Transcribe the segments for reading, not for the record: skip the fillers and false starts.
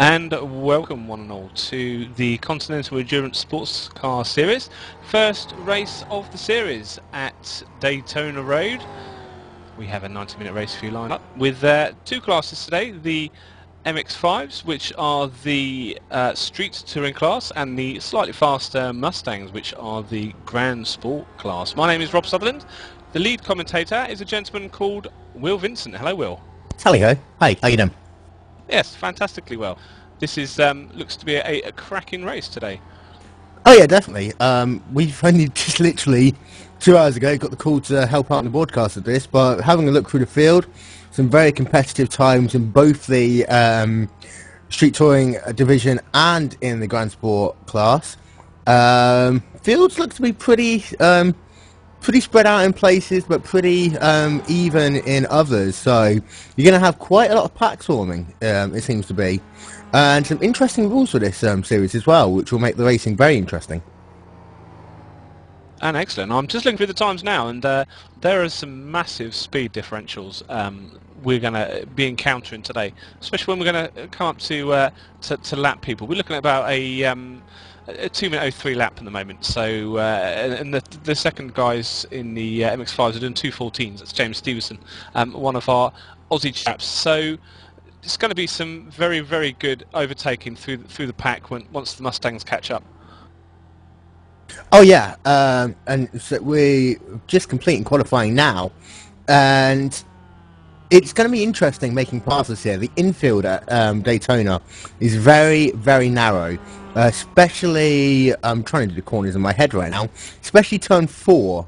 And welcome one and all to the Continental Endurance Sports Car Series. First race of the series at Daytona Road. We have a 90-minute race for you lined up with two classes today, the MX-5s, which are the street touring class, and the slightly faster Mustangs, which are the Grand Sport class. My name is Rob Sutherland. The lead commentator is a gentleman called Will Vincent. Hello, Will. Tally-ho. Hi, how you doing? Yes, fantastically well. This is looks to be a cracking race today. Oh yeah, definitely. We've only just literally 2 hours ago got the call to help out in the broadcast of this, but having a look through the field, some very competitive times in both the street touring division and in the Grand Sport class. Fields look to be pretty spread out in places, but pretty even in others. So you're going to have quite a lot of packs forming, it seems to be. And some interesting rules for this series as well, which will make the racing very interesting. And excellent. I'm just looking through the times now, and there are some massive speed differentials we're going to be encountering today, especially when we're going to come up to lap people. We're looking at about a 2:03 lap at the moment. So and the second guys in the MX-5s are doing 2:14s. That's James Stevenson, one of our Aussie chaps. So it's going to be some very, very good overtaking through the pack once the Mustangs catch up. Oh yeah, and so we're just completing qualifying now, and it's going to be interesting making passes here. The infield at Daytona is very, very narrow, especially, I'm trying to do the corners in my head right now, especially turn 4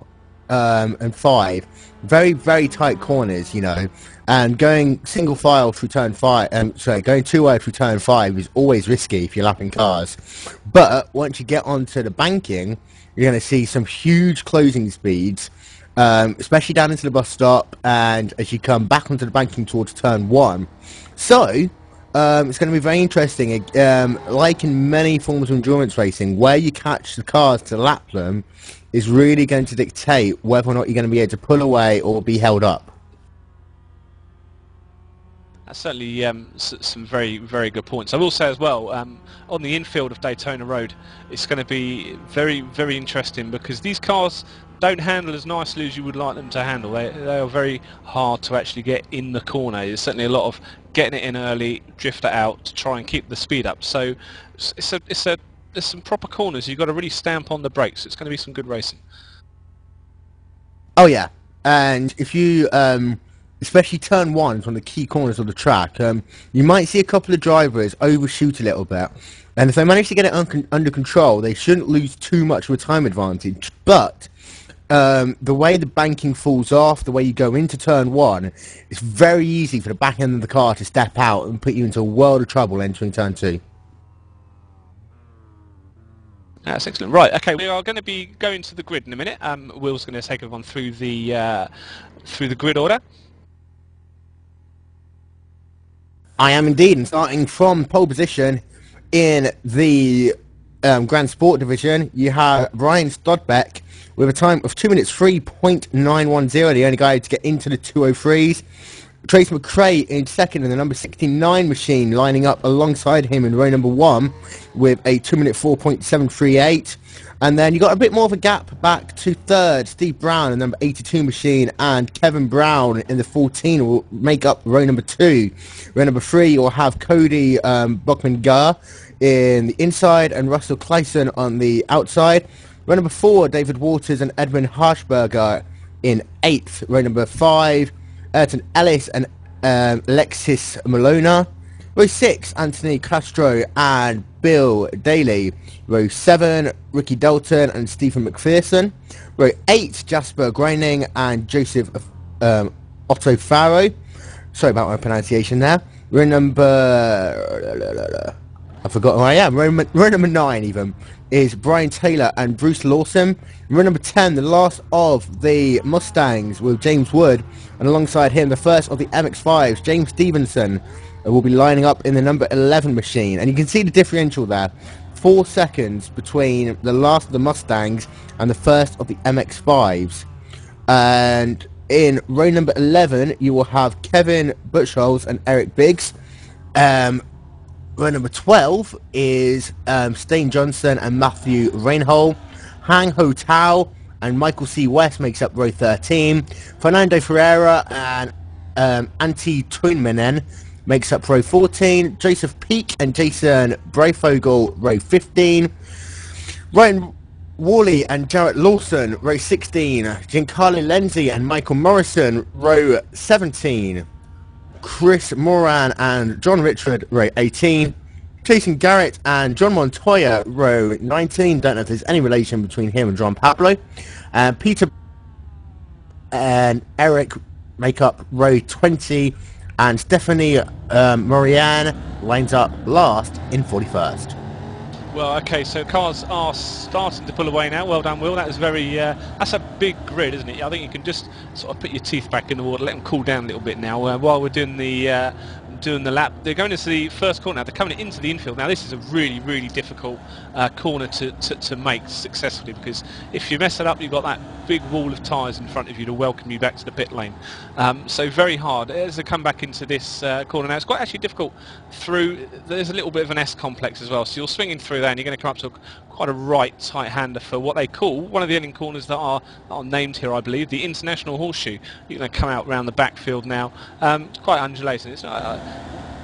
and 5, very, very tight corners, you know, and going single file through turn 5, going two wide through turn 5 is always risky if you're lapping cars. But once you get onto the banking, you're going to see some huge closing speeds, especially down into the bus stop and as you come back onto the banking towards turn 1. So it's going to be very interesting, like in many forms of endurance racing, where you catch the cars to lap them is really going to dictate whether or not you're going to be able to pull away or be held up. That's certainly some very, very good points. I will say as well, on the infield of Daytona Road, it's going to be very, very interesting because these cars don't handle as nicely as you would like them to handle. They are very hard to actually get in the corner. There's certainly a lot of getting it in early, drift it out to try and keep the speed up. So there's some proper corners. You've got to really stamp on the brakes. It's going to be some good racing. Oh yeah, and if you especially turn 1 is one of the key corners of the track, you might see a couple of drivers overshoot a little bit, and if they manage to get it under control, they shouldn't lose too much of a time advantage. But the way the banking falls off, the way you go into turn 1, it's very easy for the back end of the car to step out and put you into a world of trouble entering turn 2. That's excellent. Right, okay, we are going to be going to the grid in a minute. Will's going to take everyone through the grid order. I am indeed, and starting from pole position in the Grand Sport division, you have Ryan Stodbeck with a time of 2 minutes 3.910, the only guy to get into the 203s. Trace McRae in second in the number 69 machine, lining up alongside him in row number 1 with a 2 minute 4.738. And then you got a bit more of a gap back to third. Steve Brown in the number 82 machine and Kevin Brown in the 14 will make up row number 2. Row number 3 you'll have Cody Buckman-Gar in the inside and Russell Clayson on the outside. Row number 4, David Waters and Edwin Harshberger in 8th. Row number 5, Ayrton Ellis and Alexis Malona. Row 6, Anthony Castro and Bill Daly. Row 7, Ricky Dalton and Stephen McPherson. Row 8, Jasper Groening and Joseph Otto Faro. Sorry about my pronunciation there. Row number... I've forgotten who I am. Row number 9 even is Brian Taylor and Bruce Lawson. Row number 10, the last of the Mustangs with James Wood, and alongside him the first of the MX-5s, James Stevenson, will be lining up in the number 11 machine. And you can see the differential there. 4 seconds between the last of the Mustangs and the first of the MX-5s. And in row number 11, you will have Kevin Butchholz and Eric Biggs. Row number 12 is Stain Johnson and Matthew Reinhold. Hang Ho Tao and Michael C. West makes up row 13. Fernando Ferreira and Antti Tuinminen makes up row 14. Joseph Peake and Jason Breifogel, row 15. Ryan Worley and Jarrett Lawson, row 16. Giancarlo Lenzi and Michael Morrison, row 17. Chris Moran and John Richard, row 18. Jason Garrett and John Montoya, row 19. Don't know if there's any relation between him and John Pablo. Peter and Eric make up row 20. And Stephanie Morian lines up last in 41st. Well, okay, so cars are starting to pull away now. Well done, Will. That was very... that's a big grid, isn't it? I think you can just sort of put your teeth back in the water, let them cool down a little bit now. While we're doing the lap, they're going into the first corner now. They're coming into the infield. Now, this is a really, really difficult corner to make successfully, because if you mess it up, you've got that big wall of tyres in front of you to welcome you back to the pit lane. So very hard as they come back into this corner now. It's quite actually difficult through... There's a little bit of an S complex as well, so you're swinging through there and you're going to come up to quite a right tight-hander for what they call one of the ending corners that are named here, I believe, the International Horseshoe. You're going to come out round the backfield now. It's quite undulating. It's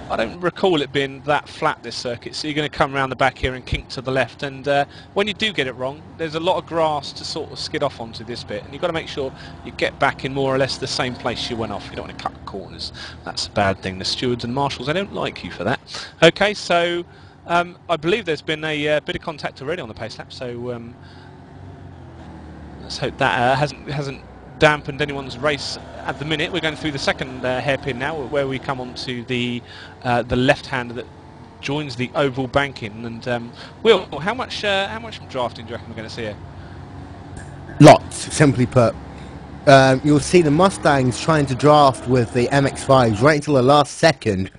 I don't recall it being that flat, this circuit, so you're going to come around the back here and kink to the left, and when you do get it wrong, there's a lot of grass to sort of skid off onto this bit, and you've got to make sure you get back in more or less the same place you went off. You don't want to cut corners. That's a bad thing. The stewards and marshals, they don't like you for that. Okay, so I believe there's been a bit of contact already on the pace lap, so let's hope that hasn't dampened anyone's race at the minute. We're going through the second hairpin now, where we come onto the left-hander that joins the oval banking. And Will, how much drafting do you reckon we're going to see here? Lots, simply put. You'll see the Mustangs trying to draft with the MX-5s right until the last second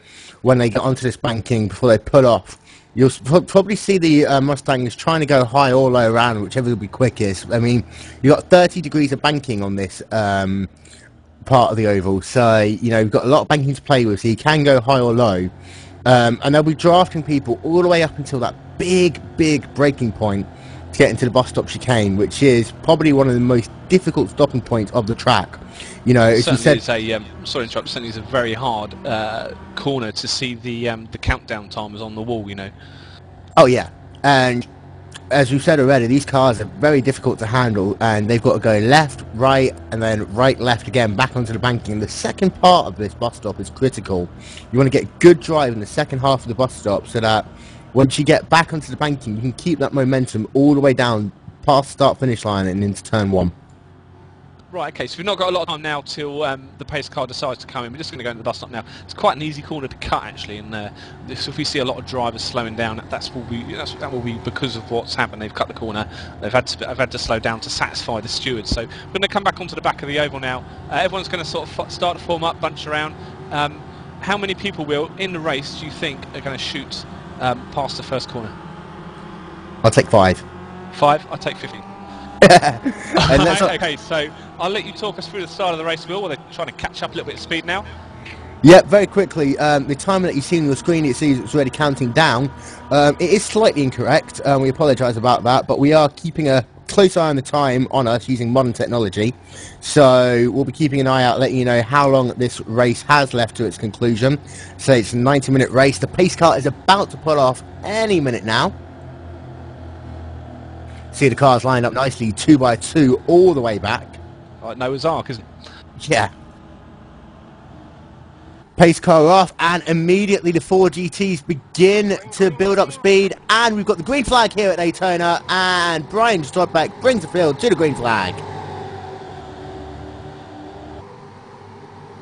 when they get onto this banking before they pull off. You'll probably see the Mustangs trying to go high all the way around, whichever will be quickest. I mean, you've got 30 degrees of banking on this part of the oval, so, you know, you've got a lot of banking to play with, so you can go high or low. And they'll be drafting people all the way up until that big braking point to get into the bus stop chicane, which is probably one of the most difficult stopping points of the track. You know, as you said, sorry to interrupt. Certainly, it's a very hard corner to see the countdown timers on the wall. You know. Oh yeah, and as we've said already, these cars are very difficult to handle, and they've got to go left, right, and then right, left again, back onto the banking. The second part of this bus stop is critical. You want to get good drive in the second half of the bus stop, so that once you get back onto the banking, you can keep that momentum all the way down past start-finish line and into turn one. Right, okay, so we've not got a lot of time now till the pace car decides to come in. We're just going to go into the bus stop now. It's quite an easy corner to cut, actually, and if we see a lot of drivers slowing down, that will be because of what's happened. They've cut the corner. They've had to slow down to satisfy the stewards. So we're going to come back onto the back of the oval now. Everyone's going to sort of start to form up, bunch around. How many people will, in the race, do you think are going to shoot past the first corner? I'll take 5. 5? I'll take 15. Okay, so I'll let you talk us through the start of the race, Will. They're trying to catch up a little bit of speed now. Yeah, very quickly. The timer that you see on your screen, it says it's already counting down. It is slightly incorrect. We apologise about that, but we are keeping a close eye on the time on us using modern technology. So we'll be keeping an eye out, letting you know how long this race has left to its conclusion. So it's a 90-minute race. The pace car is about to pull off any minute now. See the cars lined up nicely, 2 by 2 all the way back. Like Noah's Ark, isn't it? Yeah. Pace car off, and immediately the 4 GTs begin to build up speed, and we've got the green flag here at Daytona, and Brian Stodbeck brings the field to the green flag.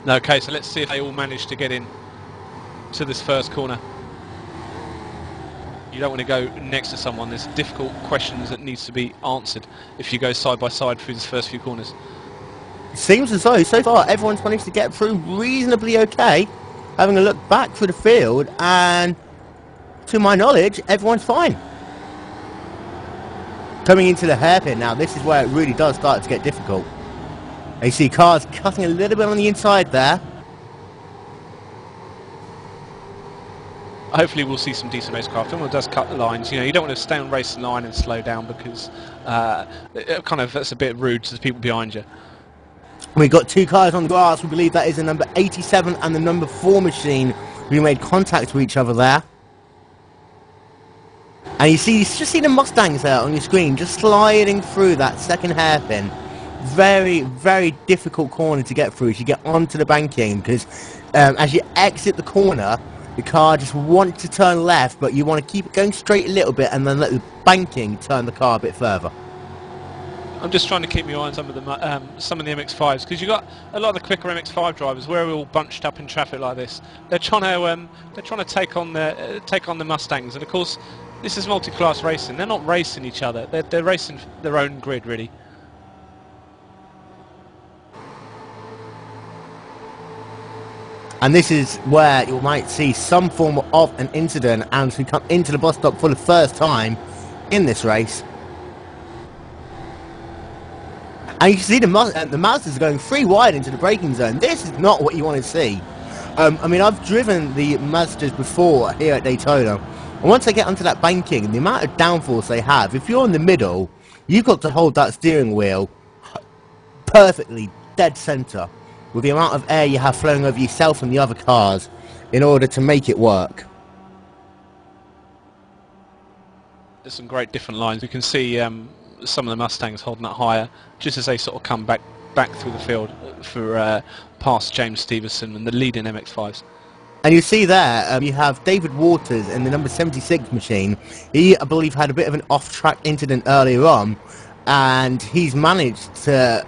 Okay, so let's see if they all manage to get in to this first corner. You don't want to go next to someone. There's difficult questions that needs to be answered if you go side by side through these first few corners. Seems as though, so far, everyone's managed to get through reasonably okay. Having a look back through the field, and to my knowledge, everyone's fine. Coming into the hairpin now, this is where it really does start to get difficult. You see cars cutting a little bit on the inside there. hopefully we'll see some decent racecraft. Everyone does cut the lines. You know, you don't want to stay on racing line and slow down because that's a bit rude to the people behind you. We've got two cars on the grass. We believe that is the number 87 and the number 4 machine. We made contact with each other there. And you just see the Mustangs there on your screen, just sliding through that second hairpin. Very, very difficult corner to get through as you get onto the banking, because as you exit the corner, the car just wants to turn left, but you want to keep it going straight a little bit and then let the banking turn the car a bit further. I'm just trying to keep my eye on some of the MX-5s, because you've got a lot of the quicker MX-5 drivers where we're all bunched up in traffic like this. They're trying to take on the Mustangs, and of course this is multi-class racing. They're not racing each other. They're racing their own grid, really. And this is where you might see some form of an incident as we come into the bus stop for the first time in this race. And you can see the Mazdas are going 3 wide into the braking zone. This is not what you want to see. I mean, I've driven the Mazdas before here at Daytona. And once they get onto that banking, the amount of downforce they have, if you're in the middle, you've got to hold that steering wheel perfectly dead center with the amount of air you have flowing over yourself and the other cars in order to make it work. There's some great different lines. We can see some of the Mustangs holding that higher just as they sort of come back through the field for past James Stevenson and the leading MX-5s. And you see there, you have David Waters in the number 76 machine. He, I believe, had a bit of an off-track incident earlier on, and he's managed to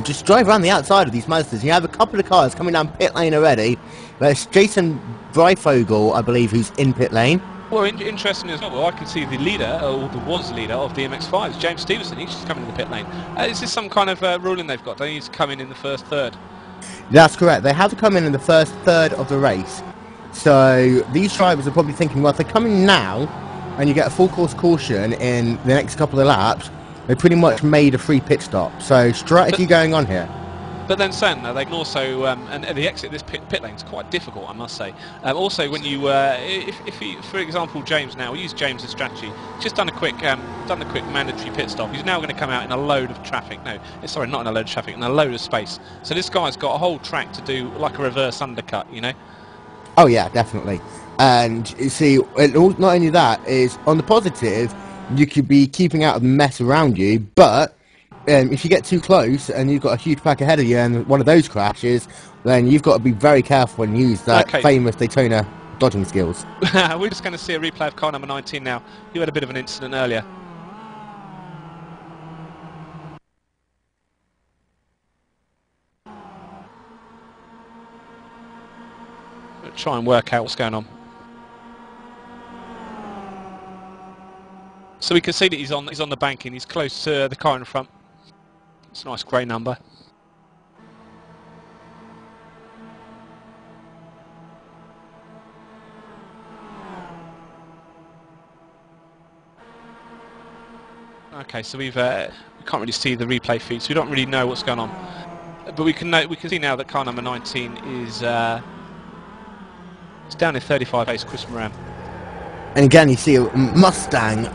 just drive around the outside of these Mazdas. You have a couple of cars coming down pit lane already. There's Jason Breifogel, I believe, who's in pit lane. Well, interesting as well, I can see the leader, or the was leader of the MX-5s, James Stevenson. He's just coming in the pit lane. Is this some kind of ruling they've got? They need to come in the first third? That's correct. They have to come in the first third of the race. So these drivers are probably thinking, well, if they come in now and you get a full course caution in the next couple of laps, they pretty much made a free pit stop. So strategy going on here. But then saying that, they can also, and the exit of this pit lane is quite difficult, I must say. Also, when you, if you, for example, James now, we use James' strategy, just done a quick mandatory pit stop. He's now going to come out in a load of traffic. No, sorry, not in a load of traffic, in a load of space. So this guy's got a whole track to do like a reverse undercut, you know? Oh yeah, definitely. And you see, not only that, is on the positive, you could be keeping out of the mess around you, but if you get too close and you've got a huge pack ahead of you and one of those crashes, then you've got to be very careful and use that famous Daytona dodging skills. We're just going to see a replay of car number 19 now. You had a bit of an incident earlier. We'll try and work out what's going on. So we can see that he's on the banking. He's close to the car in front. It's a nice grey number. Okay, so we can't really see the replay feed, so we don't really know what's going on. But we can see now that car number 19 is it's down in 35 base, Chris Moran. And again, you see a Mustang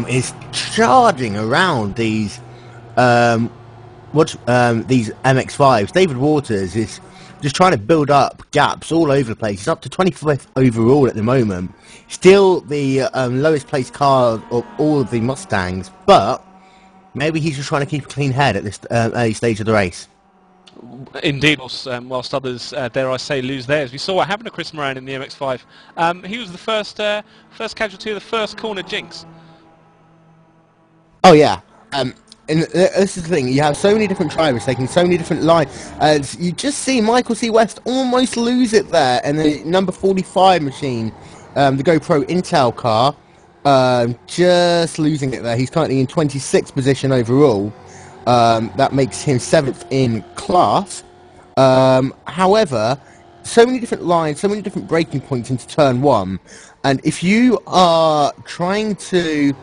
is charging around these these MX-5s. David Waters is just trying to build up gaps all over the place. He's up to 25th overall at the moment. Still the lowest placed car of all of the Mustangs, but maybe he's just trying to keep a clean head at this early stage of the race. Indeed, whilst others, dare I say, lose theirs. We saw what happened to Chris Moran in the MX-5. He was the first casualty of the first corner jinx. Oh yeah. And this is the thing, you have so many different drivers taking so many different lines, and you just see Michael C. West almost lose it there, and the number 45 machine, the GoPro Intel car, just losing it there. He's currently in 26th position overall. That makes him 7th in class. However, so many different lines, so many different braking points into turn 1, and if you are trying to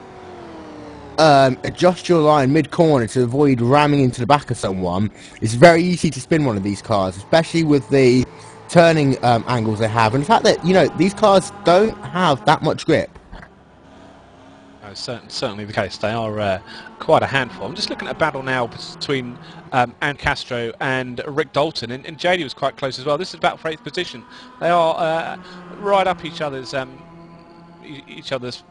adjust your line mid-corner to avoid ramming into the back of someone, it's very easy to spin one of these cars, especially with the turning angles they have, and the fact that, you know, these cars don't have that much grip. No, certainly the case. They are quite a handful. I'm just looking at a battle now between Anne Castro and Rick Dalton, and JD was quite close as well. This is about for 8th position. They are right up each other's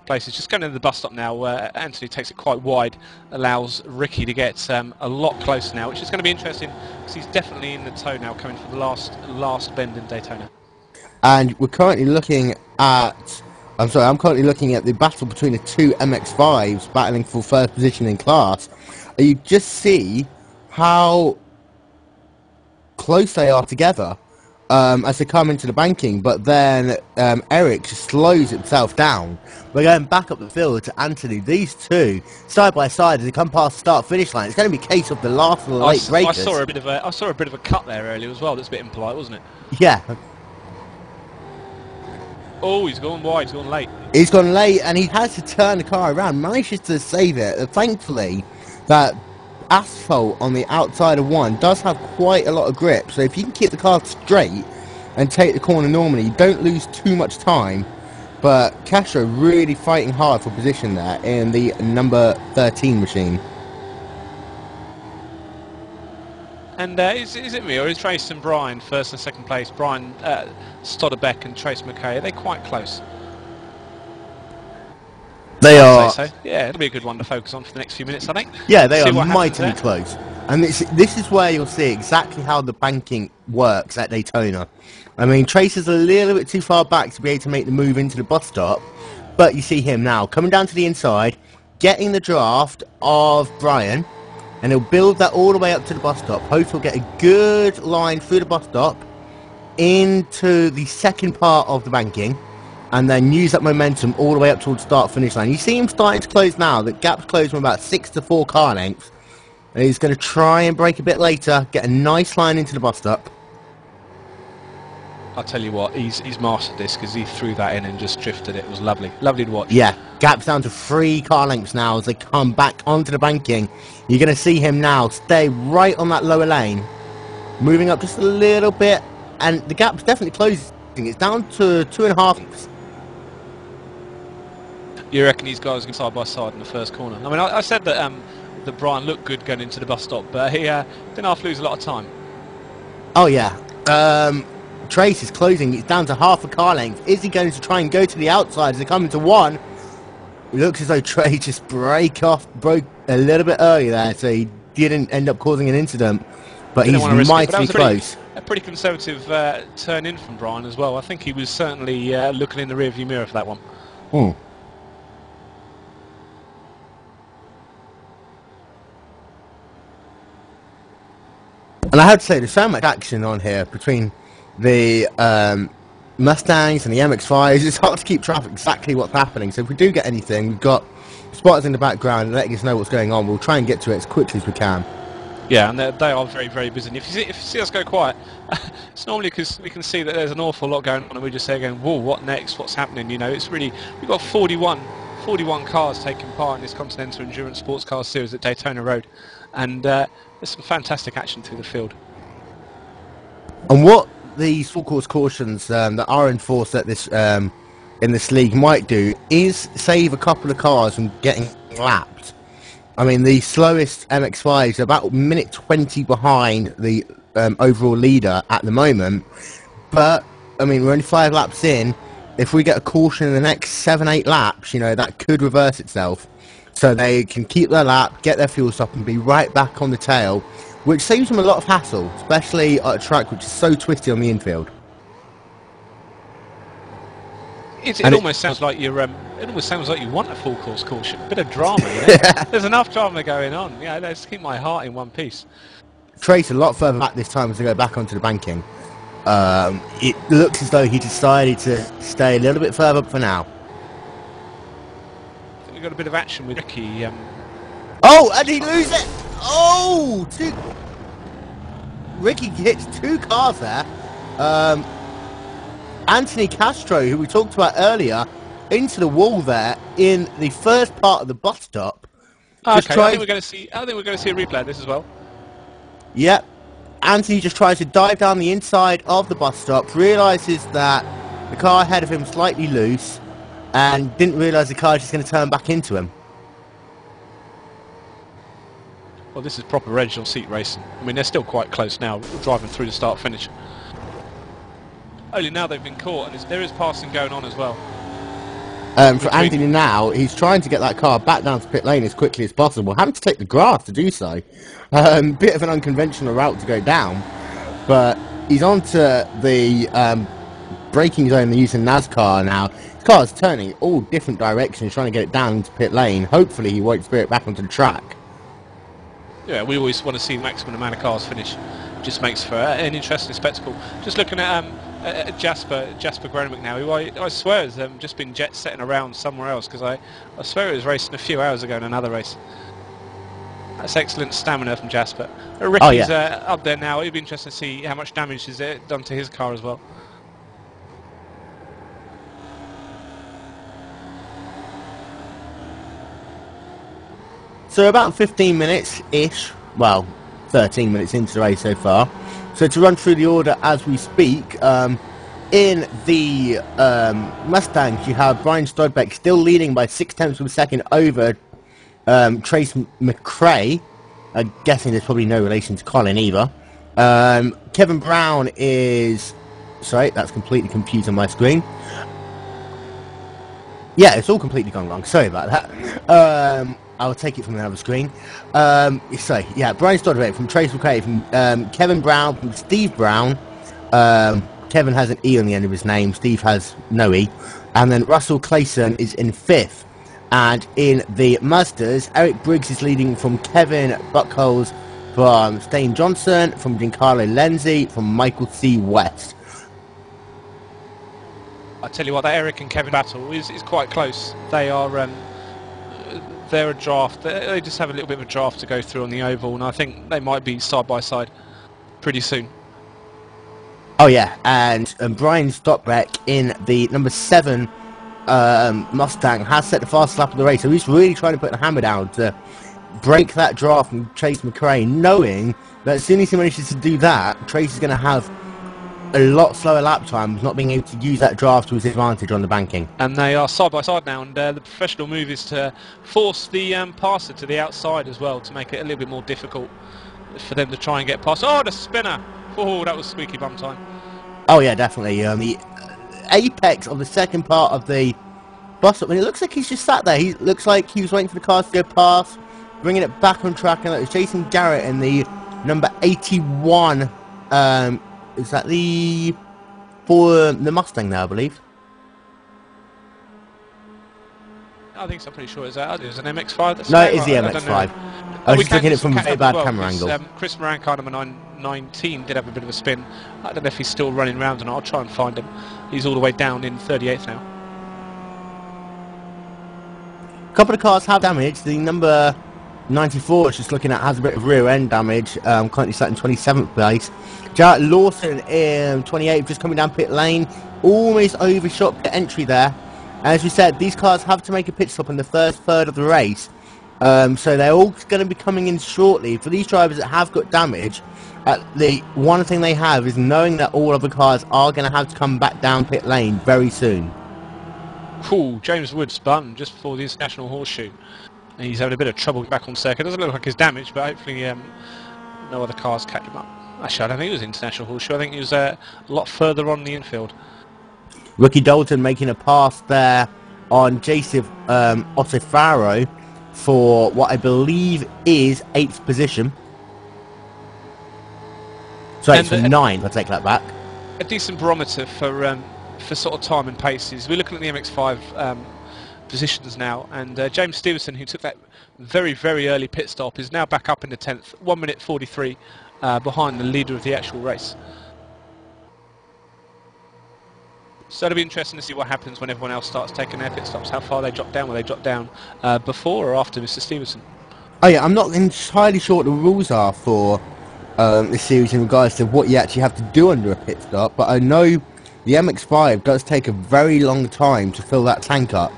places. Just going into the bus stop now. Anthony takes it quite wide, allows Ricky to get a lot closer now, which is going to be interesting because he's definitely in the tow now, coming for the last bend in Daytona. And we're currently looking at... I'm currently looking at the battle between the two MX-5s battling for first position in class. You just see how close they are together as they come into the banking, but then Eric just slows himself down. We're going back up the field to Anthony. These two, side by side, as they come past the start-finish line. It's going to be a case of the last of the late breakers. I saw a bit of a cut there earlier as well. That's a bit impolite, wasn't it? Yeah. Oh, he's gone wide, he's gone late. He's gone late, and he has to turn the car around, manages to save it. Thankfully, that asphalt on the outside of one does have quite a lot of grip, so if you can keep the car straight and take the corner normally, you don't lose too much time. But Castro really fighting hard for position there in the number 13 machine. And is it me, or is Trace and Brian first and second place? Brian Stodderbeck and Trace McKay, are they quite close? They are. So. Yeah, it'll be a good one to focus on for the next few minutes, I think. Yeah, they are mightily close. And this is where you'll see exactly how the banking works at Daytona. I mean, Trace is a little bit too far back to be able to make the move into the bus stop, but you see him now coming down to the inside, getting the draft of Brian, and he'll build that all the way up to the bus stop. Hopefully he'll get a good line through the bus stop into the second part of the banking, and then use that momentum all the way up towards the start-finish line. You see him starting to close now. The gap's closed from about 6 to 4 car lengths. And he's going to try and break a bit later, get a nice line into the bus stop. I'll tell you what, he's mastered this, because he threw that in and just drifted it. It was lovely. Lovely to watch. Yeah, gap's down to 3 car lengths now as they come back onto the banking. You're going to see him now stay right on that lower lane, moving up just a little bit, and the gap's definitely closing. It's down to 2.5 lengths. You reckon these guys go side by side in the first corner? I mean, I said that that Brian looked good going into the bus stop, but he didn't have to lose a lot of time. Oh yeah. Trace is closing. It's down to half a car length. Is he going to try and go to the outside as they come into one? It looks as though Trace just broke a little bit earlier there, so he didn't end up causing an incident. But he's mightily close. A pretty conservative turn in from Brian as well. I think he was certainly looking in the rearview mirror for that one. Hmm. And I have to say, there's so much action on here between the Mustangs and the MX-5s. It's hard to keep track of exactly what's happening. So if we do get anything, we've got spotters in the background letting us know what's going on. We'll try and get to it as quickly as we can. Yeah, and they are very, very busy. And if you see us go quiet, it's normally because we can see that there's an awful lot going on, and we're just there going, whoa, what next? What's happening? You know, it's really, we've got 41 cars taking part in this Continental Endurance Sports Car Series at Daytona Road. And there's some fantastic action through the field. And what these full course cautions that are enforced at this in this league might do is save a couple of cars from getting lapped. I mean, the slowest MX-5 is about minute 20 behind the overall leader at the moment. But, I mean, we're only 5 laps in. If we get a caution in the next 7-8 laps, you know, that could reverse itself. So they can keep their lap, get their fuel stop, and be right back on the tail, which saves them a lot of hassle, especially at a track which is so twisty on the infield. It almost sounds like you're. It almost sounds like you want a full course caution, a bit of drama. You know? There's enough drama going on. Yeah, let's keep my heart in one piece. Trace a lot further back this time as they go back onto the banking. It looks as though he decided to stay a little bit further up for now. I think we've got a bit of action with Ricky. Oh, and he loses it! Oh! Ricky hits 2 cars there. Anthony Castro, who we talked about earlier, into the wall there in the first part of the bus stop. Okay, I think we're going to see a replay of this as well. Yep. Anthony just tries to dive down the inside of the bus stop, realises that the car ahead of him is slightly loose, and didn't realise the car is just going to turn back into him. Well, this is proper original seat racing. I mean, they're still quite close now, driving through the start-finish. Only now they've been caught, and there is passing going on as well. For Anthony now, he's trying to get that car back down to pit lane as quickly as possible, having to take the grass to do so. Bit of an unconventional route to go down, but he's onto the braking zone using NASCAR now. His car's turning all different directions, trying to get it down into pit lane. Hopefully he won't spear it back onto the track. Yeah, we always want to see the maximum amount of cars finish. Just makes for an interesting spectacle. Just looking at Jasper Gronomick now, who I swear has just been jet setting around somewhere else, because I swear he was racing a few hours ago in another race. That's excellent stamina from Jasper. Ricky's up there now. It'd be interesting to see how much damage is done to his car as well. So about 15 minutes-ish, well, 13 minutes into the race so far. So to run through the order as we speak, in the Mustangs you have Brian Stodbeck still leading by 0.6 of a second over Trace McRae. I'm guessing there's probably no relation to Colin either. Kevin Brown is... Sorry, that's completely confused on my screen. Yeah, it's all completely gone wrong. Sorry about that. I'll take it from another screen. So, yeah, Brian Stodbeck from Trace McRae, from Kevin Brown, from Steve Brown. Kevin has an E on the end of his name. Steve has no E. And then Russell Clayson is in 5th. And in the Mazdas, Eric Briggs is leading from Kevin Buckholes, from Stain Johnson, from Giancarlo Lenzi, from Michael C. West. I tell you what, that Eric and Kevin battle is quite close. They are... they're a draft. They just have a little bit of a draft to go through on the oval, and I think they might be side by side pretty soon. Oh yeah, and Brian Stodbeck in the number 7 Mustang has set the fastest lap of the race, so he's really trying to put the hammer down to break that draft from Trace McRae, knowing that as soon as he manages to do that, Trace is going to have a lot slower lap times, not being able to use that draft to his advantage on the banking. And they are side by side now, and the professional move is to force the passer to the outside as well, to make it a little bit more difficult for them to try and get past. Oh, the spinner! Oh, that was squeaky bum time. Oh yeah, definitely. The apex of the second part of the bus stop, and it looks like he's just sat there. He looks like he was waiting for the cars to go past, bringing it back on track, and it was Jason Garrett in the number 81. Is that for the Mustang now, I believe? I think so, I'm pretty sure it's an MX-5. No, it is the MX-5. I was just looking at it from a very bad camera angle. Chris Moran, car number 19, did have a bit of a spin. I don't know if he's still running round or not. I'll try and find him. He's all the way down in 38th now. A couple of cars have damage. The number 94, just looking at, has a bit of rear end damage. Currently sat in 27th place. Jarrett Lawson in 28th, just coming down pit lane. Almost overshot the entry there. As we said, these cars have to make a pit stop in the first third of the race. So they're all going to be coming in shortly. For these drivers that have got damage, the one thing they have is knowing that all other cars are going to have to come back down pit lane very soon. Cool, James Wood spun just before the International Horseshoe. He's having a bit of trouble back on circuit. Doesn't look like he's damaged, but hopefully no other cars catch him up. Actually, I don't think he was International Horseshoe. I think he was a lot further on the infield. Ricky Dalton making a pass there on Jason Ottofaro for what I believe is 8th position. So it's 9, I'll take that back. A decent barometer for sort of time and paces. We're looking at the MX-5 positions now, and James Stevenson, who took that very, very early pit stop, is now back up in the 10th, 1 minute 43 behind the leader of the actual race. So it'll be interesting to see what happens when everyone else starts taking their pit stops, how far they drop down. Will they drop down before or after Mr. Stevenson? Oh yeah, I'm not entirely sure what the rules are for this series in regards to what you actually have to do under a pit stop, but I know the MX-5 does take a very long time to fill that tank up.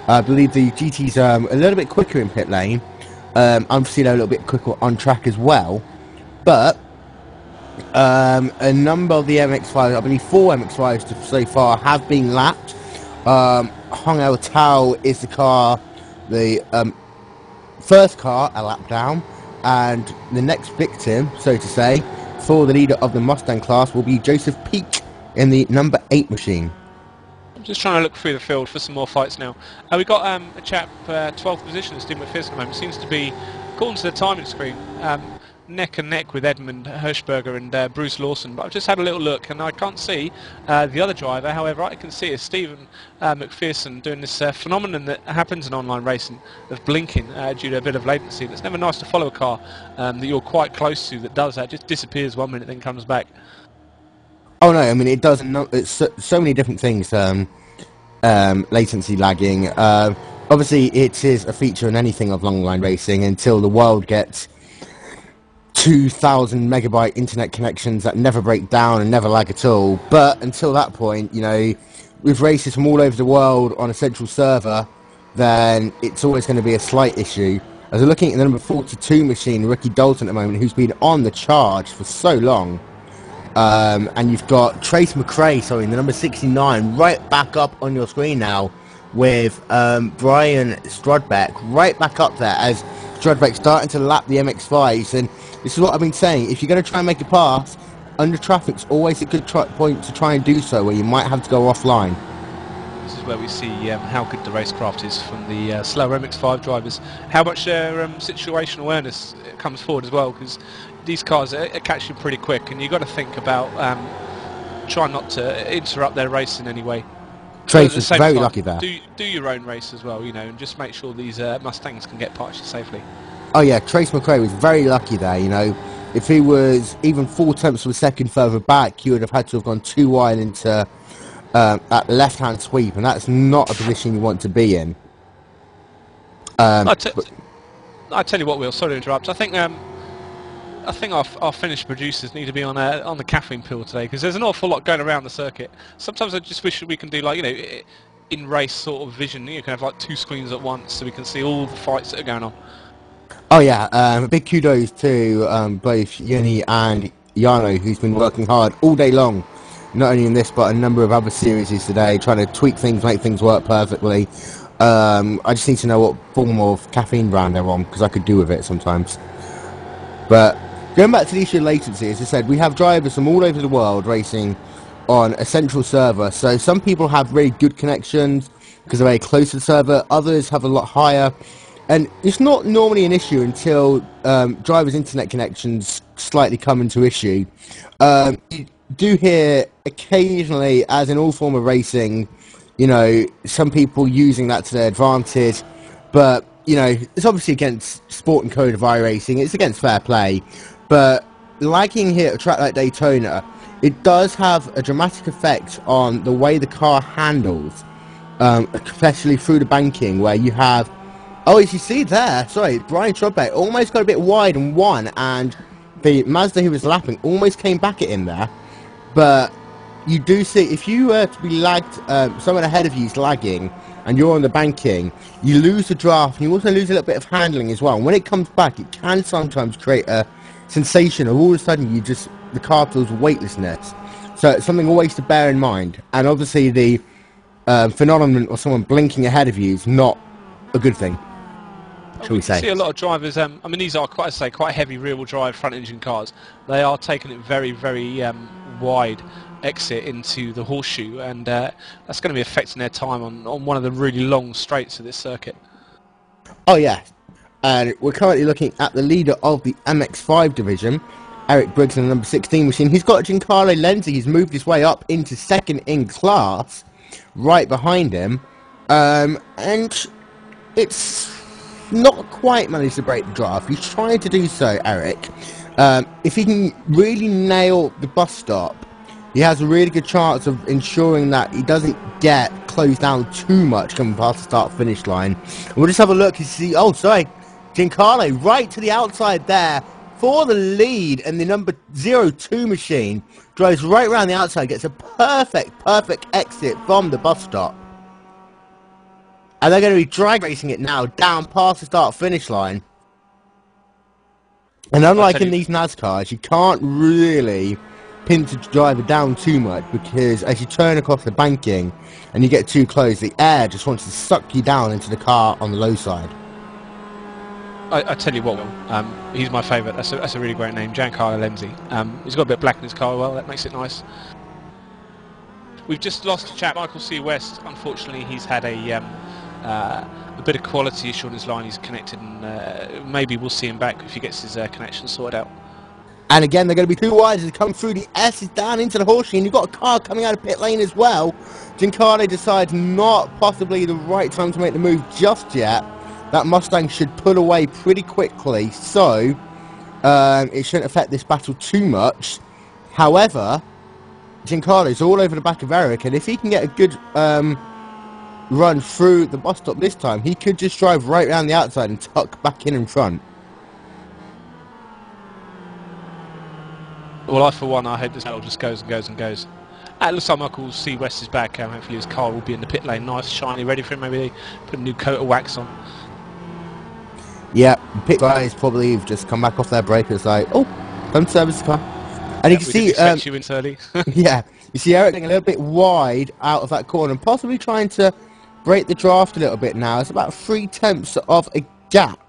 I believe the GT's a little bit quicker in pit lane. Obviously they're a little bit quicker on track as well, but A number of the MX-5s, I believe 4 MX-5s so far, have been lapped. Hong El Tao is the car, the first car a lap down, and the next victim, so to say, for the leader of the Mustang class will be Joseph Peak in the number 8 machine. I'm just trying to look through the field for some more fights now. We've got a chap, 12th position, as Steve McPherson at the moment. Seems to be, according to the timing screen, neck and neck with Edmund Hirschberger and Bruce Lawson. But I've just had a little look and I can't see the other driver. However, I can see is Stephen McPherson doing this phenomenon that happens in online racing of blinking due to a bit of latency. It's never nice to follow a car that you're quite close to that does that. It just disappears 1 minute, then comes back. Oh no, I mean it does. It's so many different things. Latency lagging. Obviously, it is a feature in anything of long line racing until the world gets 2,000 megabyte internet connections that never break down and never lag at all. But until that point, you know, with races from all over the world on a central server, then it's always going to be a slight issue. As we're looking at the number 42 machine, Ricky Dalton at the moment, who's been on the charge for so long. And you've got Trace McRae, sorry, in the number 69, right back up on your screen now, with Brian Strodbeck right back up there as Strodbeck starting to lap the MX-5s. And this is what I've been saying, if you're going to try and make a pass, under traffic's always a good point to try and do so, where you might have to go offline. This is where we see how good the racecraft is from the slower MX-5 drivers, how much their situational awareness comes forward as well, because these cars catch you pretty quick, and you've got to think about trying not to interrupt their race in any way. Trace was very lucky there. Do your own race as well, you know, and just make sure these Mustangs can get past you safely. Oh yeah, Trace McRae was very lucky there, you know. If he was even 4 tenths of a second further back, he would have had to have gone too wide into that left-hand sweep, and that's not a position you want to be in. I tell you what, Will, sorry to interrupt. I think our finished producers need to be on the caffeine pill today, because there's an awful lot going around the circuit. Sometimes I just wish we can do, like, you know, in race sort of vision. You can have like 2 screens at once so we can see all the fights that are going on. Oh yeah, big kudos to both Yoni and Yano, who's been working hard all day long, not only in this but a number of other series today, trying to tweak things, make things work perfectly. I just need to know what form of caffeine brand they're on, because I could do with it sometimes. But going back to the issue of latency, as I said, we have drivers from all over the world racing on a central server. So some people have really good connections because they're very close to the server, others have a lot higher. And it's not normally an issue until drivers' internet connections slightly come into issue. You do hear occasionally, as in all form of racing, you know, some people using that to their advantage. But, you know, it's obviously against sport and code of iRacing. It's against fair play. But lagging here at a track like Daytona, it does have a dramatic effect on the way the car handles, especially through the banking, where you have... Oh, as you see there, sorry, Brian Strodbeck almost got a bit wide and won, and the Mazda who was lapping almost came back at him there. But you do see, if you were to be lagged, someone ahead of you is lagging, and you're on the banking, you lose the draft, and you also lose a little bit of handling as well. And when it comes back, it can sometimes create a sensation of all of a sudden the car feels weightlessness. So it's something always to bear in mind. And obviously the phenomenon of someone blinking ahead of you is not a good thing. Shall we say? See a lot of drivers. I mean, these are quite heavy rear-wheel drive front-engine cars. They are taking it very, very wide exit into the horseshoe, and that's going to be affecting their time on one of the really long straights of this circuit. Oh yeah, and we're currently looking at the leader of the MX-5 division, Eric Briggs, in the number 16 machine. He's got Giancarlo Lenzi. He's moved his way up into second in class, right behind him, and it's not quite managed to break the draft. He's trying to do so, Eric. If he can really nail the bus stop, he has a really good chance of ensuring that he doesn't get closed down too much coming past the start-finish line. And we'll just have a look and see... Oh, sorry. Giancarlo right to the outside there for the lead, and the number 02 machine drives right around the outside, gets a perfect exit from the bus stop. And they're going to be drag racing it now down past the start-finish line. And I unlike tell in you, these NASCARs, you can't really pinch the driver down too much, because as you turn across the banking and you get too close, the air just wants to suck you down into the car on the low side. I tell you what, Will. He's my favourite. That's a really great name, Giancarlo Lenzi. He's got a bit of black in his car as well. That makes it nice. We've just lost a chap, Michael C. West. Unfortunately, he's had a bit of quality issue on his line. He's connected, and maybe we'll see him back if he gets his connection sorted out. And again, they're going to be too wide as they come through the S's down into the horseshoe, and you've got a car coming out of pit lane as well. Giancarlo decides not possibly the right time to make the move just yet. That Mustang should pull away pretty quickly, so it shouldn't affect this battle too much. However, Giancarlo's all over the back of Eric, and if he can get a good run through the bus stop this time, he could just drive right around the outside and tuck back in front. Well, I for one, I hope this battle just goes and goes and goes. It looks like Michael C. West is back. Hopefully his car will be in the pit lane, nice, shiny, ready for him. Maybe they put a new coat of wax on. Yeah, pit guys probably have just come back off their break. It's like, oh, come service the car. And you can see, you in early. yeah, you see Eric getting a little bit wide out of that corner and possibly trying to break the draft a little bit now. It's about 3/10 of a gap.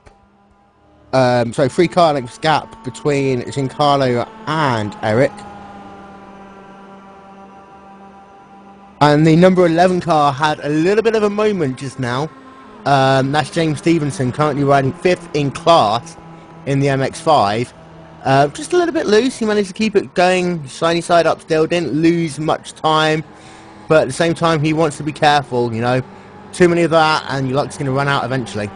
Sorry, 3 car lengths gap between Giancarlo and Eric. And the number 11 car had a little bit of a moment just now. That's James Stevenson, currently riding 5th in class in the MX-5. Just a little bit loose. He managed to keep it going shiny side up still. Didn't lose much time. But at the same time, he wants to be careful, you know. Too many of that, and your luck's going to run out eventually.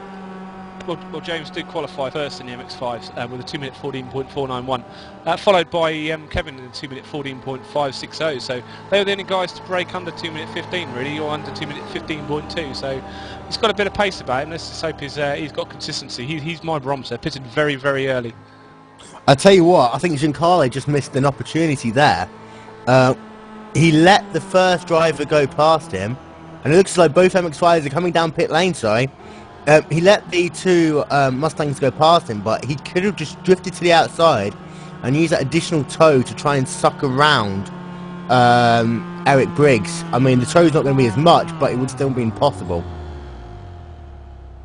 Well, James did qualify first in the MX-5s with a 2 minute 14.491, followed by Kevin in a 2 minute 14.560. So they were the only guys to break under 2 minute 15, really, or under 2 minute 15.2. So he's got a bit of pace about him. Let's just hope he's got consistency. He's my barometer. Pitted very, very early. I tell you what, I think Giancarlo just missed an opportunity there. He let the first driver go past him, and it looks like both MX-5s are coming down pit lane. Sorry. He let the 2 Mustangs go past him, but he could have just drifted to the outside and used that additional toe to try and suck around Eric Briggs. I mean, the toe's not going to be as much, but it would still be impossible.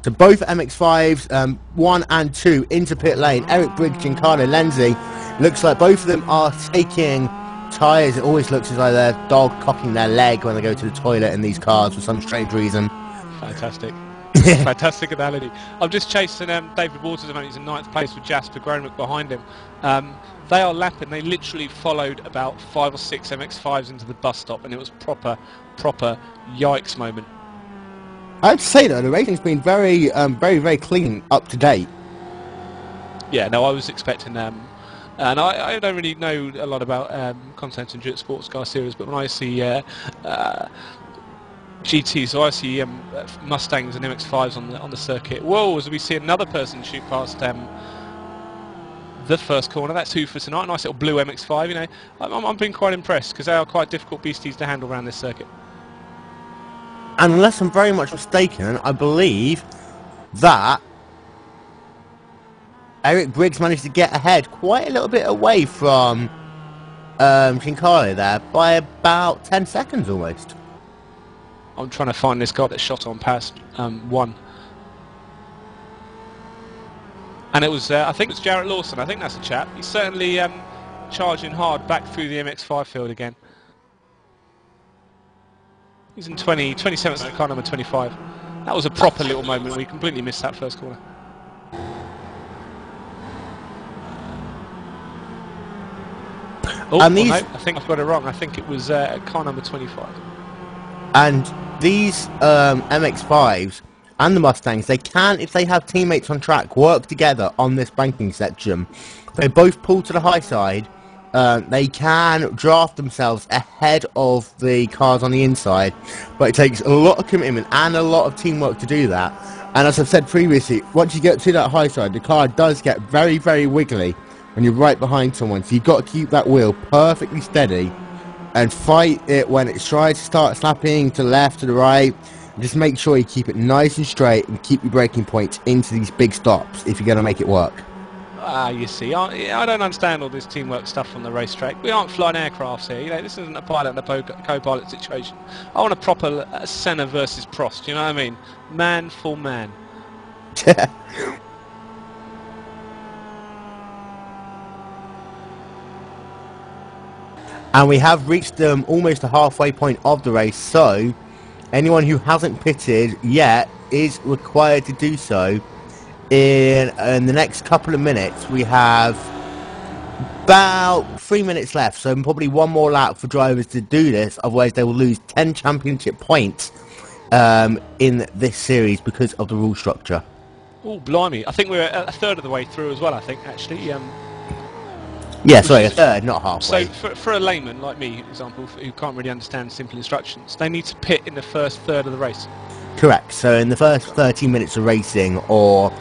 So both MX-5s, 1 and 2, into pit lane. Eric Briggs, Giancarlo Lenzi. Looks like both of them are taking tyres. It always looks as though they're dog cocking their leg when they go to the toilet in these cars for some strange reason. Fantastic. Fantastic analogy. I'm just chasing David Waters. He's in 9th place with Jasper Gromick behind him. They are lapping. They literally followed about 5 or 6 MX-5s into the bus stop, and it was proper yikes moment. I have to say though, the racing's been very, very clean, up to date. Yeah, no, I was expecting and I don't really know a lot about content in sports car series, but when I see GT, so I see Mustangs and MX-5s on the circuit. Whoa, as we see another person shoot past the first corner. That's 2 for tonight. Nice little blue MX-5. You know, I'm being quite impressed because they are quite difficult beasties to handle around this circuit. And unless I'm very much mistaken, I believe that Eric Briggs managed to get ahead quite a little bit away from Giancarlo there by about 10 seconds almost. I'm trying to find this guy that shot on past 1. And it was, I think it's Jarrett Lawson. I think that's a chap. He's certainly charging hard back through the MX-5 field again. He's in 27th in car number 25. That was a proper little moment. We completely missed that first corner. Oh, And these, no, I think I've got it wrong. I think it was car number 25. and these MX-5s and the Mustangs, they can, if they have teammates on track, work together on this banking section. They both pull to the high side. They can draft themselves ahead of the cars on the inside, but it takes a lot of commitment and a lot of teamwork to do that. And as I've said previously, once you get to that high side, the car does get very, very wiggly when you're right behind someone. So you've got to keep that wheel perfectly steady and fight it when it tries to start slapping to the left, to the right. And just make sure you keep it nice and straight and keep your braking points into these big stops if you're going to make it work. Ah, you see, I don't understand all this teamwork stuff on the racetrack. We aren't flying aircrafts here. You know, this isn't a pilot and a co-pilot situation. I want a proper Senna versus Prost. You know what I mean? Man for man. And we have reached almost the halfway point of the race, so anyone who hasn't pitted yet is required to do so. In the next couple of minutes, we have about 3 minutes left, so probably one more lap for drivers to do this, otherwise they will lose 10 championship points in this series because of the rule structure. Oh, blimey. I think we're a third of the way through as well, I think, actually. Yeah, sorry, a third, not halfway. So for a layman like me, for example, who can't really understand simple instructions, they need to pit in the first third of the race. Correct. So in the first 30 minutes of racing, or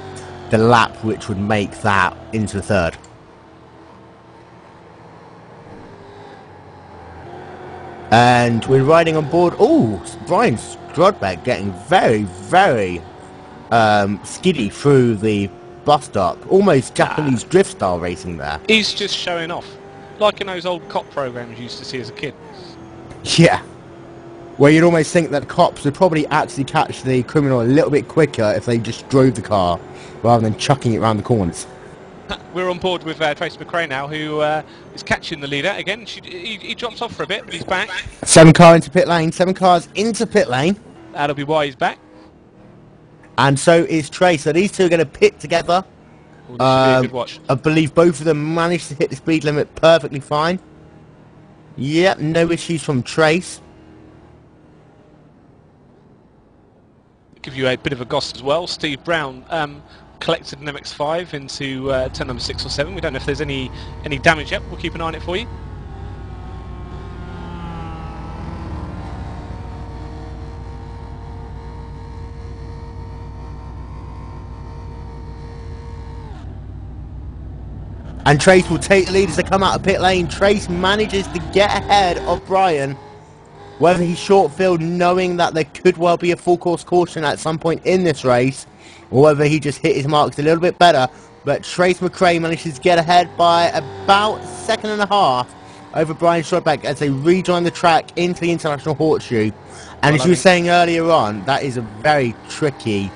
the lap which would make that into the third. And we're riding on board. Oh, Brian Strodbeck getting very, very skiddy through the bus stop. Almost Japanese drift style racing there. He's just showing off. Like in those old cop programs you used to see as a kid. Yeah. Where you'd almost think that cops would probably actually catch the criminal a little bit quicker if they just drove the car rather than chucking it around the corners. We're on board with Tracy McRae now, who is catching the leader. Again, he drops off for a bit, but he's back. 7 cars into pit lane. 7 cars into pit lane. That'll be why he's back. And so is Trey. So these two are going to pit together. Ooh, this should be a good watch. I believe both of them managed to hit the speed limit perfectly fine. Yep, no issues from Trace. Give you a bit of a goss as well. Steve Brown collected an MX-5 into turn number 6 or 7. We don't know if there's any damage yet. We'll keep an eye on it for you. And Trace will take the lead as they come out of pit lane. Trace manages to get ahead of Brian. Whether he's short field knowing that there could well be a full course caution at some point in this race, or whether he just hit his marks a little bit better. But Trace McRae manages to get ahead by about 1.5 seconds over Brian Strodbeck as they rejoin the track into the International Horseshoe. And as you were saying earlier on, that is a very tricky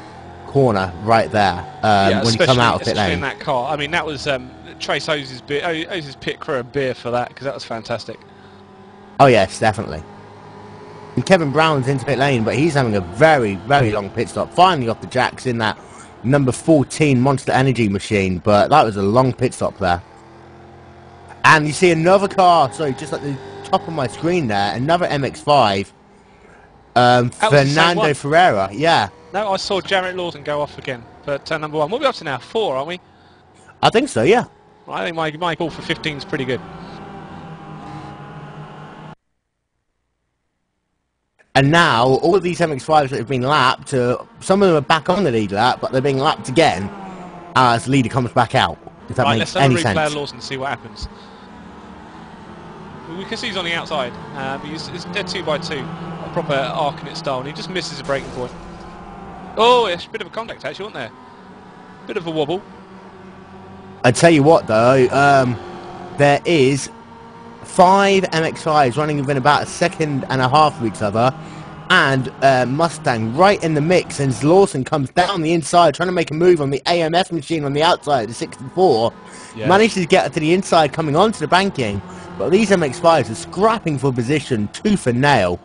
corner right there when you come out of pit lane. In that car. I mean, that was Trace owes his pit crew a beer for that, because that was fantastic. Oh yes, definitely. And Kevin Brown's into pit lane, but he's having a very, very long pit stop. Finally off the jacks in that number 14 Monster Energy machine, but that was a long pit stop there. And you see another car, sorry, just at the top of my screen there, another MX-5. Fernando Ferreira, yeah. No, I saw Jarrett Lawson go off again, but turn number 1. What are we up to now? 4, aren't we? I think so, yeah. I think my call for 15 is pretty good. And now, all of these MX-5s that have been lapped, some of them are back on the lead lap, but they're being lapped again as the leader comes back out, if that makes any sense. Let's have a replay of Lawson and see what happens. We can see he's on the outside, but it's dead 2 by 2, a proper arcing it style, and he just misses a braking point. Oh, it's a bit of a contact actually, wasn't there? Bit of a wobble. I tell you what though, there is 5 MX-5s running within about 1.5 seconds of each other, and Mustang right in the mix, and Lawson comes down the inside trying to make a move on the AMS machine on the outside, the 64. Yeah. Manages to get to the inside coming onto the banking, but these MX-5s are scrapping for position tooth and nail.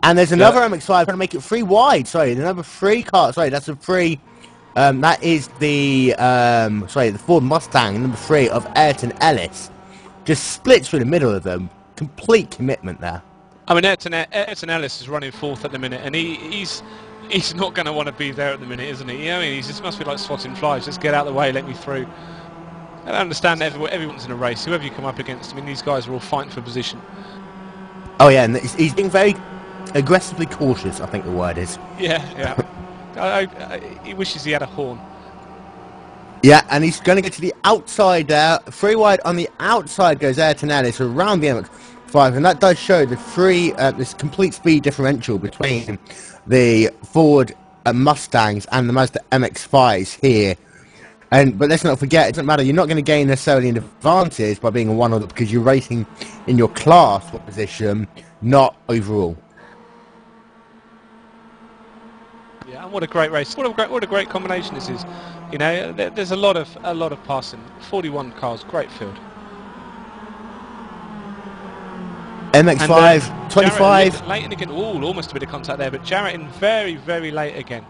And there's another MX-5 trying to make it 3 wide, sorry, another 3 car, sorry, that's a 3, that is the, the Ford Mustang, number 3 of Ayrton Ellis. Just splits through the middle of them. Complete commitment there. I mean, Ayrton Ellis is running 4th at the minute, and he's not going to want to be there at the minute, isn't he? You know, I mean, he just must be like swatting flies. Just get out of the way, let me through. I don't understand that everyone's in a race. Whoever you come up against, I mean, these guys are all fighting for position. Oh yeah, and he's being very aggressively cautious, I think the word is. Yeah, yeah. He wishes he had a horn. Yeah, and he's going to get to the outside there. 3 wide on the outside goes Ayrton Ellis around the MX-5, and that does show the this complete speed differential between the Ford Mustangs and the Mazda MX-5s here But let's not forget, it doesn't matter. You're not going to gain necessarily an advantage by being a one-order because you're racing in your class for position, not overall. Yeah, and what a great race! What a great combination this is. You know, there's a lot of passing. 41 cars, great field. MX5, And, 25. late in again. Ooh, almost a bit of contact there, but Jarrett in very, very late again.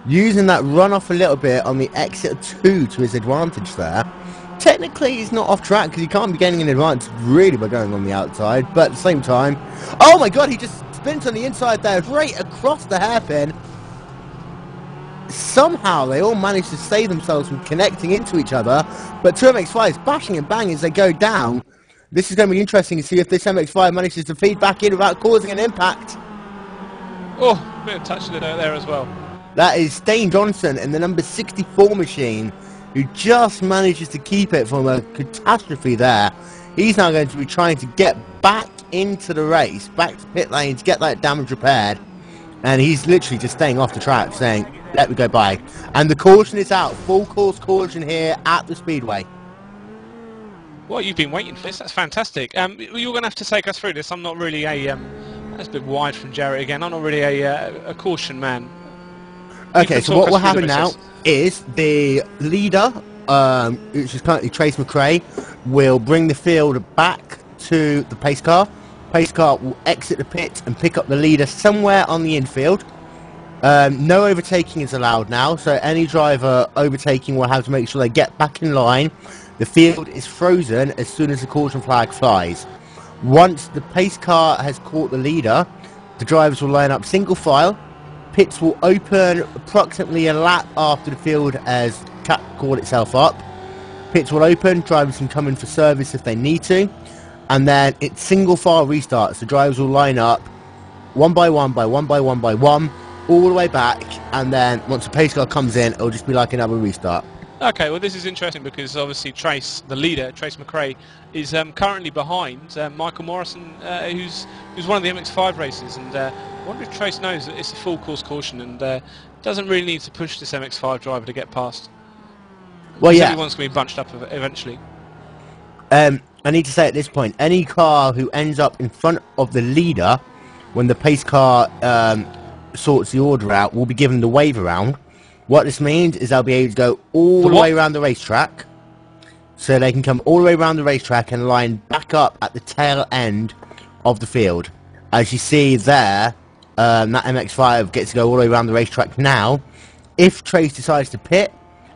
Using that run off a little bit on the exit 2 to his advantage there. Technically, he's not off track because he can't be gaining an advantage really by going on the outside, but at the same time, oh my god, he just spins on the inside there, right across the hairpin. Somehow they all managed to save themselves from connecting into each other, but two MX5s bashing and banging as they go down. This is going to be interesting to see if this MX5 manages to feed back in without causing an impact. Oh, bit of touch of the dirt there as well. That is Dane Johnson in the number 64 machine, who just manages to keep it from a catastrophe there. He's now going to be trying to get back into the race, back to pit lane to get that damage repaired. And he's literally just staying off the track saying, let me go by. And the caution is out. Full course caution here at the speedway. Well, you've been waiting for this. That's fantastic. You're going to have to take us through this. I'm not really a... that's a bit wide from Jarrett again. I'm not really a caution man. Okay, so what will happen now is the leader, which is currently Trace McRae, will bring the field back to the pace car. Pace car will exit the pit and pick up the leader somewhere on the infield. No overtaking is allowed now, so any driver overtaking will have to make sure they get back in line. The field is frozen as soon as the caution flag flies. Once the pace car has caught the leader, the drivers will line up single file. Pits will open approximately a lap after the field has caught itself up. Pits will open, drivers can come in for service if they need to, and then it's single file restarts. The drivers will line up one by one by one by one by one, all the way back, and then once the pace car comes in, it'll just be like another restart. Okay, well this is interesting because obviously Trace, the leader, Trace McRae, is currently behind Michael Morrison, who's one of the MX5 races, and I wonder if Trace knows that it's a full course caution and doesn't really need to push this MX5 driver to get past. Well, yeah. Everyone's going to be bunched up eventually. I need to say at this point, any car who ends up in front of the leader when the pace car sorts the order out will be given the wave around. What this means is they'll be able to go all the way around the racetrack, so they can come all the way around the racetrack and line back up at the tail end of the field. As you see there, that MX5 gets to go all the way around the racetrack now. If Trace decides to pit,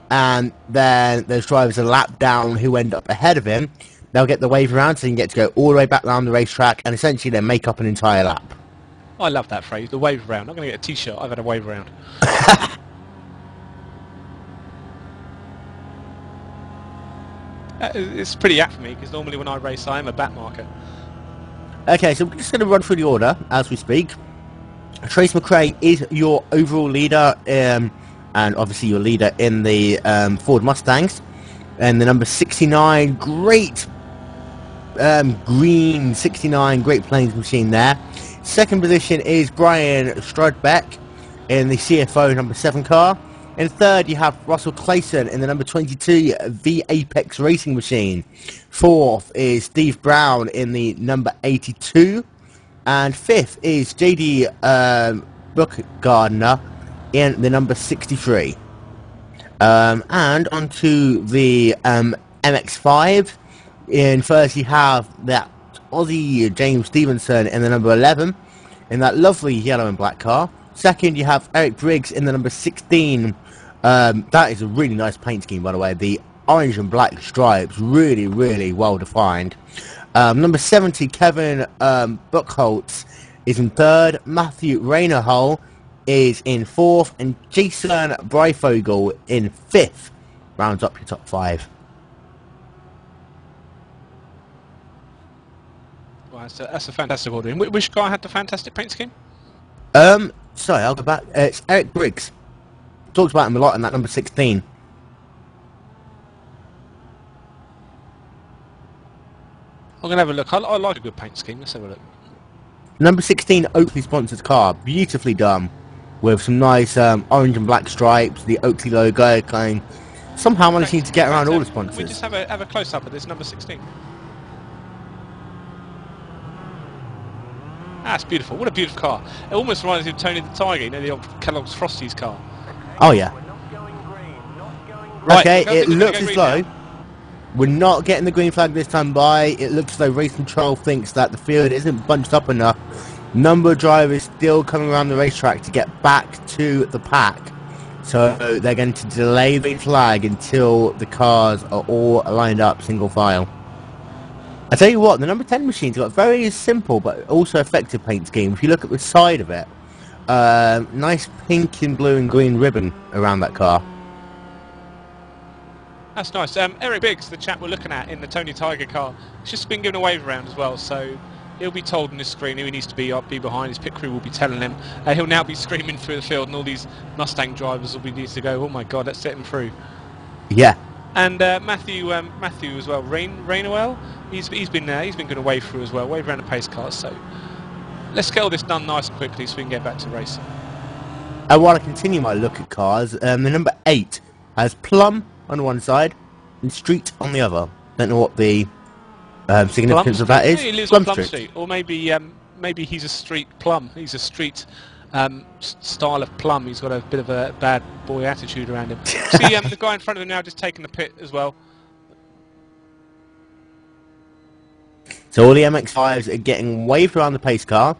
and then those drivers are lapped down who end up ahead of him, they'll get the wave around, so they can get to go all the way back around the racetrack and essentially then make up an entire lap. I love that phrase, the wave round. I'm going to get a t-shirt. I've had a wave round. It's pretty apt for me because normally when I race I am a back marker. Okay, so we're just going to run through the order as we speak. Trace McRae is your overall leader, and obviously your leader in the Ford Mustangs. And the number 69, great green 69, Great Plains machine there. Second position is Brian Strudbeck in the CFO number 7 car. In third, you have Russell Clayson in the number 22 V Apex Racing Machine. Fourth is Steve Brown in the number 82. And fifth is JD Bookgardner in the number 63. And onto the MX5. In first, you have that Aussie James Stevenson in the number 11 in that lovely yellow and black car. Second, you have Eric Briggs in the number 16. That is a really nice paint scheme, by the way. The orange and black stripes, really, really well defined. Number 70, Kevin Buchholz is in third. Matthew Rainerhull is in fourth. And Jason Breifogel in fifth. Rounds up your top 5. Well, that's a fantastic order. Which guy had the fantastic paint scheme? Sorry, I'll go back. It's Eric Briggs. Talks about him a lot in that number 16. I'm going to have a look. I like a good paint scheme. Let's have a look. Number 16, Oakley sponsored car. Beautifully done. With some nice orange and black stripes. The Oakley logo going somehow managing to get In around fact, all the we just sponsors. have a close up of this number 16. That's beautiful. What a beautiful car. It almost reminds me of Tony the Tiger, you know, the old Kellogg's Frosty's car. Oh yeah. Right, Okay, I it think we're going to looks go as green though now. we're not getting the green flag this time by. It looks as though Race Control thinks that the field isn't bunched up enough. Number of drivers still coming around the racetrack to get back to the pack. So they're going to delay the flag until the cars are all lined up single file. I tell you what, the number 10 machine's got a very simple but also effective paint scheme. If you look at the side of it, nice pink and blue and green ribbon around that car. That's nice. Eric Biggs, the chap we're looking at in the Tony Tiger car, has just been given a wave around as well, so he'll be told on his screen who he needs to be behind. His pit crew will be telling him. He'll now be screaming through the field, and all these Mustang drivers will be need to go, oh my god, let's set him through. Yeah. And Matthew as well, Rainwell, he's been going to wave through as well, wave around the pace cars, so let's get all this done nice and quickly so we can get back to racing. And while I continue my look at cars, the number 8 has Plum on one side and Street on the other. Don't know what the significance of that is. He lives on Plum Street. Or maybe he's a street plum. He's a street style of plum. He's got a bit of a bad boy attitude around him. See the guy in front of him now just taking the pit as well. So all the MX-5s are getting waved around the pace car.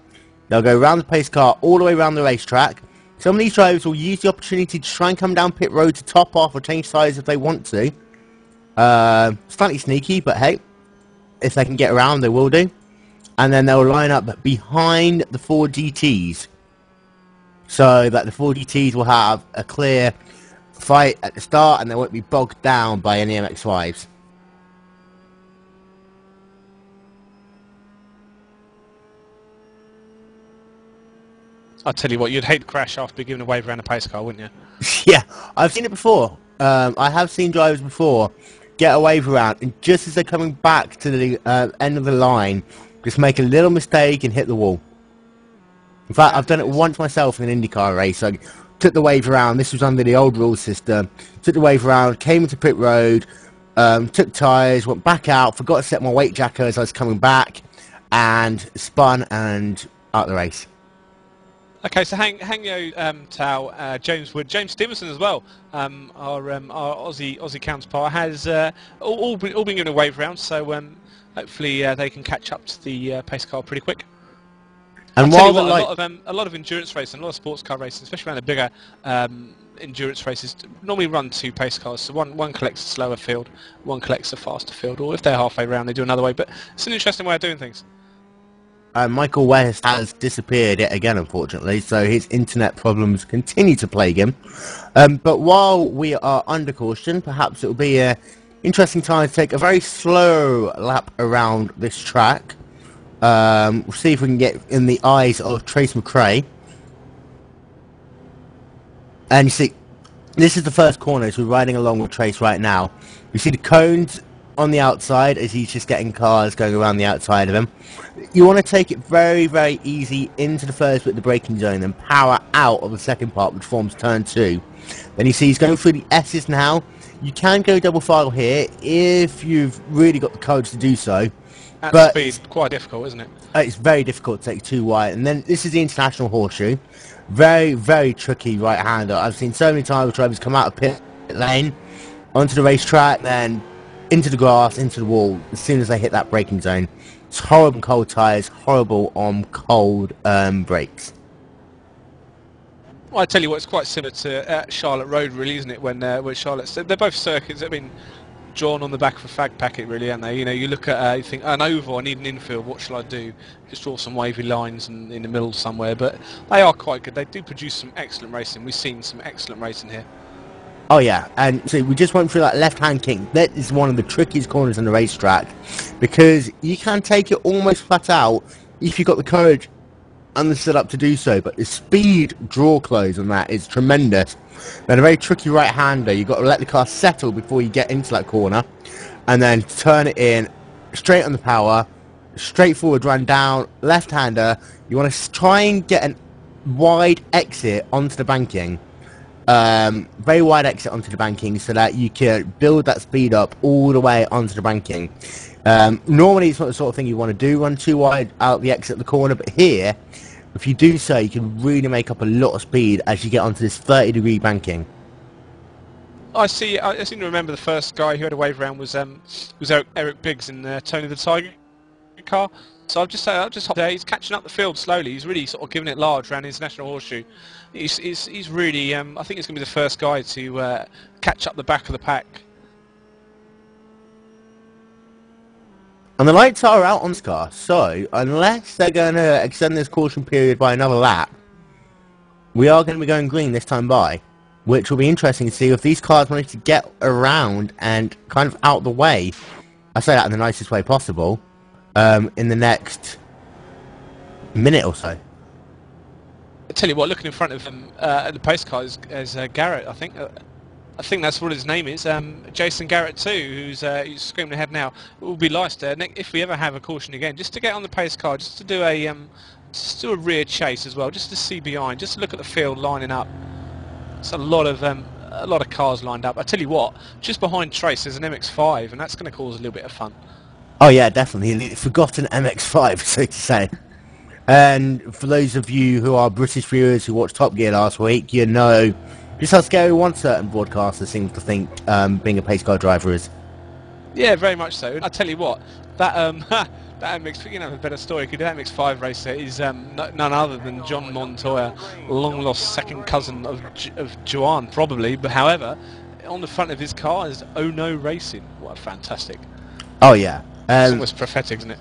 They'll go around the pace car all the way around the racetrack. Some of these drivers will use the opportunity to try and come down pit road to top off or change sides if they want to. Slightly sneaky, but hey, if they can get around, they will do. And then they'll line up behind the 4 GTs, so that the 4 GTs will have a clear fight at the start and they won't be bogged down by any MX-5s. I'll tell you what, you'd hate to crash after being given a wave around a pace car, wouldn't you? Yeah, I've seen it before. I have seen drivers before get a wave around, and just as they're coming back to the end of the line, just make a little mistake and hit the wall. In fact, I've done it once myself in an IndyCar race. I took the wave around. This was under the old rule system. Took the wave around, came into pit road, took tyres, went back out, forgot to set my weight jacker as I was coming back, and spun and out the race. Okay, so Hangyo Tao, James Wood, James Stevenson as well, our Aussie counterpart, has all been given a wave round, so hopefully they can catch up to the pace car pretty quick. And while a lot of endurance racing, a lot of sports car racing, especially around the bigger endurance races, normally run 2 pace cars. So one collects a slower field, one collects a faster field, or if they're halfway round, they do another way. But it's an interesting way of doing things. Michael West has disappeared yet again, unfortunately, so his internet problems continue to plague him. But while we are under caution, perhaps it will be an interesting time to take a very slow lap around this track. We'll see if we can get in the eyes of Trace McRae. And you see, this is the first corner as we're riding along with Trace right now. You see the cones on the outside as he's just getting cars going around the outside of him. You want to take it very, very easy into the first bit of the braking zone, then power out of the second part, which forms turn 2. Then you see he's going through the S's now. You can go double file here if you've really got the courage to do so. At speed, quite difficult, isn't it? It's very difficult to take 2 wide. And then this is the International Horseshoe. Very, very tricky right-hander. I've seen so many times drivers come out of pit lane, onto the racetrack, then into the grass, into the wall, as soon as they hit that braking zone. It's horrible on cold tyres, horrible on cold brakes. Well, I tell you what, it's quite similar to Charlotte Road, really, isn't it? When Charlotte's, they're both circuits. I mean, drawn on the back of a fag packet, really, aren't they? You know, you look at, you think, an oval, I need an infield, what shall I do? Just draw some wavy lines in the middle somewhere, but they are quite good. They do produce some excellent racing. We've seen some excellent racing here. Oh yeah, and so we just went through that left-hand kick. That is one of the trickiest corners on the racetrack, because you can take it almost flat out if you've got the courage and the setup to do so, but the speed draw close on that is tremendous. Then a very tricky right-hander, you've got to let the car settle before you get into that corner, and then turn it in, straight on the power, straightforward run down, left-hander. You want to try and get a wide exit onto the banking, very wide exit onto the banking so that you can build that speed up all the way onto the banking. Normally it's not the sort of thing you want to do, run too wide out the exit of the corner, but here, if you do so, you can really make up a lot of speed as you get onto this 30-degree banking. I see. I seem to remember the first guy who had a wave around was Eric Biggs in Tony the Tiger car. So I've just hopped there. He's catching up the field slowly. He's really sort of giving it large around his National Horseshoe. He's really. I think he's going to be the first guy to catch up the back of the pack. And the lights are out on this car, so unless they're going to extend this caution period by another lap, we are going to be going green this time by, which will be interesting to see if these cars manage to get around and kind of out the way. I say that in the nicest way possible, in the next minute or so. I tell you what, looking in front of him at the pace car is Garrett, I think. I think that's what his name is. Jason Garrett too, who's screaming ahead now. It will be nice there, if we ever have a caution again, just to get on the pace car, just to do a rear chase as well, just to see behind, just to look at the field lining up. It's a lot of cars lined up. I tell you what, just behind Trace there's an MX-5, and that's going to cause a little bit of fun. Oh yeah, definitely. The forgotten MX-5, so to say. And for those of you who are British viewers who watched Top Gear last week, you know just how scary one certain broadcaster seems to think being a pace car driver is. Yeah, very much so. I tell you what, that that MX, you know, a better story. That MX-5 racer is none other than John Montoya, long lost second cousin of Joan, probably. But however, on the front of his car is Oh No Racing. What fantastic! Oh yeah, it's almost prophetic, isn't it?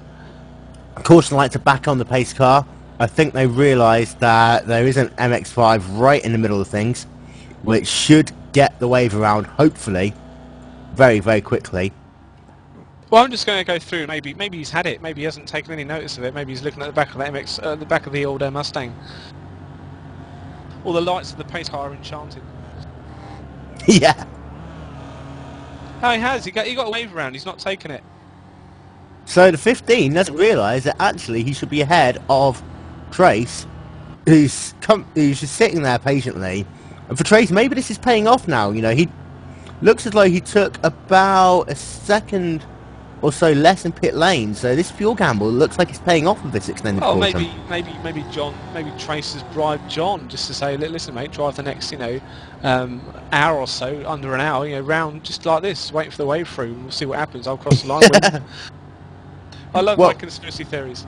Caution lights are back on the pace car. I think they realised that there is an MX-5 right in the middle of things, which should get the wave around, hopefully, very, very quickly. Well, I'm just going to go through. Maybe he's had it. Maybe he hasn't taken any notice of it. Maybe he's looking at the back of the MX, the back of the old Mustang. All the lights of the pace car are enchanted. Yeah. Oh, he has. He got a wave around. He's not taken it. So the 15 doesn't realise that actually he should be ahead of Trace, who's just sitting there patiently. And for Trace, maybe this is paying off now. You know, he looks as though he took about a second or so less in pit lane. So this fuel gamble looks like it's paying off with this extended caution. Maybe Trace has bribed John just to say, listen, mate, drive the next, hour or so, under an hour, round just like this, waiting for the wave through, and we'll see what happens. I'll cross the line. I love my conspiracy theories.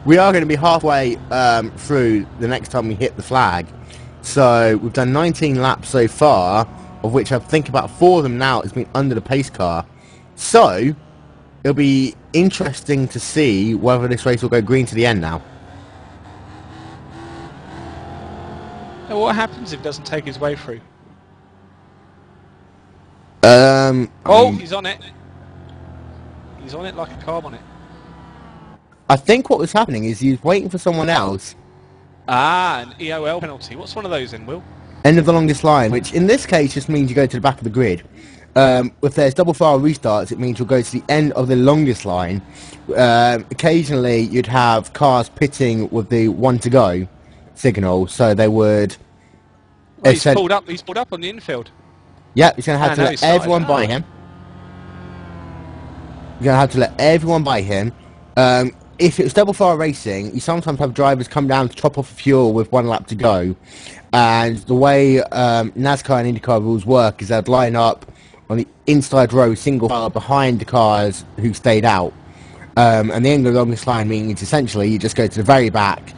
We are going to be halfway through the next time we hit the flag. So we've done 19 laps so far, of which I think about 4 of them now has been under the pace car. So it'll be interesting to see whether this race will go green to the end now. Now what happens if he doesn't take his way through? He's on it. He's on it like a carb on it. I think what was happening is he was waiting for someone else. An EOL penalty. What's one of those then, Will? End of the longest line, which in this case just means you go to the back of the grid. If there's double file restarts, it means you'll go to the end of the longest line. Occasionally, you'd have cars pitting with the 1 to go signal, so they would. Well, he's pulled up. He's pulled up on the infield. Yeah, he's going to have to let everyone by him. You're going to have to let everyone by him. If it was double file racing, you sometimes have drivers come down to top off fuel with 1 lap to go. And the way NASCAR and IndyCar rules work is they'd line up on the inside row, single file, behind the cars who stayed out. And the end of the longest line means essentially you just go to the very back,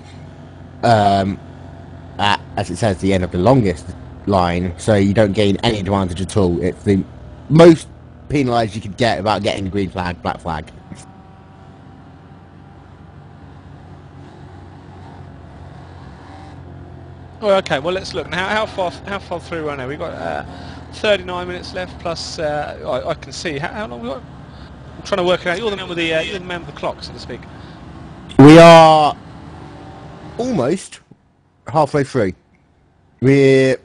as it says, the end of the longest line, so you don't gain any advantage at all. It's the most penalised you could get about getting the green flag, black flag. Well, okay. Well, let's look. Now, how far through are we? We've got 39 minutes left. Plus, I can see how long we got. I'm trying to work it out. You're the man with the clock, so to speak. We are almost halfway through. We're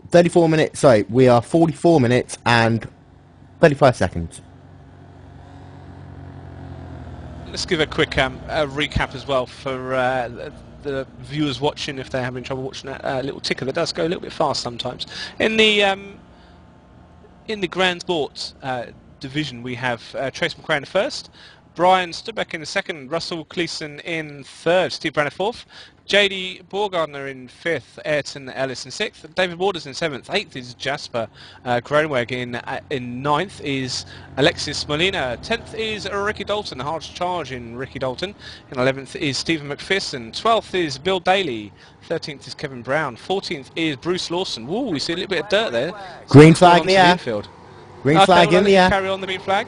34 minutes. Sorry, we are 44 minutes and 35 seconds. Let's give a quick recap as well for the viewers watching, if they're having trouble watching that little ticker that does go a little bit fast sometimes. In the Grand Sport division, we have Trace McCray in first, Brian Stubbeck in the second, Russell Cleason in third, Steve Branner fourth, JD Borgardner in fifth, Ayrton Ellis in sixth, David Waters in seventh, eighth is Jasper Kroneweg in ninth is Alexis Molina, 10th is Ricky Dalton, hard charge in Ricky Dalton, in 11th is Stephen McPherson, 12th is Bill Daly, 13th is Kevin Brown, 14th is Bruce Lawson. Woo, we see a little bit of dirt there. Green flag in the air. Infield. Green flag in the air. Carry on the green flag.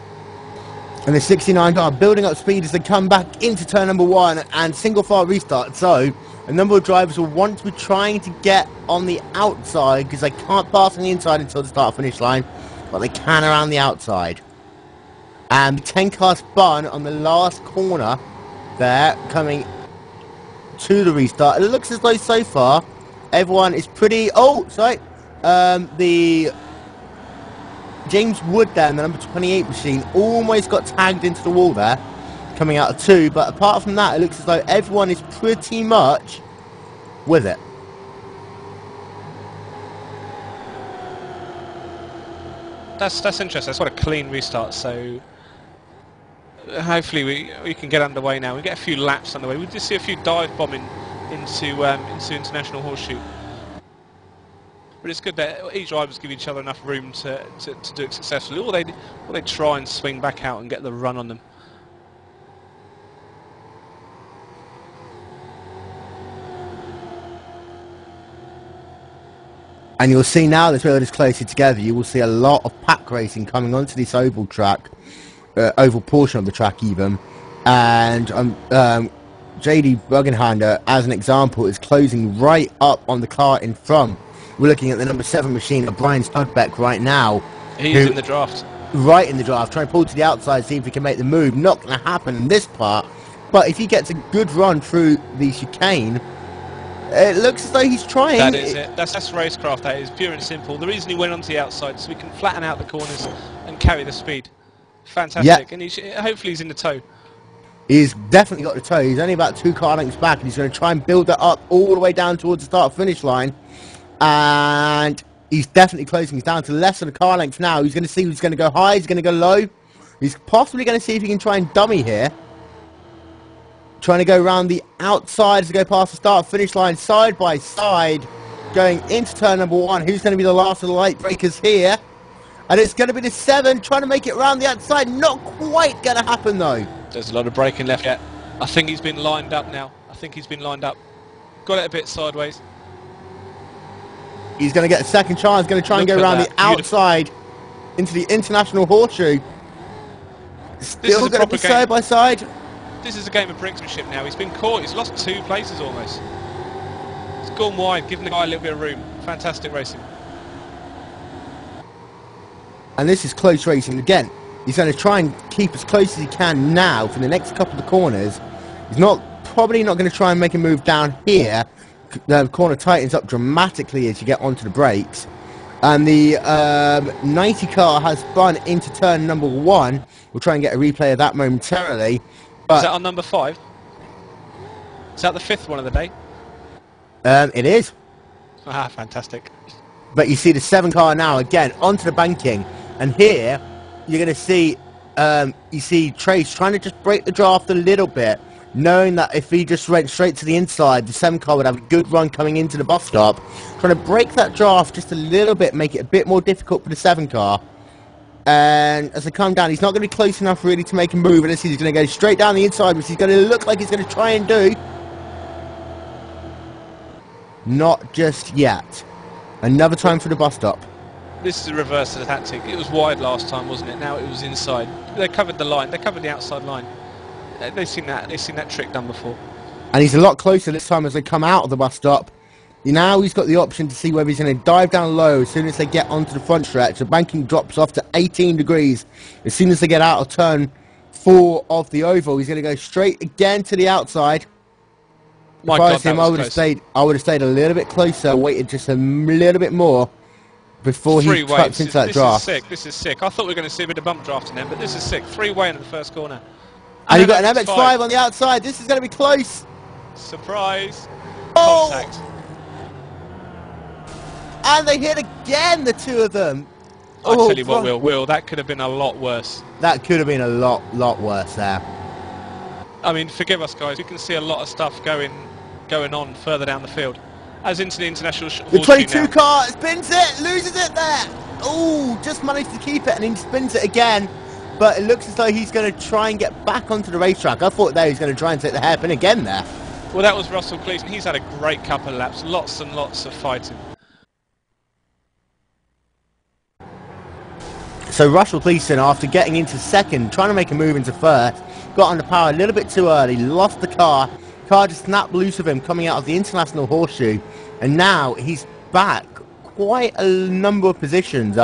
And the 69 car building up speed as they come back into turn number 1 and single file restart. So a number of drivers will want to be trying to get on the outside because they can't pass on the inside until the start finish line, but they can around the outside. And the 10 car spun on the last corner there coming to the restart. It looks as though so far everyone is pretty... Oh, sorry. The James Wood there in the number 28 machine almost got tagged into the wall there, coming out of 2, but apart from that it looks as though everyone is pretty much with it. That's interesting. That's what a clean restart, so hopefully we can get underway now. We get a few laps underway. We just see a few dive bombing into International Horseshoe. But it's good that each drivers give each other enough room to do it successfully. Or they try and swing back out and get the run on them. And you'll see now that we're closer together, you will see a lot of pack racing coming onto this oval track, oval portion of the track even. And JD Bugenhander, as an example, is closing right up on the car in front. We're looking at the number 7 machine of Brian Studbeck right now. He's in the draft. Right in the draft, trying to pull to the outside, see if he can make the move. Not going to happen in this part, but if he gets a good run through the chicane, it looks as though he's trying. That is it. That's racecraft, that is, pure and simple. The reason he went onto the outside is so we can flatten out the corners and carry the speed. Fantastic, and hopefully he's in the toe. He's definitely got the toe. He's only about 2 car lengths back, and he's going to try and build that up all the way down towards the start-finish line. And he's definitely closing. He's down to less than a car length now. He's going to see who's going to go high, he's going to go low. He's possibly going to see if he can try and dummy here. Trying to go around the outside to go past the start-finish line side by side. Going into turn number 1. Who's going to be the last of the late breakers here? And it's going to be the 7 trying to make it around the outside. Not quite going to happen though. There's a lot of braking left yet. I think he's been lined up now. Got it a bit sideways. He's going to get a second chance. Going to try and go around the outside into the International Horseshoe. Still going to be side by side. This is a game of brinksmanship now. He's been caught. He's lost 2 places almost. He's gone wide, giving the guy a little bit of room. Fantastic racing. And this is close racing again. He's going to try and keep as close as he can now for the next couple of corners. He's probably not going to try and make a move down here. The corner tightens up dramatically as you get onto the brakes. And the 90 car has spun into turn number 1. We'll try and get a replay of that momentarily. But is that on number 5? Is that the 5th one of the day? It is. Ah, fantastic. But you see the 7 car now again onto the banking. And here you're going to see you see Trace trying to just break the draft a little bit, knowing that if he just went straight to the inside, the 7 car would have a good run coming into the bus stop. Trying to break that draft just a little bit, make it a bit more difficult for the 7 car. And as they come down, he's not going to be close enough really to make a move, unless he's going to go straight down the inside, which he's going to look like he's going to try and do. Not just yet. Another time for the bus stop. This is the reverse of the tactic. It was wide last time, wasn't it? Now it was inside. They covered the line. They covered the outside line. They've seen that trick done before. And he's a lot closer this time as they come out of the bus stop. Now he's got the option to see whether he's going to dive down low as soon as they get onto the front stretch. The banking drops off to 18 degrees. As soon as they get out of turn 4 of the oval, he's going to go straight again to the outside. My if I God, was him, I would have stayed a little bit closer, waited just a little bit more before he tucks into that draft. This is sick. I thought we were going to see a bit of bump drafting then, but this is sick. 3-way into the first corner. And you've got an MX-5 on the outside. This is going to be close. Surprise! Oh! Contact. And they hit again, the two of them. I Oh, tell you what, Will, that could have been a lot worse. that could have been a lot worse there. I mean, forgive us, guys. We can see a lot of stuff going on further down the field. As into the international The horseshoe 22 now. car spins it, loses it there. Oh, just managed to keep it, and he spins it again. But it looks as though he's going to try and get back onto the racetrack. I thought there he was going to try and take the hairpin again there. Well, that was Russell Cleason. He's had a great couple of laps. Lots and lots of fighting. So Russell Cleason, after getting into second, trying to make a move into first, got under power a little bit too early, lost the car. Car just snapped loose of him coming out of the international horseshoe. And now he's back quite a number of positions.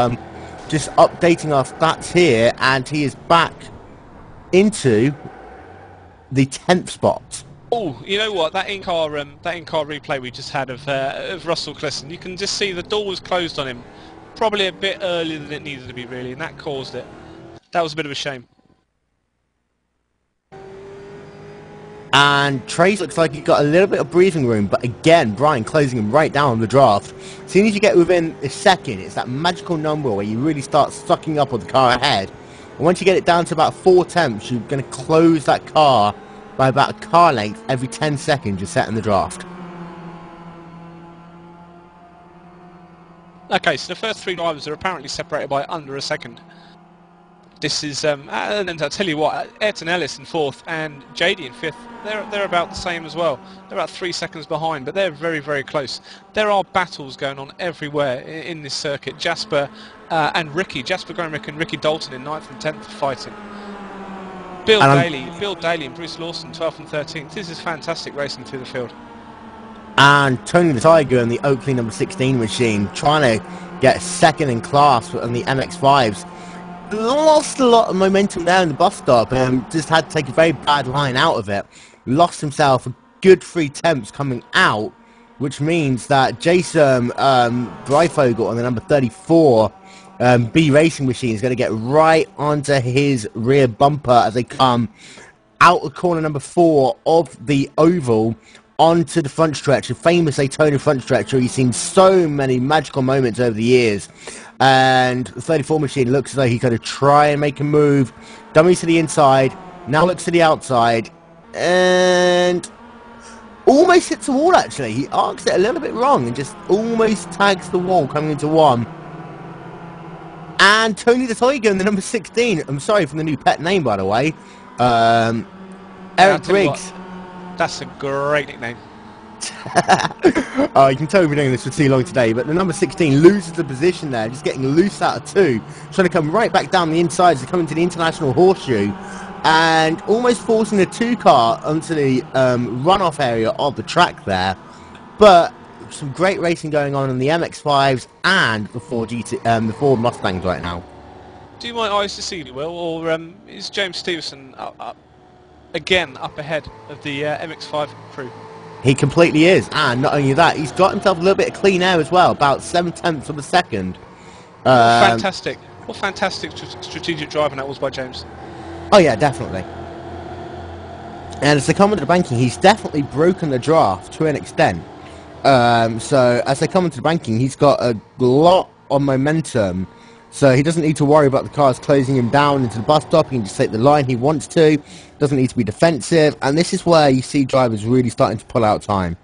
Just updating our stats here, and he is back into the 10th spot. Oh, you know what? That in-car replay we just had of Russell Cleason, you can just see the door was closed on him, probably a bit earlier than it needed to be, really, and that caused it. That was a bit of a shame. And Trace looks like he got a little bit of breathing room, but again, Brian closing him right down on the draft. As soon as you get within a second, it's that magical number where you really start sucking up on the car ahead. And once you get it down to about 4 tenths, you're going to close that car by about a car length every 10 seconds you're setting the draft. Okay, so the first 3 drivers are apparently separated by under a second. This is, and I'll tell you what, Ayrton Ellis in 4th and JD in 5th, they're about the same as well. They're about 3 seconds behind, but they're very, very close. There are battles going on everywhere in this circuit. Jasper and Ricky, Jasper Gromrick and Ricky Dalton in 9th and 10th are fighting. Bill Daly and Bruce Lawson 12th and 13th. This is fantastic racing through the field. And Tony the Tiger in the Oakley number 16 machine trying to get second in class on the MX-5s. Lost a lot of momentum there in the bus stop and just had to take a very bad line out of it. Lost himself a good 3 tenths coming out, which means that Jason Breifogel on the number 34 B Racing machine is going to get right onto his rear bumper as they come out of corner number 4 of the oval onto the front stretch, a famous Daytona front stretch where you've seen so many magical moments over the years. And the 34 machine looks as though he's going to try and make a move. Dummies to the inside, now looks to the outside, and almost hits the wall actually. He arcs it a little bit wrong and just almost tags the wall coming into 1. And Tony the Tiger in the number 16, I'm sorry for the new pet name by the way, Eric Briggs. That's a great nickname. You can tell we've been doing this for too long today, but the number 16 loses the position there, just getting loose out of 2, trying to come right back down the inside to come into the international horseshoe, and almost forcing the 2 car onto the runoff area of the track there. But some great racing going on in the MX-5s and the the Ford Mustangs right now. Do my eyes deceive you, Will, or is James Stevenson again up ahead of the MX-5 crew? He completely is, and not only that, he's got himself a little bit of clean air as well, about 7 tenths of a second. Fantastic. What fantastic strategic driving that was by James. Oh yeah, definitely. And as they come into the banking, he's definitely broken the draft to an extent. So as they come into the banking, he's got a lot of momentum. So he doesn't need to worry about the cars closing him down into the bus stop. He can just take the line he wants to. Doesn't need to be defensive. And this is where you see drivers really starting to pull out time.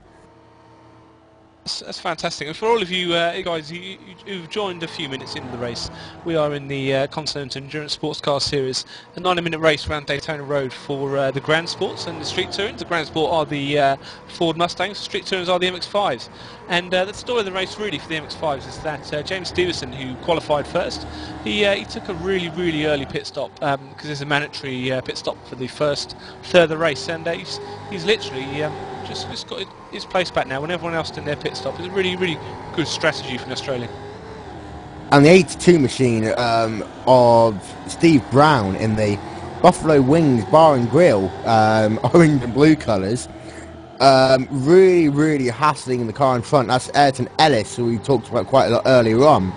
That's fantastic. And for all of you guys who've joined a few minutes into the race, we are in the Continental Endurance Sports Car Series, a 90-minute race around Daytona Road for the Grand Sports and the Street Touring. The Grand Sport are the Ford Mustangs, the Street Tourings are the MX-5s. And the story of the race really for the MX-5s is that James Stevenson, who qualified first, he took a really, really early pit stop because there's a mandatory pit stop for the first third of the race, and he's literally just got his place back now when everyone else did their pit stop. It's a really, really good strategy from Australia. And the 82 machine of Steve Brown in the Buffalo Wings Bar and Grill, orange and blue colours, really, really hassling in the car in front. That's Ayrton Ellis, who we talked about quite a lot earlier on.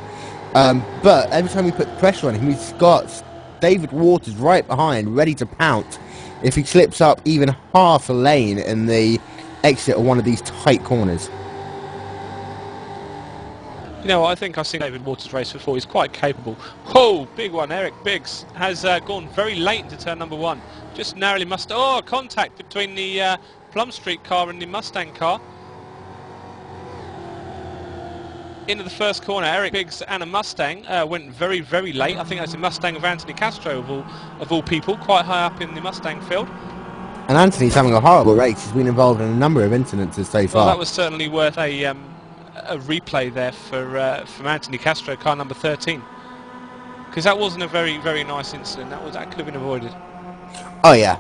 But every time we put pressure on him, he's got David Waters right behind, ready to pounce if he slips up even half a lane in the exit of one of these tight corners. You know what, I think I've seen David Waters race before. He's quite capable. Oh, big one. Eric Biggs has gone very late into turn number 1. Just narrowly must... Oh, contact between the Plum Street car and the Mustang car. Into the first corner, Eric Biggs and a Mustang went very, very late. I think that's the Mustang of Anthony Castro of all people, quite high up in the Mustang field. And Anthony's having a horrible race. He's been involved in a number of incidences so far. Well, that was certainly worth a replay there from Anthony Castro, car number 13, because that wasn't a very, very nice incident. That could have been avoided. Oh yeah,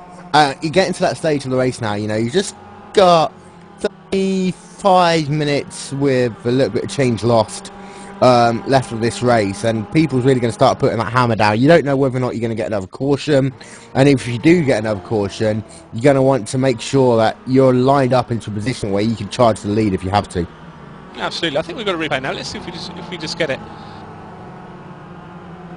you get into that stage of the race now. You know, you just got 35 minutes with a little bit of change lost left of this race, and people's really going to start putting that hammer down. You don't know whether or not you're going to get another caution, and if you do get another caution, you're going to want to make sure that you're lined up into a position where you can charge the lead if you have to. Absolutely. I think we've got a replay now. Let's see if we just get it.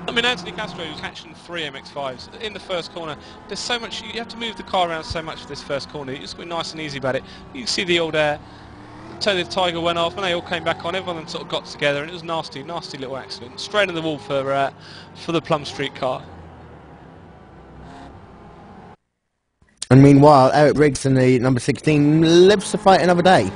I mean, Anthony Castro is catching 3 MX-5s in the first corner. There's so much, you have to move the car around so much for this first corner. You just go nice and easy about it. You can see the old Tony the Tiger went off and they all came back on. Everyone sort of got together and it was nasty, nasty little accident. Straight in the wall for the Plum Street car. And meanwhile, Eric Briggs in the number 16 lives to fight another day.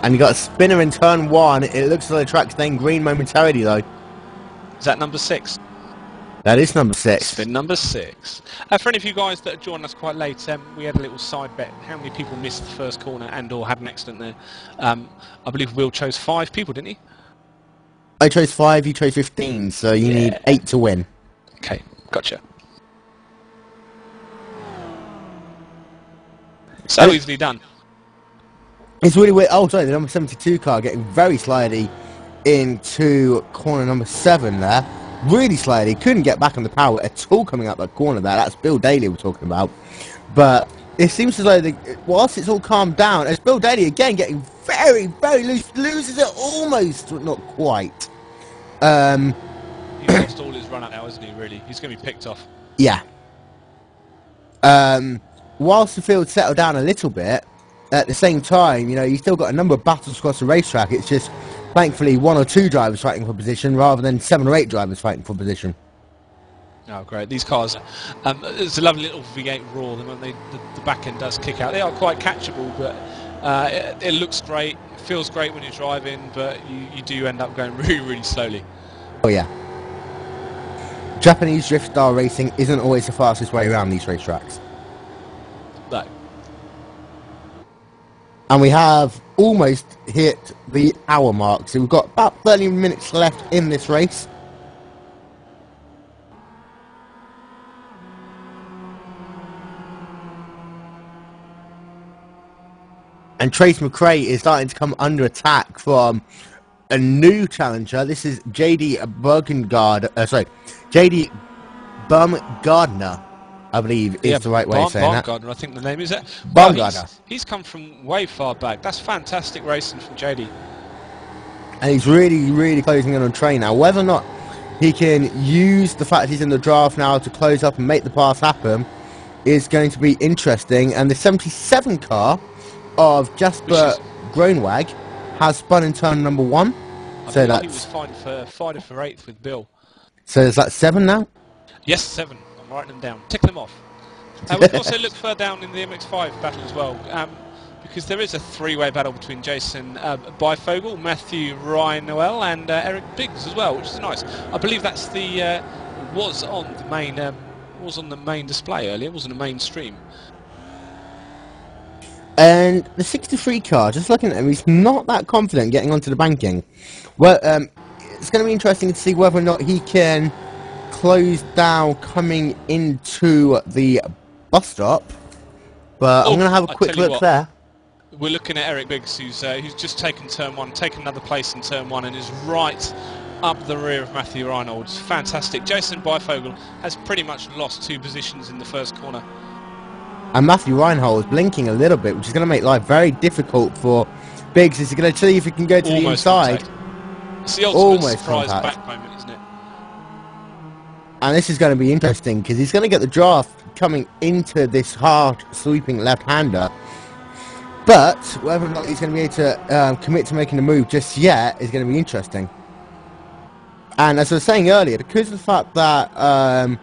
And you got a spinner in turn 1. It looks like the track's staying green momentarily, though. Is that number 6? That is number 6. Spin number 6. For any of you guys that joined us quite late, we had a little side bet. How many people missed the first corner and/or had an accident there? I believe Will chose 5 people, didn't he? I chose 5. You chose 15. So you need 8 to win. Okay, gotcha. So easily done. It's really weird. Oh, sorry, the number 72 car getting very slidey into corner number 7 there. Really slidey. Couldn't get back on the power at all coming out that corner there. That's Bill Daly we're talking about. But it seems as though, whilst it's all calmed down, as Bill Daly again getting very, very loose, loses it almost, but not quite. He's lost all his run out now, isn't he, really? He's going to be picked off. Yeah. Whilst the field settled down a little bit, at the same time, you know, you've still got a number of battles across the racetrack. It's just, thankfully, 1 or 2 drivers fighting for position rather than 7 or 8 drivers fighting for position. Oh, great. These cars, it's a lovely little V8 roar. When the back end does kick out. They are quite catchable, but it looks great. It feels great when you're driving, but you do end up going really, really slowly. Oh, yeah. Japanese drift style racing isn't always the fastest way around these racetracks. No. And we have almost hit the hour mark, so we've got about 30 minutes left in this race. And Trace McRae is starting to come under attack from a new challenger. This is JD Bumgardner, I believe is the right way of saying that. Baumgartner, I think the name is it. Baumgartner. He's come from way far back. That's fantastic racing from JD. And he's really, really closing in on Trey now. Whether or not he can use the fact he's in the draft now to close up and make the pass happen is going to be interesting. And the 77 car of Jasper Groenwag has spun in turn number 1. So that's... He was fighting for 8th with Bill. So is that 7 now? Yes, 7. I'm writing them down. Tick them off. We can also look further down in the MX-5 battle as well, because there is a 3-way battle between Jason Bifogel, Matthew Ryan Noel, and Eric Biggs as well, which is nice. I believe that's was on the main display earlier. It wasn't a main stream. And the 63 car, just looking at him, he's not that confident getting onto the banking. Well, it's going to be interesting to see whether or not he can close down coming into the bus stop. But I'm going to have a quick look there. We're looking at Eric Biggs, who's just taken turn 1, taken another place in turn 1, and is right up the rear of Matthew Reynolds. Fantastic. Jason Bifogel has pretty much lost 2 positions in the first corner. And Matthew Reinhold is blinking a little bit, which is going to make life very difficult for Biggs. Is he going to see if he can go to the inside? It's the ultimate Almost surprise contact. back moment, isn't it? And this is going to be interesting because he's going to get the draft coming into this hard sweeping left-hander. But whether or not he's going to be able to commit to making the move just yet is going to be interesting. And as I was saying earlier, because of the fact that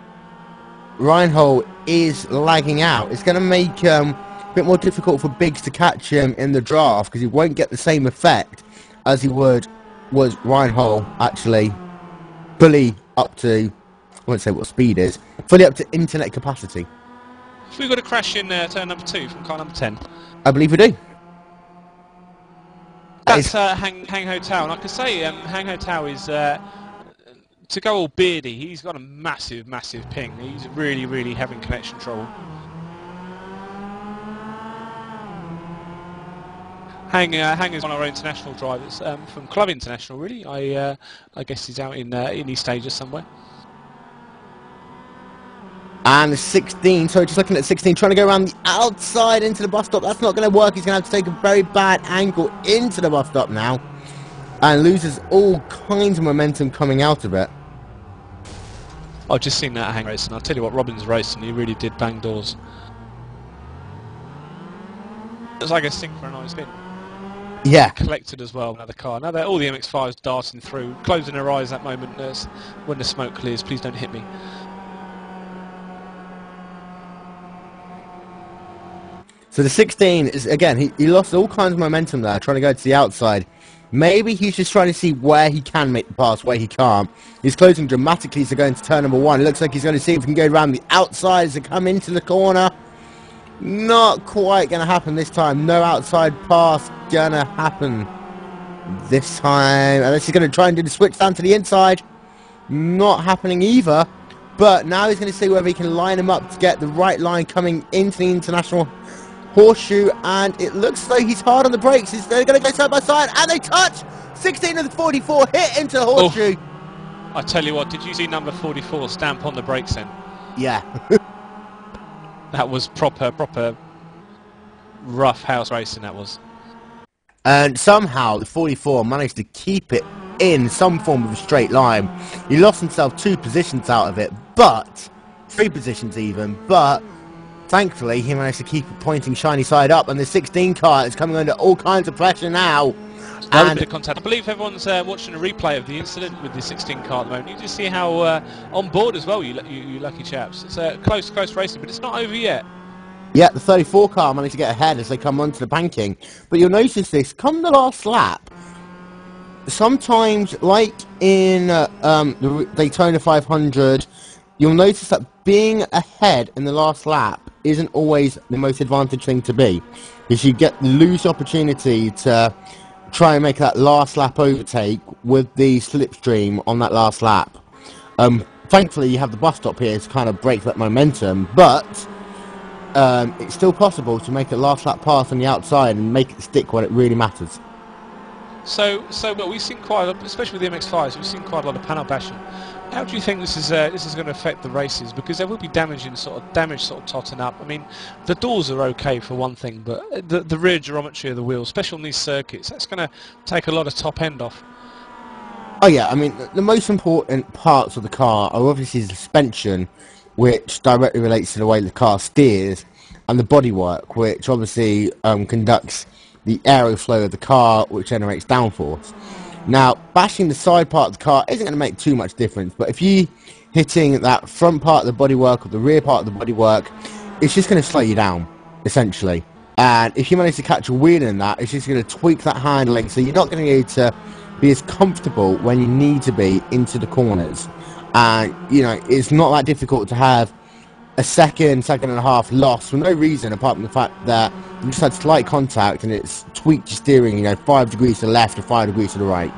Reinhold is lagging out, it's going to make a bit more difficult for Biggs to catch him in the draft because he won't get the same effect as he was Reinhold actually fully up to, I won't say what speed is, fully up to internet capacity. Have we got a crash in turn number 2 from car number 10? I believe we do. That's Hang Ho Tao, and I could say Hang Ho Tao is, to go all beardy, he's got a massive, massive ping. He's really, really having connection trouble. Hang is one of our international drivers from Club International, really. I guess he's out in East Asia somewhere. And 16, so just looking at 16, trying to go around the outside into the bus stop. That's not going to work. He's going to have to take a very bad angle into the bus stop now. And loses all kinds of momentum coming out of it. I've just seen that Hang race, and I'll tell you what, Robin's race, and he really did bang doors. It's like a synchronised spin. Yeah. Collected as well, another car. Now all the MX-5s darting through, closing their eyes that moment when the smoke clears. Please don't hit me. So the 16 is, again, he lost all kinds of momentum there, trying to go to the outside. Maybe he's just trying to see where he can make the pass, where he can't. He's closing dramatically to go into turn number 1. It looks like he's going to see if he can go around the outside as they come into the corner. Not quite going to happen this time. No outside pass going to happen this time. Unless he's going to try and do the switch down to the inside. Not happening either. But now he's going to see whether he can line him up to get the right line coming into the international horseshoe, and it looks like he's hard on the brakes. They're going to go side by side, and they touch. 16 of the 44 hit into the horseshoe. Oh, I tell you what, did you see number 44 stamp on the brakes then? Yeah. That was proper rough house racing, that was. And somehow the 44 managed to keep it in some form of a straight line. He lost himself 2 positions out of it, but 3 positions even, but thankfully, he managed to keep it pointing shiny side up, and the 16 car is coming under all kinds of pressure now. Another bit of contact. I believe everyone's watching a replay of the incident with the 16 car at the moment. You just see how on board as well, you lucky chaps. It's close racing, but it's not over yet. Yeah, the 34 car managed to get ahead as they come onto the banking. But you'll notice this, come the last lap, sometimes, like in the Daytona 500, you'll notice that being ahead in the last lap isn't always the most advantage thing to be, because you get the loose opportunity to try and make that last lap overtake with the slipstream on that last lap. Thankfully, you have the bus stop here to kind of break that momentum, but it's still possible to make a last lap pass on the outside and make it stick when it really matters. So well, we've seen quite a lot, especially with the MX-5s, we've seen quite a lot of panel bashing. How do you think this is going to affect the races? Because there will be damage sort of totting up. I mean, the doors are okay for one thing, but the rear geometry of the wheels, especially on these circuits, that's going to take a lot of top end off. Oh yeah, I mean, the most important parts of the car are obviously the suspension, which directly relates to the way the car steers, and the bodywork, which obviously conducts the aeroflow of the car, which generates downforce. Now, bashing the side part of the car isn't going to make too much difference, but if you hitting that front part of the bodywork or the rear part of the bodywork, it's just going to slow you down, essentially. And if you manage to catch a wheel in that, it's just going to tweak that handling, so you're not going to be able to be as comfortable when you need to be into the corners. And, you know, it's not that difficult to have a second and a half loss for no reason apart from the fact that you just had slight contact and it's tweaked your steering, you know, 5 degrees to the left or 5 degrees to the right.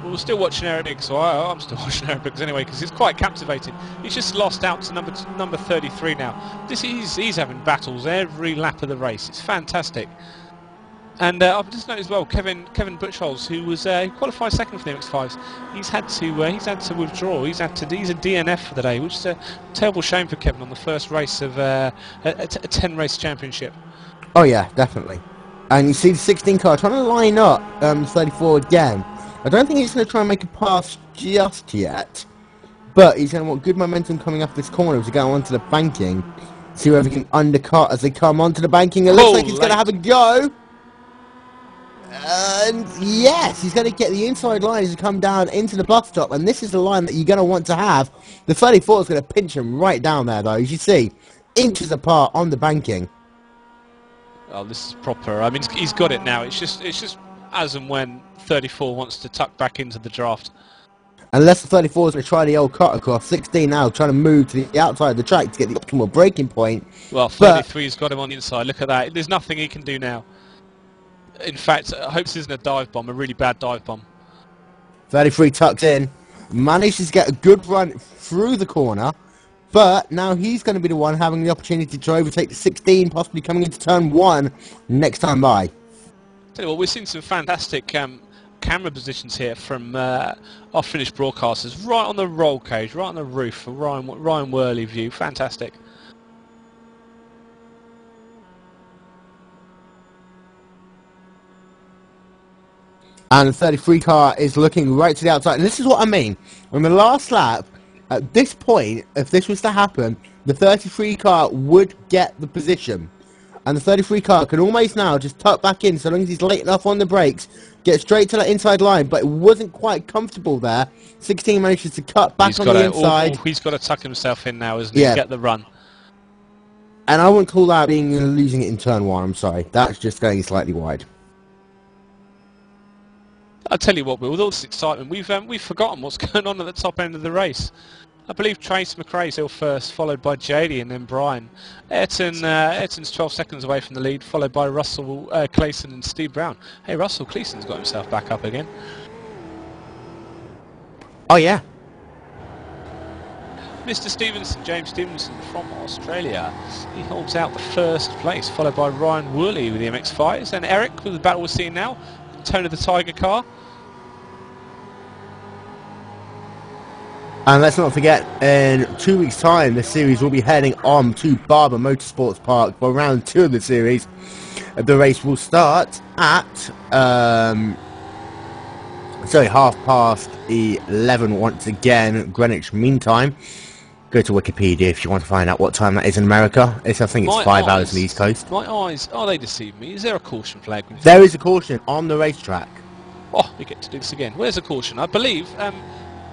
Well, we're still watching Eric Biggs, so I'm still watching Eric Biggs anyway, because it's quite captivating. He's just lost out to number 33 now. He's having battles every lap of the race. It's fantastic. And I've just noticed as well, Kevin Butchholz, who was qualified second for the MX-5s, he's had to withdraw. He's a DNF for the day, which is a terrible shame for Kevin on the first race of a 10-race championship. Oh yeah, definitely. And you see the 16 car trying to line up 34 again. I don't think he's going to try and make a pass just yet. But he's going to want good momentum coming off this corner to go onto the banking. See whether he can undercut as they come onto the banking. It looks like he's going to have a go. And yes, he's going to get the inside line as he come down into the bus stop. And this is the line that you're going to want to have. The 34 is going to pinch him right down there, though. As you see, inches apart on the banking. Oh, this is proper. I mean, he's got it now. It's just as and when 34 wants to tuck back into the draft. Unless the 34 is going to try the old cut across. 16 now trying to move to the outside of the track to get the optimal braking point. Well, 33's got him on the inside. Look at that. There's nothing he can do now. In fact, I hope this isn't a dive bomb, a really bad dive bomb. 33 tucks in. Manages to get a good run through the corner. But now he's going to be the one having the opportunity to overtake the 16, possibly coming into turn 1 next time by. Tell you what, we're seeing some fantastic camera positions here from our Finnish broadcasters, right on the roll cage, right on the roof, Ryan Worley view, fantastic. And the 33 car is looking right to the outside. And this is what I mean. On the last lap, at this point, if this was to happen, the 33 car would get the position. And the 33 car can almost now just tuck back in, so long as he's late enough on the brakes, get straight to that inside line, but it wasn't quite comfortable there. 16 manages to cut back on the inside. He's got to tuck himself in now, isn't he? Get the run. And I wouldn't call that losing it in turn 1, I'm sorry. That's just going slightly wide. I'll tell you what, Will, with all this excitement, we've forgotten what's going on at the top end of the race. I believe Trace McRae's still first, followed by JD and then Brian. Ayrton's 12 seconds away from the lead, followed by Russell Clayson and Steve Brown. Hey, Russell Cleyson's got himself back up again. Oh, yeah. Mr. Stevenson, James Stevenson from Australia. He holds out the first place, followed by Ryan Worley with the MX-5s. Then Eric with the battle we're seeing now, Daytona the Tiger car. And let's not forget, in 2 weeks' time, the series will be heading on to Barber Motorsports Park for round 2 of the series. The race will start at, 11:30 once again, Greenwich Mean Time. Go to Wikipedia if you want to find out what time that is in America. I think it's 5 hours on the East Coast. My eyes, are they deceiving me? Is there a caution flag? There is a caution on the racetrack. Oh, we get to do this again. Where's the caution? I believe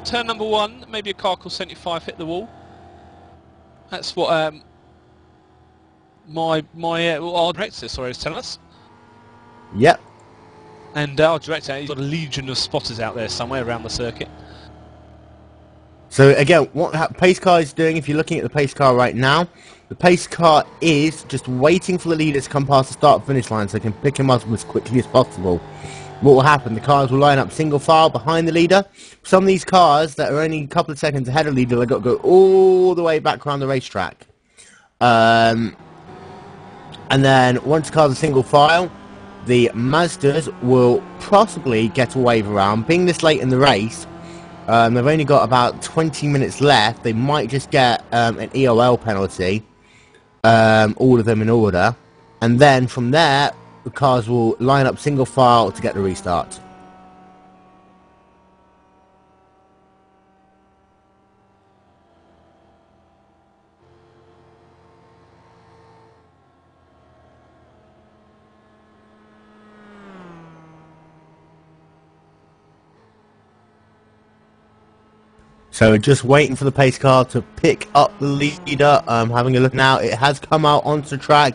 turn number 1, maybe a car called 75 hit the wall. That's what our director, is telling us. Yep. And our director, he's got a legion of spotters out there somewhere around the circuit. So again, what pace car is doing, if you're looking at the pace car right now, the pace car is just waiting for the leader to come past the start-finish line so they can pick him up as quickly as possible. What will happen? The cars will line up single file behind the leader. Some of these cars that are only a couple of seconds ahead of the leader, they've got to go all the way back around the racetrack. And then once the cars are single file, the Mazdas will possibly get a wave around. Being this late in the race, they've only got about 20 minutes left. They might just get an EOL penalty, all of them in order. And then from there, the cars will line up single file to get the restart. So just waiting for the pace car to pick up the leader. Having a look now, it has come out onto the track.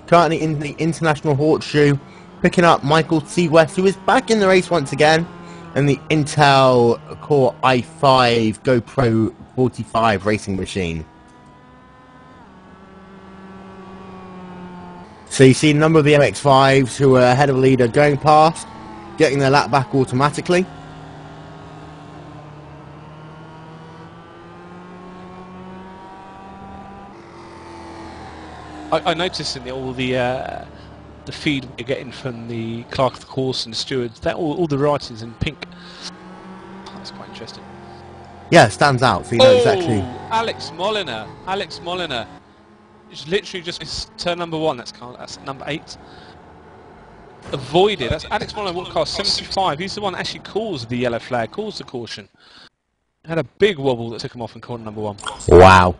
Currently in the International Horseshoe, picking up Michael C. West, who is back in the race once again, and the Intel Core i5 GoPro 45 racing machine. So you see a number of the MX-5s who are ahead of the leader going past, getting their lap back automatically. I noticed in all the feed we're getting from the clerk of the course and the stewards, that all the writings in pink. Oh, that's quite interesting. Yeah, it stands out, so you know exactly. Alex Molina. It's literally just missed turn number 1. That's number 8. avoided. That's Alex Mono, what car? 75. He's the one that actually calls the yellow flag, calls the caution. Had a big wobble that took him off in corner number 1. Wow.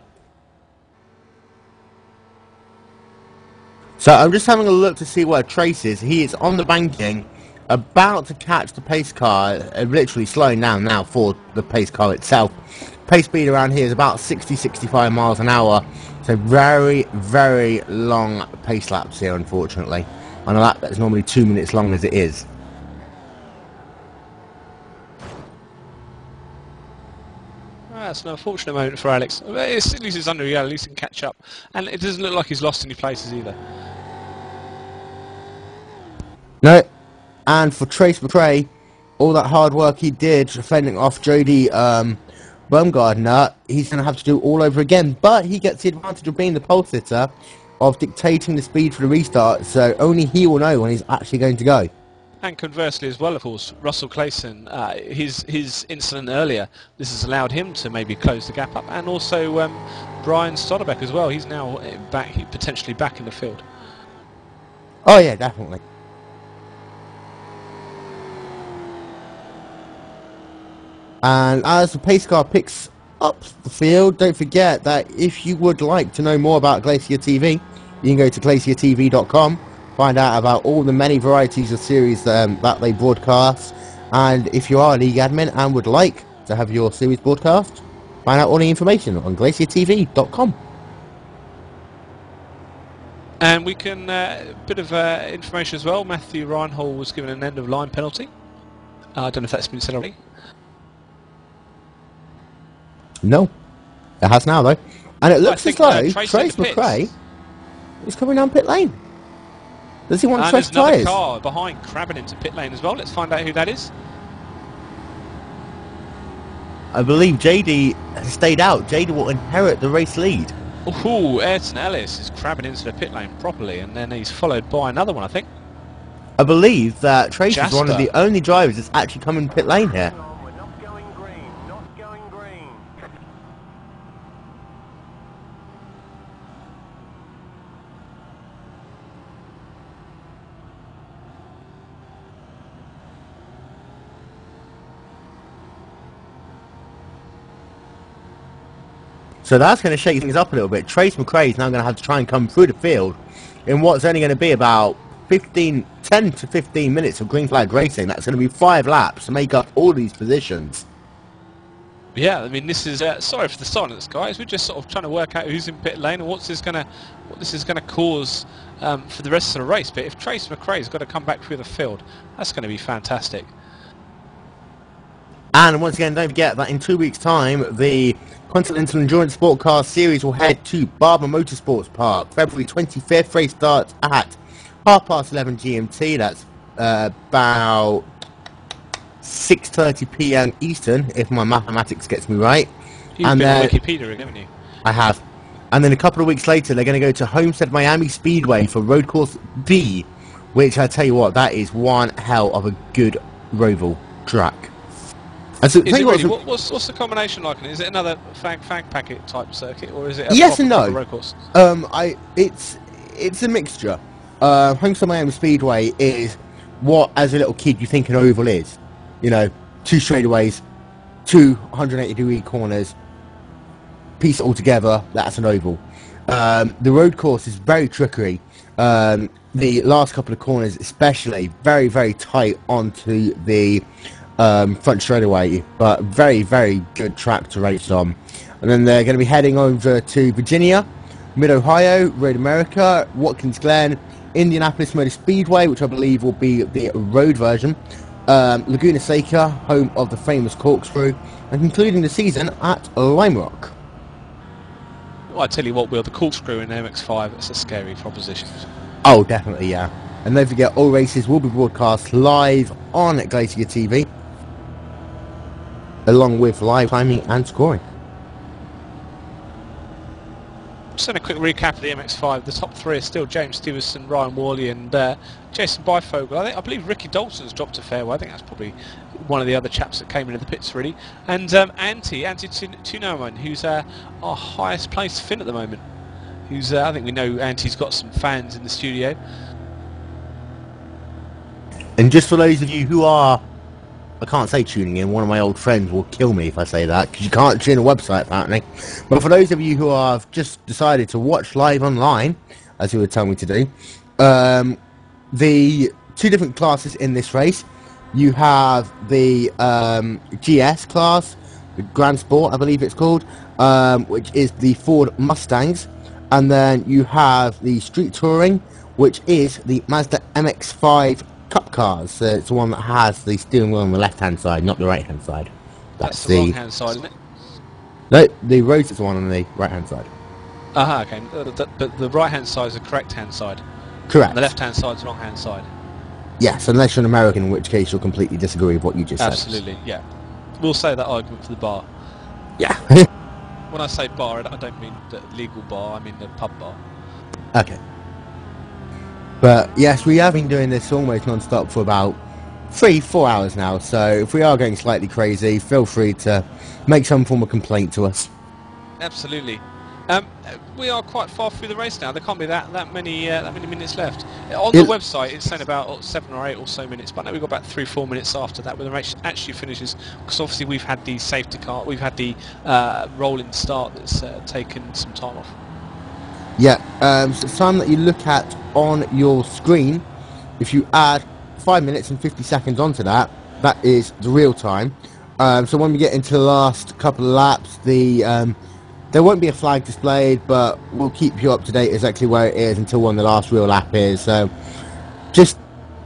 So I'm just having a look to see where Trace is. He is on the banking, about to catch the pace car, literally slowing down now for the pace car itself. Pace speed around here is about 60-65 miles an hour. So very, very long pace laps here, unfortunately. On a lap that's normally 2 minutes long as it is. That's an unfortunate moment for Alex. At least it's under yellow, at least he can catch up. And it doesn't look like he's lost any places either. No, and for Trace McRae, all that hard work he did fending off Jody Baumgardner, he's going to have to do all over again. But he gets the advantage of being the pole sitter, of dictating the speed for the restart, so only he will know when he's actually going to go. And conversely as well, of course, Russell Clayson, his incident earlier, this has allowed him to maybe close the gap up, and also Brian Stodderbeck as well. He's now potentially back in the field. Oh yeah, definitely. And as the pace car picks up the field, don't forget that if you would like to know more about Glacier TV, you can go to glaciertv.com, find out about all the many varieties of series that they broadcast. And if you are a league admin and would like to have your series broadcast, find out all the information on glaciertv.com. And we can, bit of information as well, Matthew Reinhold was given an end-of-line penalty. I don't know if that's been said already. No, it has now though, and it looks as though Trace McRae is coming down pit lane. Does he want fresh tyres? There's another car behind crabbing into pit lane as well. Let's find out who that is. I believe JD has stayed out. JD will inherit the race lead. Ooh, Ayrton Ellis is crabbing into the pit lane properly, and then he's followed by another one, I think. I believe that Trace Jasper is one of the only drivers that's actually coming pit lane here. So that's going to shake things up a little bit. Trace McRae is now going to have to try and come through the field in what's only going to be about 10 to 15 minutes of green flag racing. That's going to be 5 laps to make up all these positions. Yeah, I mean, this is sorry for the silence, guys. We're just sort of trying to work out who's in pit lane and what this is going to cause for the rest of the race. But if Trace McRae's got to come back through the field, that's going to be fantastic. And once again, don't forget that in 2 weeks' time, the Continental Endurance Sport Car Series will head to Barber Motorsports Park. February 25th, race starts at 11:30 GMT. That's about 6:30 PM Eastern, if my mathematics gets me right. You've been on Wikipedia, haven't you? I have. And then a couple of weeks later, they're going to go to Homestead Miami Speedway for Road Course B, which I tell you what, that is one hell of a good roval track. So, what's the combination like? Is it another fag packet type circuit, or is it a yes and no? road course? It's a mixture. Homestead Miami Speedway is what, as a little kid, you think an oval is. You know, 2 straightaways, 2 180-degree corners, piece it all together. That's an oval. The road course is very trickery. The last couple of corners, especially, very, very tight onto the front straightaway, but very, very good track to race on. And then they're going to be heading over to Virginia, Mid-Ohio, Road America, Watkins Glen, Indianapolis Motor Speedway, which I believe will be the road version, Laguna Seca, home of the famous corkscrew, and concluding the season at Lime Rock. Well, I tell you what, Will, the corkscrew in MX-5, it's a scary proposition. Oh, definitely, yeah. And don't forget, all races will be broadcast live on Glacier TV, along with live timing and scoring. Just a quick recap of the MX-5. The top 3 are still James Stevenson, Ryan Worley and Jason Bifogel. I believe Ricky Dalton's dropped a fairway. I think that's probably one of the other chaps that came into the pits really. And Antti Tunoman, who's our highest placed Finn at the moment. Who's I think we know Anti's got some fans in the studio. And just for those of you who are, I can't say tuning in, one of my old friends will kill me if I say that, because you can't tune a website apparently. But for those of you who have just decided to watch live online, as you would tell me to do, the two different classes in this race, you have the GS class, the Grand Sport I believe it's called, which is the Ford Mustangs, and then you have the Street Touring, which is the Mazda MX-5 Cup cars. So it's the one that has the steering wheel on the left hand side, not the right hand side. That's the wrong hand side, isn't it? No, the Rose is the one on the right hand side. Aha, okay. But the right hand side is the correct hand side. Correct. And the left hand side is the wrong hand side. Yes, unless you're an American, in which case you'll completely disagree with what you just Absolutely, yeah. We'll say that argument for the bar. said. Yeah. When I say bar, I don't mean the legal bar, I mean the pub bar. Okay. But yes, we have been doing this almost non-stop for about 3-4 hours now, so if we are going slightly crazy, feel free to make some form of complaint to us. Absolutely. We are quite far through the race now. There can't be that many minutes left. On the website, it's saying about 7 or 8 or so minutes, but I know we've got about 3-4 minutes after that when the race actually finishes. Because obviously we've had the safety car, we've had the rolling start that's taken some time off. Yeah. So the time that you look at on your screen, if you add 5 minutes and 50 seconds onto that, that is the real time. So when we get into the last couple of laps, there won't be a flag displayed, but we'll keep you up to date exactly where it is until when the last real lap is. So just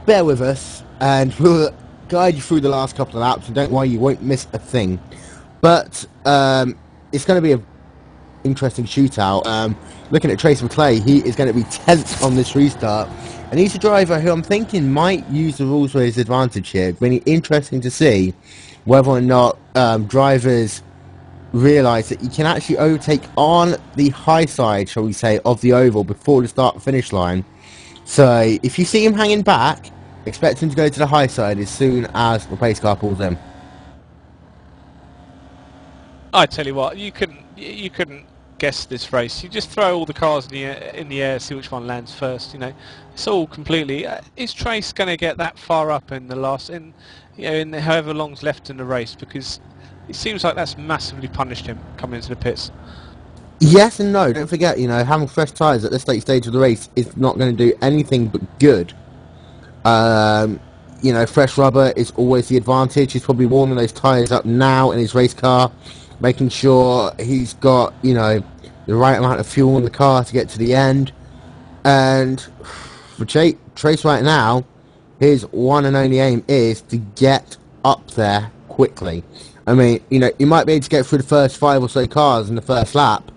bear with us, and we'll guide you through the last couple of laps, and don't worry, you won't miss a thing. But it's going to be an interesting shootout. Looking at Trace McClay, he is going to be 10th on this restart, and he's a driver who I'm thinking might use the rules for his advantage here. It's really interesting to see whether or not drivers realise that you can actually overtake on the high side, shall we say, of the oval before the start finish line. So if you see him hanging back, expect him to go to the high side as soon as the pace car pulls in. I tell you what, you couldn't guess this race. You just throw all the cars in the air, see which one lands first. You know, it's all completely. Is Trace going to get that far up in the last, in however long's left in the race? Because it seems like that's massively punished him coming into the pits. Yes and no. Don't forget, having fresh tyres at this late stage of the race is not going to do anything but good. Fresh rubber is always the advantage. He's probably warming those tyres up now in his race car, making sure he's got, the right amount of fuel in the car to get to the end. And for Trace right now, his one and only aim is to get up there quickly. I mean, you might be able to get through the first 5 or so cars in the first lap,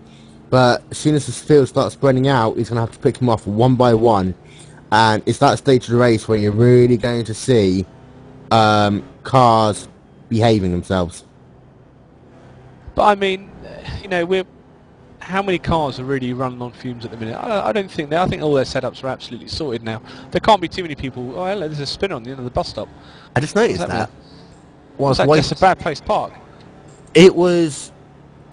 but as soon as the field starts spreading out, he's going to have to pick them off one by one. And it's that stage of the race where you're really going to see cars behaving themselves. But I mean, how many cars are really running on fumes at the minute? I don't think I think all their setups are absolutely sorted now. There can't be too many people. Oh, hello, there's a spinner on the end of the bus stop. I just noticed that. That's a bad place to park. It was...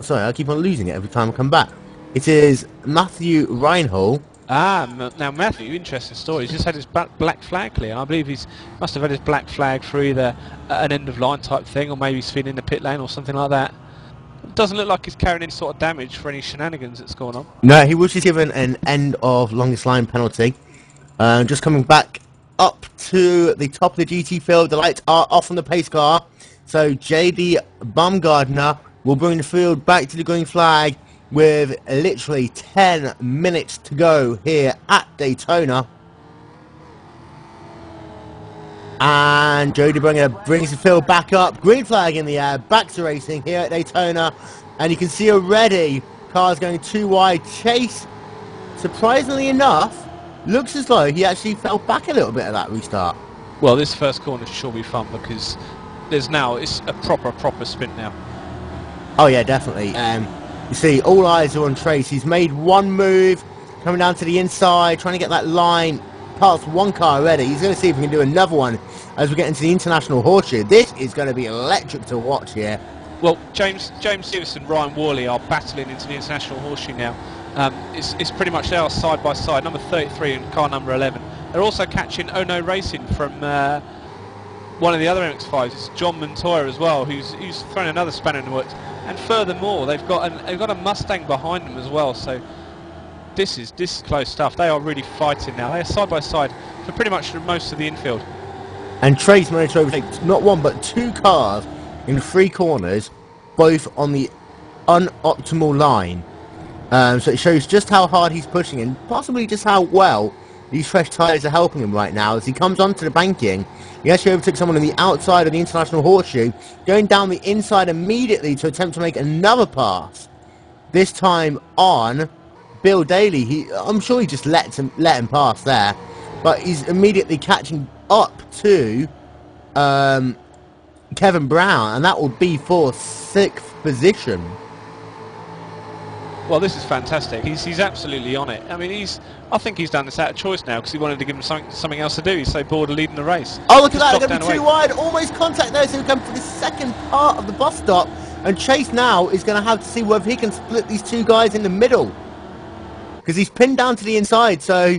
Sorry, I keep on losing it every time I come back. It is Matthew Reinhall. Now Matthew, interesting story. He's just had his black flag clear. I believe he's must have had his black flag for either an end of line type thing, or maybe he's feeding in the pit lane or something like that. It doesn't look like he's carrying any sort of damage for any shenanigans that's going on. No, he was just given an end of longest line penalty. Just coming back up to the top of the GT field. The lights are off on the pace car. So JD Baumgardner will bring the field back to the green flag with literally 10 minutes to go here at Daytona. And Jody Bringer brings the field back up. Green flag in the air. Back to racing here at Daytona. And you can see already cars going too wide. Chase, surprisingly enough, looks as though he actually fell back a little bit at that restart. Well, this first corner should sure be fun because it's a proper sprint now. Oh yeah, definitely. You see, all eyes are on Trace. He's made one move, coming down to the inside, trying to get that line past one car already. He's going to see if he can do another one as we get into the International Horseshoe. This is going to be electric to watch here. Well, James Stevenson, Ryan Worley are battling into the International Horseshoe now. It's pretty much they are side by side. Number 33 and car number 11 They're also catching Oh No Racing from one of the other MX-5s. It's John Montoya as well, who's thrown another spanner in the works. And furthermore, they've got a Mustang behind them as well. So this is close stuff. They are really fighting now. They're side by side for pretty much most of the infield. And Trace managed to overtake not one but two cars in 3 corners, both on the unoptimal line. So it shows just how hard he's pushing and possibly just how well these fresh tyres are helping him right now. As he comes onto the banking, he actually overtook someone on the outside of the International Horseshoe, going down the inside immediately to attempt to make another pass. This time on Bill Daly. I'm sure he just let him pass there, but he's immediately catching up to Kevin Brown, and that will be for 6th position. Well, this is fantastic. He's absolutely on it. I mean, I think he's done this out of choice now because he wanted to give him something else to do. He's so bored of leading the race. Oh, look at that! They're going to be too wide. Almost contact there, so we come for the second part of the bus stop. And Chase now is going to have to see whether he can split these two guys in the middle, because he's pinned down to the inside. So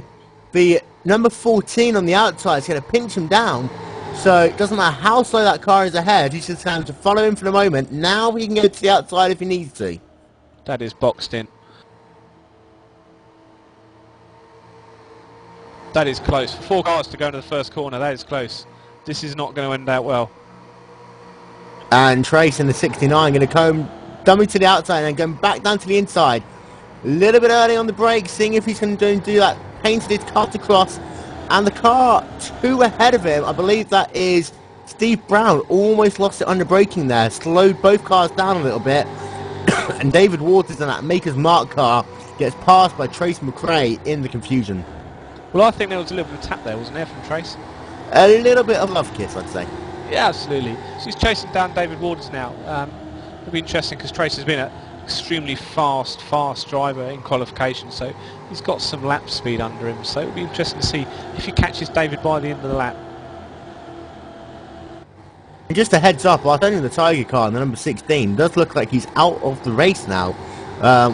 the number 14 on the outside is going to pinch him down. So it doesn't matter how slow that car is ahead. He's just going to follow him for the moment. Now he can go to the outside if he needs to. That is boxed in. That is close. 4 cars to go into the first corner. That is close. This is not going to end out well. And Trace in the 69 going to come dummy to the outside and then going back down to the inside. A little bit early on the brake, seeing if he's going to do that painted cut across. And the car 2 ahead of him, I believe that is Steve Brown, almost lost it under braking there. Slowed both cars down a little bit. And David Waters in that Maker's Mark car gets passed by Trace McRae in the confusion. Well, I think there was a little bit of a tap there, wasn't there, from Trace? A little bit of love kiss, I'd say. Yeah, absolutely. So he's chasing down David Waters now. It'll be interesting because Trace has been an extremely fast driver in qualification, so he's got some lap speed under him. So it'll be interesting to see if he catches David by the end of the lap. And just a heads up, while turning the Tiger car in the number 16 does look like he's out of the race now.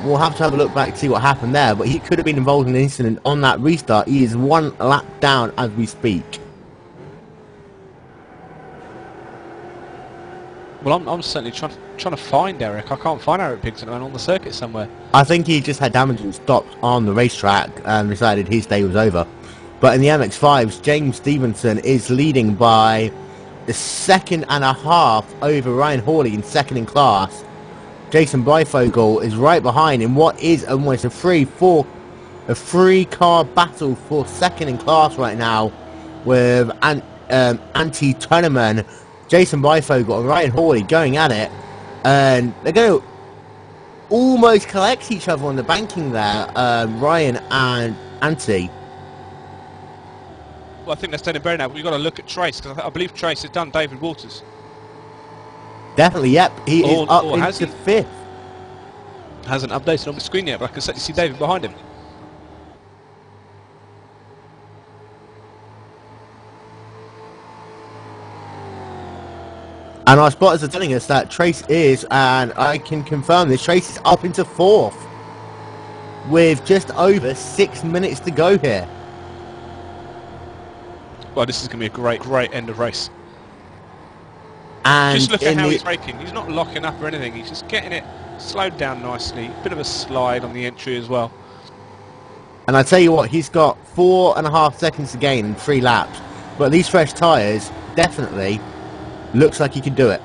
We'll have to have a look back to see what happened there, but he could have been involved in an incident on that restart. He is 1 lap down as we speak. Well, I'm certainly trying to find Eric. I can't find Eric Pigson on the circuit somewhere. I think he just had damage and stopped on the racetrack and decided his day was over. But in the MX-5s, James Stevenson is leading by a 2.5 over Ryan Hawley in 2nd in class. Jason Beifogel is right behind in what is almost a 3-car battle for 2nd in class right now, with Antti Tunneman, Jason Beifogel and Ryan Hawley going at it, and they're going to almost collect each other on the banking there, Ryan and Antti. Well, I think they're standing better now, but we've got to look at Trace, because I believe Trace has done David Waters. Definitely, yep. He is up into 5th. Hasn't updated on the screen yet, but I can certainly see David behind him. And our spotters are telling us that Trace is, and I can confirm this, Trace is up into 4th with just over 6 minutes to go here. Well, this is going to be a great end of race. And just look at how he's braking. He's not locking up or anything. He's just getting it slowed down nicely. Bit of a slide on the entry as well. And I tell you what, he's got 4.5 seconds to gain in 3 laps. But these fresh tyres definitely looks like he can do it.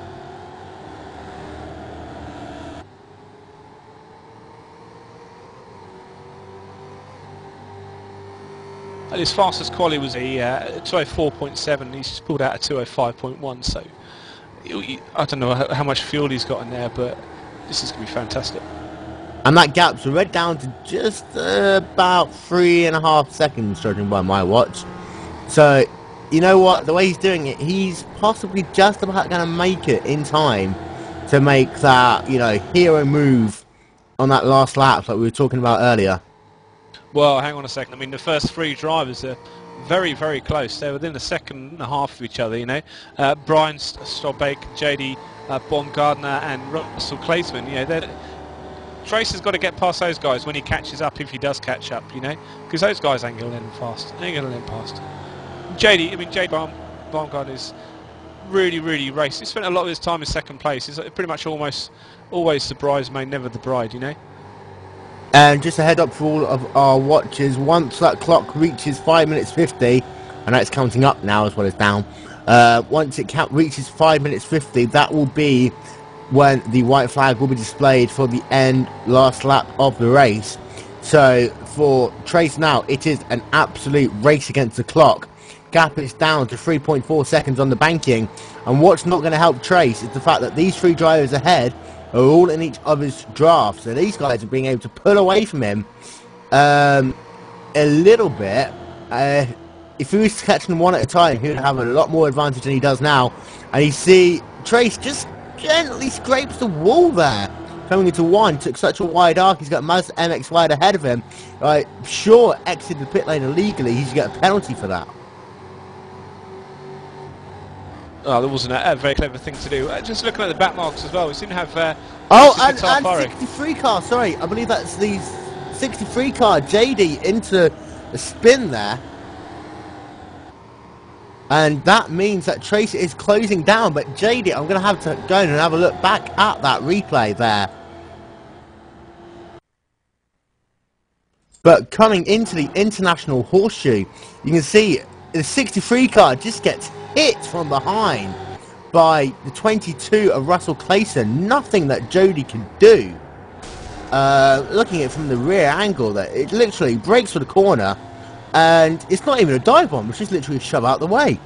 And his fastest quali was a 204.7. He's just pulled out a 205.1. So I don't know how much fuel he's got in there, but this is going to be fantastic. And that gap's already down to just about 3.5 seconds, judging by my watch. So, you know what? The way he's doing it, he's possibly just about going to make it in time to make that, you know, hero move on that last lap that we were talking about earlier. Well, hang on a second. I mean, the first 3 drivers are very, very close. They're within a second and a half of each other, you know. Brian Stobake, JD Baumgardner and Russell Claesman, you know, Trace has got to get past those guys when he catches up, if he does catch up, you know, because those guys ain't going to let him fast. Ain't going to let him past. JD Baumgart is really raced. He spent a lot of his time in second place. He's pretty much almost always the bridesmaid, never the bride, you know. And just a head up for all of our watchers, once that clock reaches 5 minutes 50, I know it's counting up now as well as down, once it reaches 5 minutes 50, that will be when the white flag will be displayed for the last lap of the race. So for Trace now, it is an absolute race against the clock. Gap is down to 3.4 seconds on the banking, and what's not going to help Trace is the fact that these three drivers ahead are all in each other's draft, so these guys are being able to pull away from him a little bit. If he was catching them one at a time, he would have a lot more advantage than he does now. And you see Trace just gently scrapes the wall there, coming into one. Took such a wide arc. He's got Mazda MX wide ahead of him. Sure, exited the pit lane illegally. He should get a penalty for that. Oh, that wasn't a very clever thing to do. Just looking at the back marks as well, we seem to have... and 63 car, sorry. I believe that's the 63 car, JD, into a spin there. And that means that Trace is closing down. But JD, I'm going to have to go in and have a look back at that replay there. But coming into the international horseshoe, you can see the 63 car just gets hit from behind by the 22 of Russell Clayson. Nothing that Jody can do. Looking at it from the rear angle, that it literally breaks for the corner, and it's not even a dive bomb, it's just literally a shove out the way.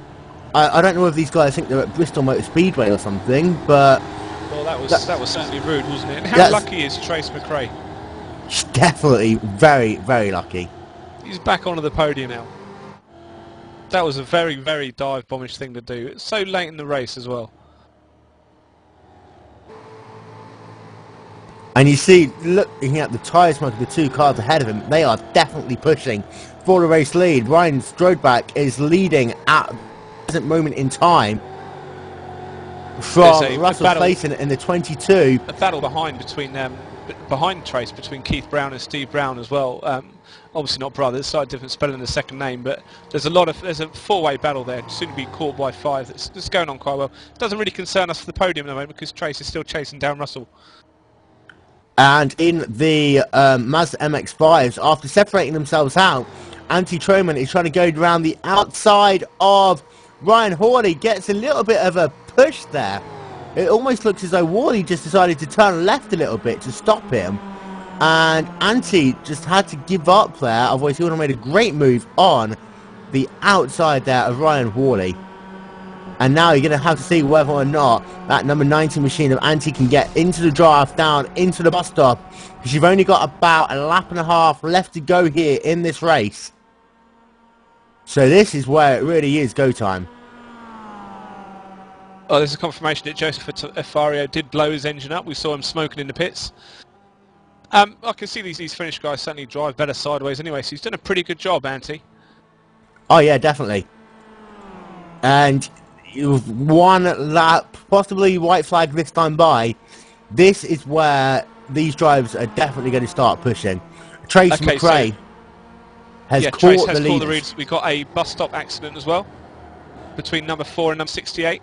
I don't know if these guys think they're at Bristol Motor Speedway or something, but... Well, that was certainly rude, wasn't it? And how lucky is Trace McRae? Definitely very lucky. He's back onto the podium now. That was a very dive bombish thing to do. It's so late in the race as well. And you see, looking at the tyre smoke of the two cars ahead of him, they are definitely pushing for the race lead. Ryan Strodeback is leading at the present moment in time from Russell Clayton in the 22. A battle behind Trace between Keith Brown and Steve Brown as well. Obviously not brothers, slightly different spelling in the second name, but there's a four-way battle there, soon to be caught by five. It's going on quite well. It doesn't really concern us for the podium at the moment because Trace is still chasing down Russell. And in the Mazda MX-5s, after separating themselves out, Antti Troman is trying to go around the outside of Ryan Hawley. Gets a little bit of a push there. It almost looks as though Hawley just decided to turn left a little bit to stop him. And Antti just had to give up there, otherwise he would have made a great move on the outside there of Ryan Hawley. And now you're going to have to see whether or not that number 90 machine of Antti can get into the draft, down into the bus stop, because you've only got about a lap and a half left to go here in this race. So this is where it really is go time. Oh, there's a confirmation that Joseph Fario did blow his engine up. We saw him smoking in the pits. I can see these Finnish guys certainly drive better sideways anyway, so he's done a pretty good job, Antti. Oh yeah, definitely. And one lap, possibly white flag this time by, this is where these drivers are definitely going to start pushing. Trace McRae has caught the lead. We got a bus stop accident as well between number 4 and number 68.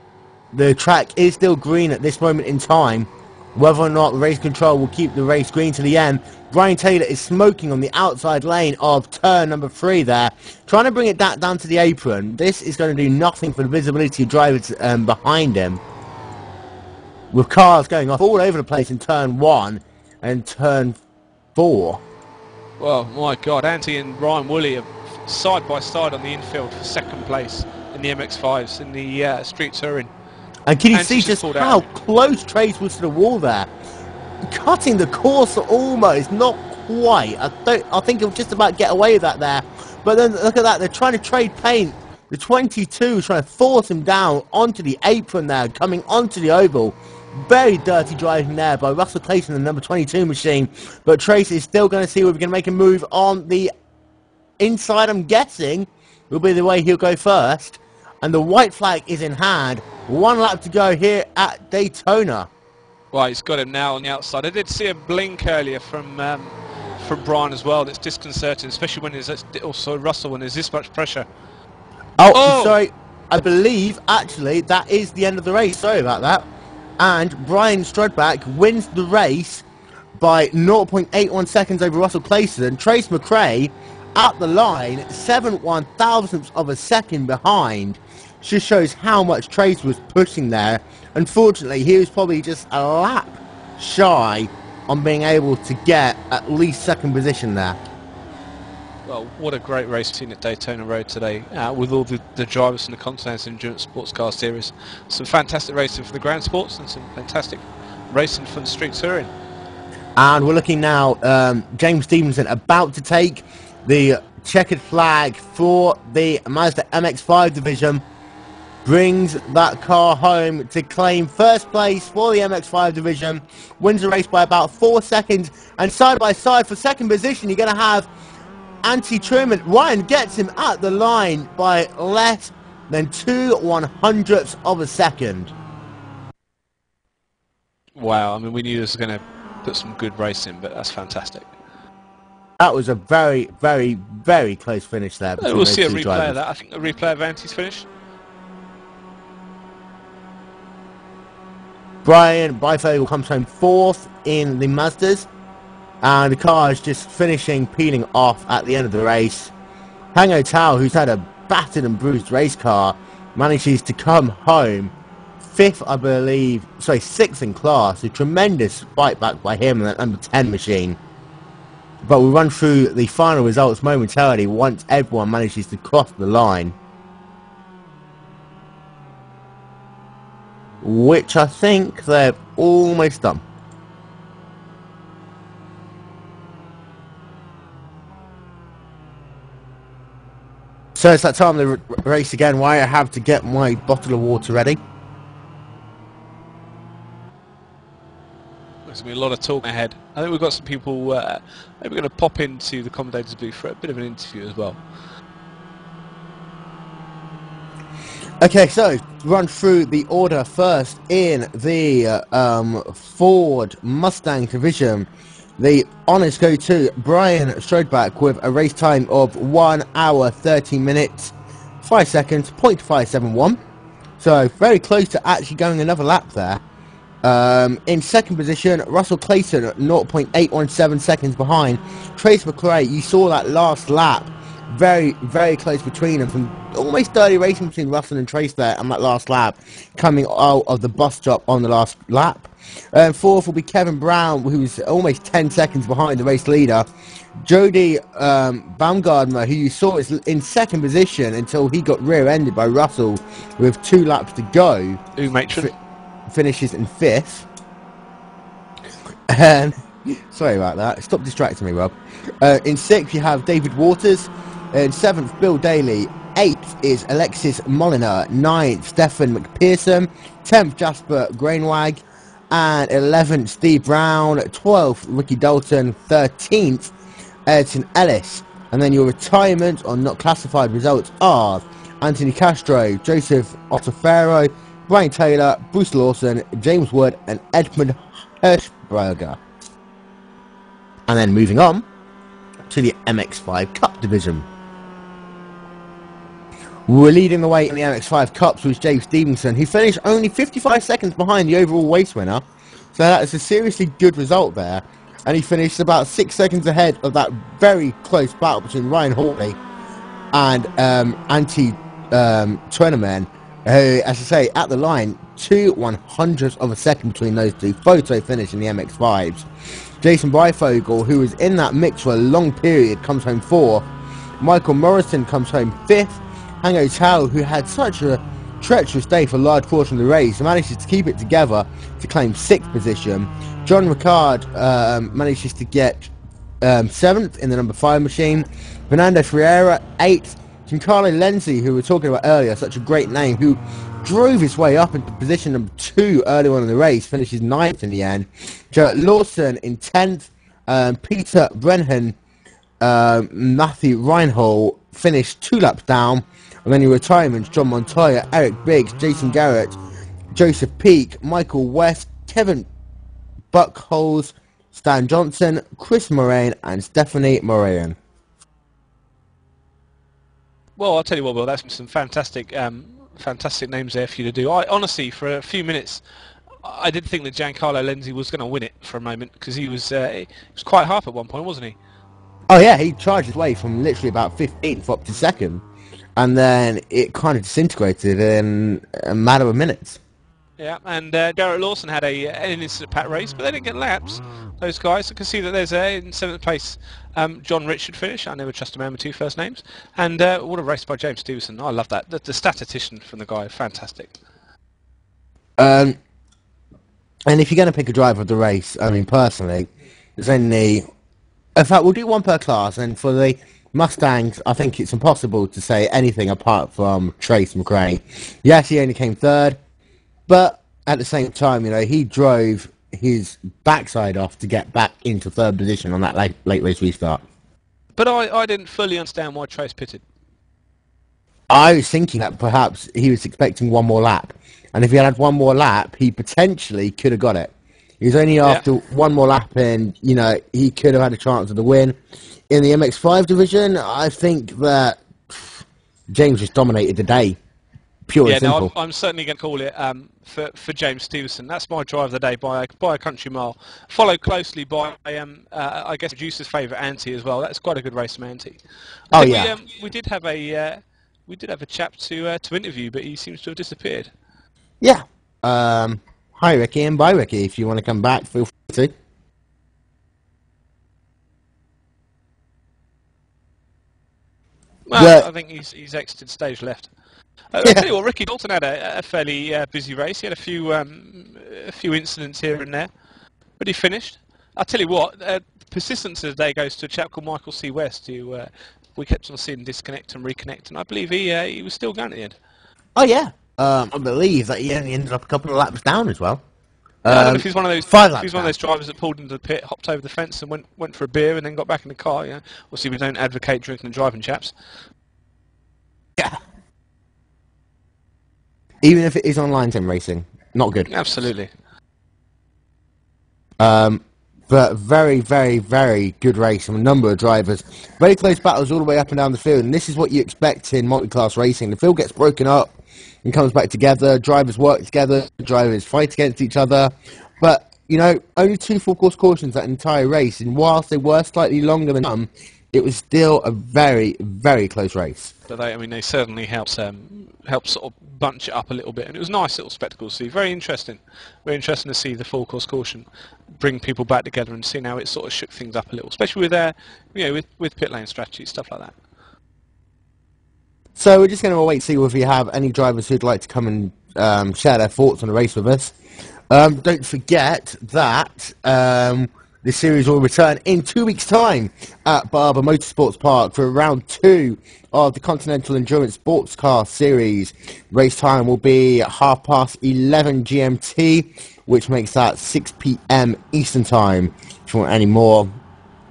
The track is still green at this moment in time. Whether or not race control will keep the race green to the end. Brian Taylor is smoking on the outside lane of turn number 3 there, trying to bring it down to the apron. This is going to do nothing for the visibility of drivers behind him, with cars going off all over the place in turn 1 and turn 4. Well, my God, Antti and Ryan Woolley are side by side on the infield for second place in the MX-5s in the Street Touring. And can you see just how close Trace was to the wall there? Cutting the course almost, not quite. I think he'll just about get away with that there. But then look at that, they're trying to trade paint. The 22 is trying to force him down onto the apron there, coming onto the oval. Very dirty driving there by Russell Clayton, the number 22 machine. But Trace is still going to see if we can make a move on the inside, I'm guessing, will be the way he'll go first. And the white flag is in hand. 1 lap to go here at Daytona. Well, he's got him now on the outside. I did see a blink earlier from Brian as well. That's disconcerting, especially when there's also Russell when there's this much pressure. Oh, Oh, sorry. I believe, actually, that is the end of the race. Sorry about that. And Brian Strudback wins the race by 0.81 seconds over Russell Clayton. Trace McRae at the line, 7 thousandths of a second behind. Just shows how much Trace was pushing there. Unfortunately, he was probably just a lap shy on being able to get at least second position there. well, what a great race seen at Daytona Road today, with all the drivers from the Continental Endurance Sports Car Series. Some fantastic racing for the Grand Sports and some fantastic racing for the Street Touring. And we're looking now, James Stevenson about to take the checkered flag for the Mazda MX-5 division. Brings that car home to claim first place for the MX-5 division. Wins the race by about 4 seconds. And side by side for second position, you're going to have anti-Truman. Ryan gets him at the line by less than 2/100ths of a second. Wow, I mean, we knew this was going to put some good racing, but that's fantastic. That was a very, very, very close finish there. We'll see a replay of that. I think a replay of Anti's finish. Brian Beifogel comes home fourth in the Mazdas, and the car is just finishing, peeling off at the end of the race. Hango Tao, who's had a battered and bruised race car, manages to come home fifth, I believe, sorry, sixth in class. A tremendous fight back by him and that number 10 machine. But we'll run through the final results momentarily once everyone manages to cross the line, which I think they've almost done. So it's that time of the race again, why I have to get my bottle of water ready. There's going to be a lot of talk ahead. I think we've got some people maybe going to pop into the commentators booth for a bit of an interview as well. Okay, so run through the order first in the Ford Mustang division. The honours go to Brian Strudback with a race time of 1 hour 13 minutes 5 seconds, .571. So very close to actually going another lap there. In second position, Russell Clayton at 0.817 seconds behind. Trace McRae, you saw that last lap. Very, very close between them. Some almost dirty racing between Russell and Trace there on that last lap, coming out of the bus stop on the last lap. Fourth will be Kevin Brown, who's almost 10 seconds behind the race leader. Jody Baumgardner, who you saw is in second position until he got rear-ended by Russell with 2 laps to go. Matron Finishes in fifth. And sorry about that. Stop distracting me, Rob. In sixth, you have David Waters. In seventh, Bill Daly. Eighth is Alexis Moliner. Ninth, Stefan McPherson. 10th, Jasper Grainwag. And 11th, Steve Brown. 12th, Ricky Dalton. 13th, Ayrton Ellis. And then your retirement on not classified results are Anthony Castro, Joseph Ottofero, Brian Taylor, Bruce Lawson, James Wood, and Edmund Hirschberger. And then moving on to the MX-5 Cup division. We're leading the way in the MX-5 Cups was James Stevenson, who finished only 55 seconds behind the overall race winner. So that is a seriously good result there. And he finished about 6 seconds ahead of that very close battle between Ryan Hawley and Tournament. Who, as I say, at the line, 2/100ths of a second between those two. Photo finish in the MX-5s. Jason Beifogel, who was in that mix for a long period, comes home 4th. Michael Morrison comes home 5th. Hango Tao, who had such a treacherous day for a large portion of the race, manages to keep it together to claim 6th position. John Ricard manages to get 7th in the number 5 machine. Fernando Ferreira, 8th. Giancarlo Lenzi, who we were talking about earlier, such a great name, who drove his way up into position number 2 early on in the race, finishes 9th in the end. Jarrett Lawson in 10th. Peter Brennan, Matthew Reinhold finished 2 laps down. And then your retirements, John Montoya, Eric Biggs, Jason Garrett, Joseph Peake, Michael West, Kevin Buck Holes, Stan Johnson, Chris Moraine, and Stephanie Moran. Well, I'll tell you what, Will, that's some fantastic, fantastic names there for you to do. I honestly, for a few minutes, I did think that Giancarlo Lenzi was going to win it for a moment because he was quite half at one point, wasn't he? Oh yeah, he charged his way from literally about 15th up to second, and then it kind of disintegrated in a matter of minutes. Yeah, and Garrett Lawson had an instant pat race, but they didn't get laps. Those guys, I can see that there's in 7th place John Richard finish. I never trust a man with 2 first names. And what a race by James Stevenson. I love that. The statistician from the guy, fantastic. And if you're going to pick a driver of the race, I mean, personally, there's only... In fact, we'll do one per class, and for the Mustangs, I think it's impossible to say anything apart from Trace McRae. Yes, he only came 3rd, but at the same time, you know, he drove his backside off to get back into 3rd position on that late race restart. But I didn't fully understand why Trace pitted. I was thinking that perhaps he was expecting one more lap, and if he had one more lap, he potentially could have got it. He was only after one more lap, and you know he could have had a chance of the win. In the MX5 division, I think that James just dominated the day, pure and simple. No, I'm certainly going to call it for James Stevenson. That's my drive of the day by a country mile, followed closely by I guess producer's favourite Ante as well. That's quite a good race from Ante. We did have a chap to interview, but he seems to have disappeared. Yeah. Hi Ricky, and bye Ricky. If you want to come back, feel free to. Well, I think he's exited stage left. I'll tell you what, Ricky Dalton had a fairly busy race. He had a few incidents here and there, but he finished. I'll tell you what, persistence of the day goes to a chap called Michael C. West, who we kept on seeing disconnect and reconnect, and I believe he was still going at the end. Oh yeah, I believe that he only ended up a couple of laps down as well. I don't know if he's one of those. One of those drivers that pulled into the pit, hopped over the fence, and went for a beer, and then got back in the car. Yeah, obviously we don't advocate drinking and driving, chaps. Yeah. Even if it is online sim racing, not good. Absolutely. But very, very, very good race from a number of drivers. Very close battles all the way up and down the field, and this is what you expect in multi-class racing. The field gets broken up and comes back together. Drivers work together. Drivers fight against each other. But, you know, only 2 full-course cautions that entire race, and whilst they were slightly longer than some, it was still a very, very close race. But they certainly helped sort of bunch it up a little bit, and it was a nice little spectacle to see. Very interesting to see the full course caution bring people back together and see how it sort of shook things up a little, especially with with pit lane strategy, stuff like that. So we're just going to wait to see if we have any drivers who'd like to come and share their thoughts on the race with us. Don't forget that the series will return in 2 weeks' time at Barber Motorsports Park for round 2 of the Continental Endurance Sports Car Series. Race time will be 11:30 GMT, which makes that 6 p.m. Eastern Time. If you want any more,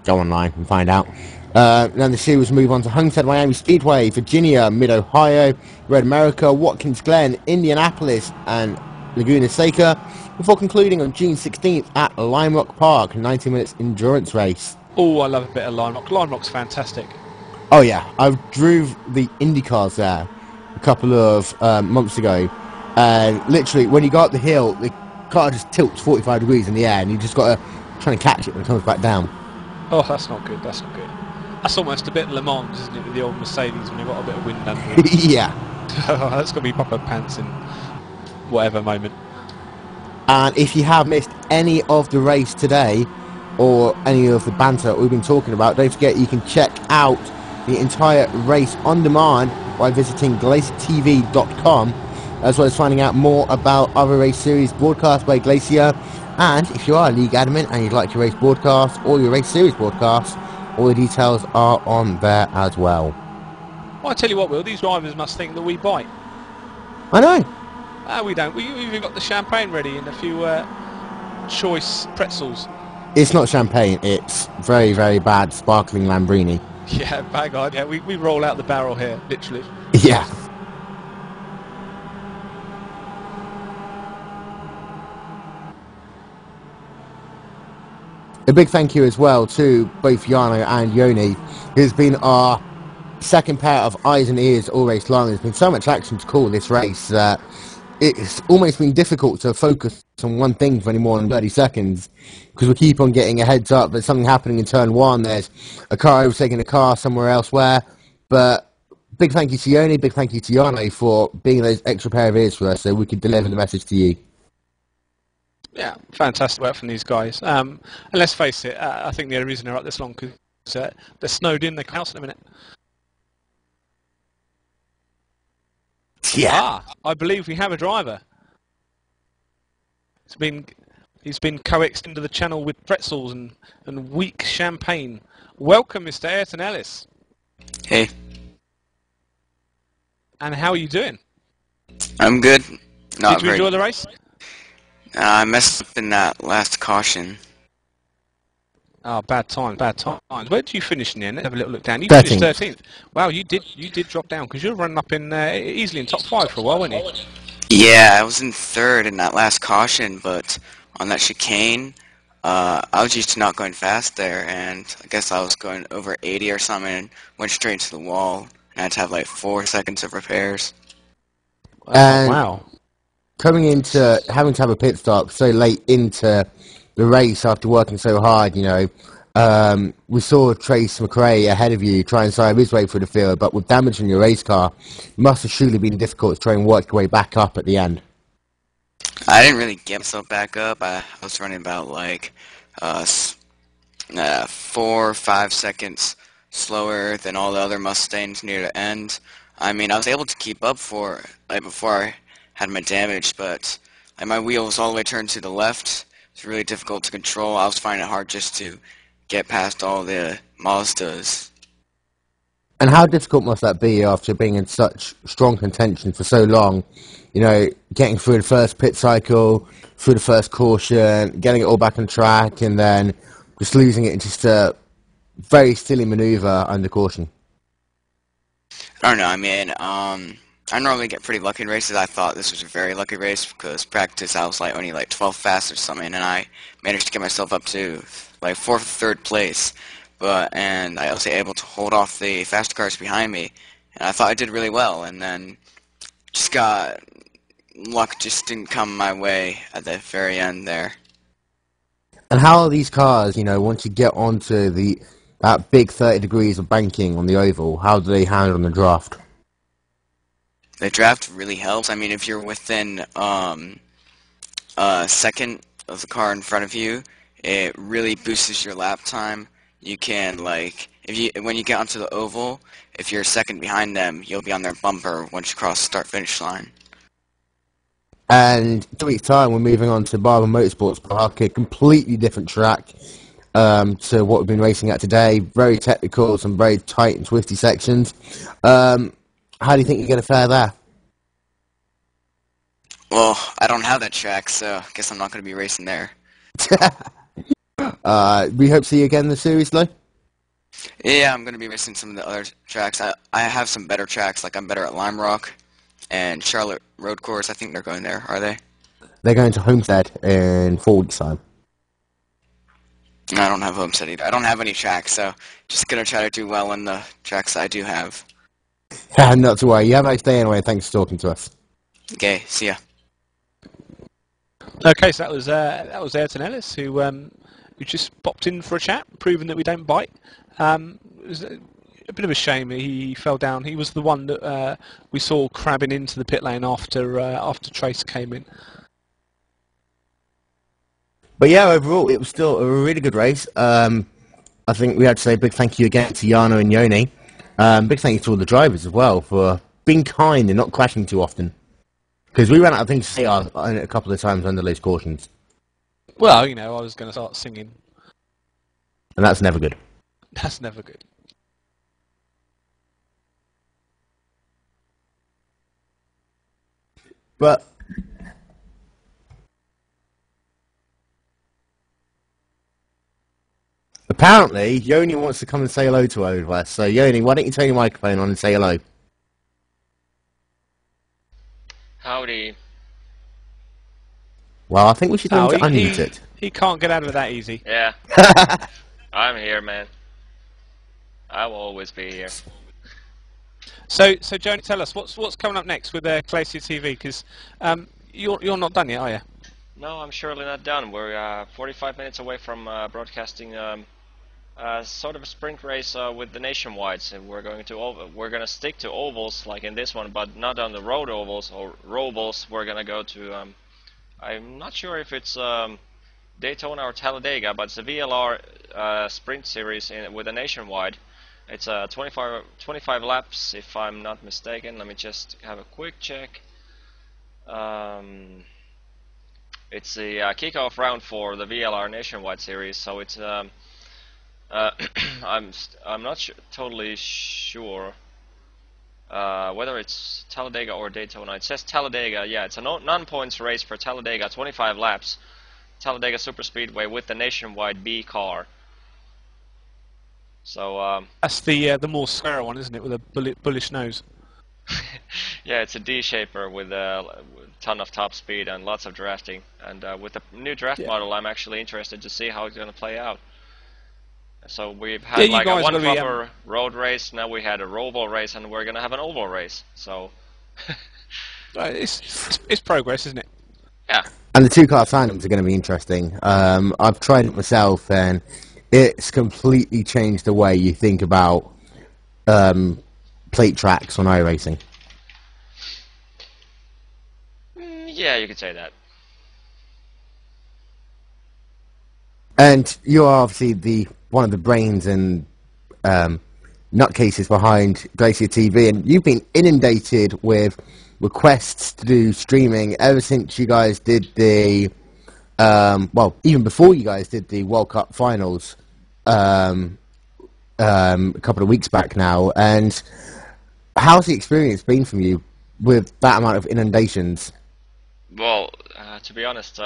go online and find out. Then the series will move on to Homestead Miami Speedway, Virginia, Mid-Ohio, Red America, Watkins Glen, Indianapolis, and Laguna Seca, before concluding on June 16th at Lime Rock Park, a 90 minutes endurance race. Oh, I love a bit of Lime Rock. Lime Rock's fantastic. Oh yeah, I drove the Indy cars there a couple of months ago, and literally when you go up the hill, the car just tilts 45 degrees in the air, and you just got to try and catch it when it comes back down. Oh, that's not good. That's not good. That's almost a bit Le Mans, isn't it, with the old Mercedes when you've got a bit of wind under it. Yeah. That's got to be proper pants in whatever moment. And if you have missed any of the race today, or any of the banter that we've been talking about, don't forget you can check out the entire race on demand by visiting glaciertv.com, as well as finding out more about other race series broadcast by Glacier. And if you are a league admin and you'd like your race broadcast or your race series broadcast, all the details are on there as well. Well, I tell you what, Will, these drivers must think that we bite. I know. We don't. We've even got the champagne ready and a few choice pretzels. It's not champagne, it's very, very bad sparkling Lambrini. Yeah, bang on. Yeah, we roll out the barrel here, literally. Yeah. A big thank you as well to both Yano and Yoni, who's been our second pair of eyes and ears all race long. There's been so much action to call this race that it's almost been difficult to focus on one thing for any more than 30 seconds because we keep on getting a heads up there's something happening in turn one. There's a car overtaking a car somewhere elsewhere. But big thank you to Yoni, big thank you to Yano for being those extra pair of ears for us so we could deliver the message to you. Yeah, fantastic work from these guys. And let's face it, I think the only reason they're up this long because they're snowed in the house in a minute. Yeah. I believe we have a driver. He's been coaxed into the channel with pretzels and weak champagne. Welcome, Mr. Ayrton Ellis. Hey. And how are you doing? I'm good. Did you enjoy the race? I messed up in that last caution. Oh, bad times. Where did you finish in the end? Let's have a little look down. You 13th. finished 13th. Wow, you did drop down because you were running up in easily in top 5 for a while, weren't you? Yeah, I was in third in that last caution, but on that chicane, I was used to not going fast there, and I guess I was going over 80 or something and went straight to the wall, and I had to have like 4 seconds of repairs. Wow. Coming into having to have a pit stop so late into the race after working so hard, we saw Trace McRae ahead of you try and side his way through the field, but with damage in your race car, it must have surely been difficult to try and work your way back up at the end. I didn't really get myself back up. I was running about like 4 or 5 seconds slower than all the other Mustangs near the end. I mean, I was able to keep up before I had my damage, but my wheel was all the way turned to the left. It's really difficult to control. I was finding it hard just to get past all the Mazdas. And how difficult must that be after being in such strong contention for so long? Getting through the first pit cycle, through the first caution, getting it all back on track, and then just losing it in just a very silly maneuver under caution. I don't know. I mean, I normally get pretty lucky in races. I thought this was a very lucky race because practice I was like only like 12 fast or something, and I managed to get myself up to like 4th or 3rd place. And I was able to hold off the fast cars behind me, and I thought I did really well. And then luck just didn't come my way at the very end there. And how are these cars, once you get onto that big 30 degrees of banking on the oval, how do they handle on the draft? The draft really helps. I mean, if you're within a second of the car in front of you, it really boosts your lap time. You can, when you get onto the oval, if you're a second behind them, you'll be on their bumper once you cross the start-finish line. And 2 weeks' time, we're moving on to Barber Motorsports Park, a completely different track to what we've been racing at today. Very technical, some very tight and twisty sections. How do you think you're going to fare there? Well, I don't have that track, so I guess I'm not going to be racing there. We hope to see you again in the series, though. Yeah, I'm going to be racing some of the other tracks. I have some better tracks, like I'm better at Lime Rock and Charlotte Road Course. I think they're going there, are they? They're going to Homestead in 4 weeks' time. I don't have Homestead either. I don't have any tracks, so just going to try to do well in the tracks I do have. Not to worry. You have a nice day anyway. Thanks for talking to us. Okay, see ya. Okay, so that was Ayrton Ellis who just popped in for a chat, proving that we don't bite. It was a bit of a shame he fell down. He was the one that we saw crabbing into the pit lane after Trace came in. But yeah, overall, it was still a really good race. I think we had to say a big thank you again to Yano and Yoni. Big thank you to all the drivers as well for being kind and not crashing too often. Because we ran out of things to say a couple of times under those cautions. Well, I was going to start singing. And that's never good. That's never good. But apparently, Yoni wants to come and say hello to us. So, Yoni, why don't you turn your microphone on and say hello? Howdy. Well, I think we should tell him Oh, to unmute it. he can't get out of it that easy. Yeah, I'm here, man. I will always be here. So Joni, tell us what's coming up next with Glacier TV, because you're not done yet, are you? No, I'm surely not done. We're 45 minutes away from broadcasting sort of a sprint race with the nationwide. So we're going to stick to ovals like in this one, but not on the road ovals or robles. We're gonna go to I'm not sure if it's Daytona or Talladega, but it's a VLR sprint series with a nationwide. It's 25 laps, if I'm not mistaken. Let me just have a quick check. It's the kickoff round for the VLR Nationwide series, so it's I'm not totally sure whether it's Talladega or Daytona. It says Talladega. Yeah, it's a non-points race for Talladega, 25 laps. Talladega Superspeedway with the Nationwide B car. So That's the more square one, isn't it, with a bullish nose? yeah, it's a D-shaper with a ton of top speed and lots of drafting. And with the new draft model, I'm actually interested to see how it's going to play out. So we've had like a one proper road race, now we had a roval race, and we're going to have an oval race. So it's progress, isn't it? Yeah. And the two-car tandems are going to be interesting. I've tried it myself, and it's completely changed the way you think about plate tracks on iRacing. Yeah, you could say that. And you're obviously one of the brains and nutcases behind Glacier TV, and you've been inundated with requests to do streaming ever since you guys did the well, even before you guys did the World Cup finals a couple of weeks back now. And how's the experience been from you with that amount of inundations? Well, to be honest,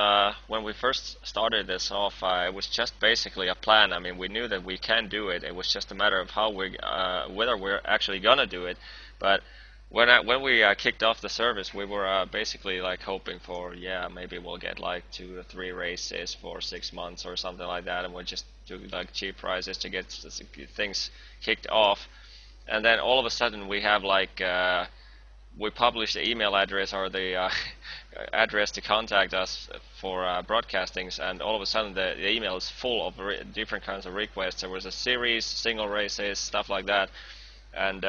when we first started this off, it was just basically a plan. I mean, we knew that we can do it. It was just a matter of how whether we're actually gonna do it. But when we kicked off the service, we were basically like hoping for, yeah, maybe we'll get like 2 or 3 races for 6 months or something like that, and we'll just do like cheap prizes to get things kicked off. And then all of a sudden we have like we publish the email address or the address to contact us for broadcastings, and all of a sudden the email is full of different kinds of requests. There was a series, single races, stuff like that, and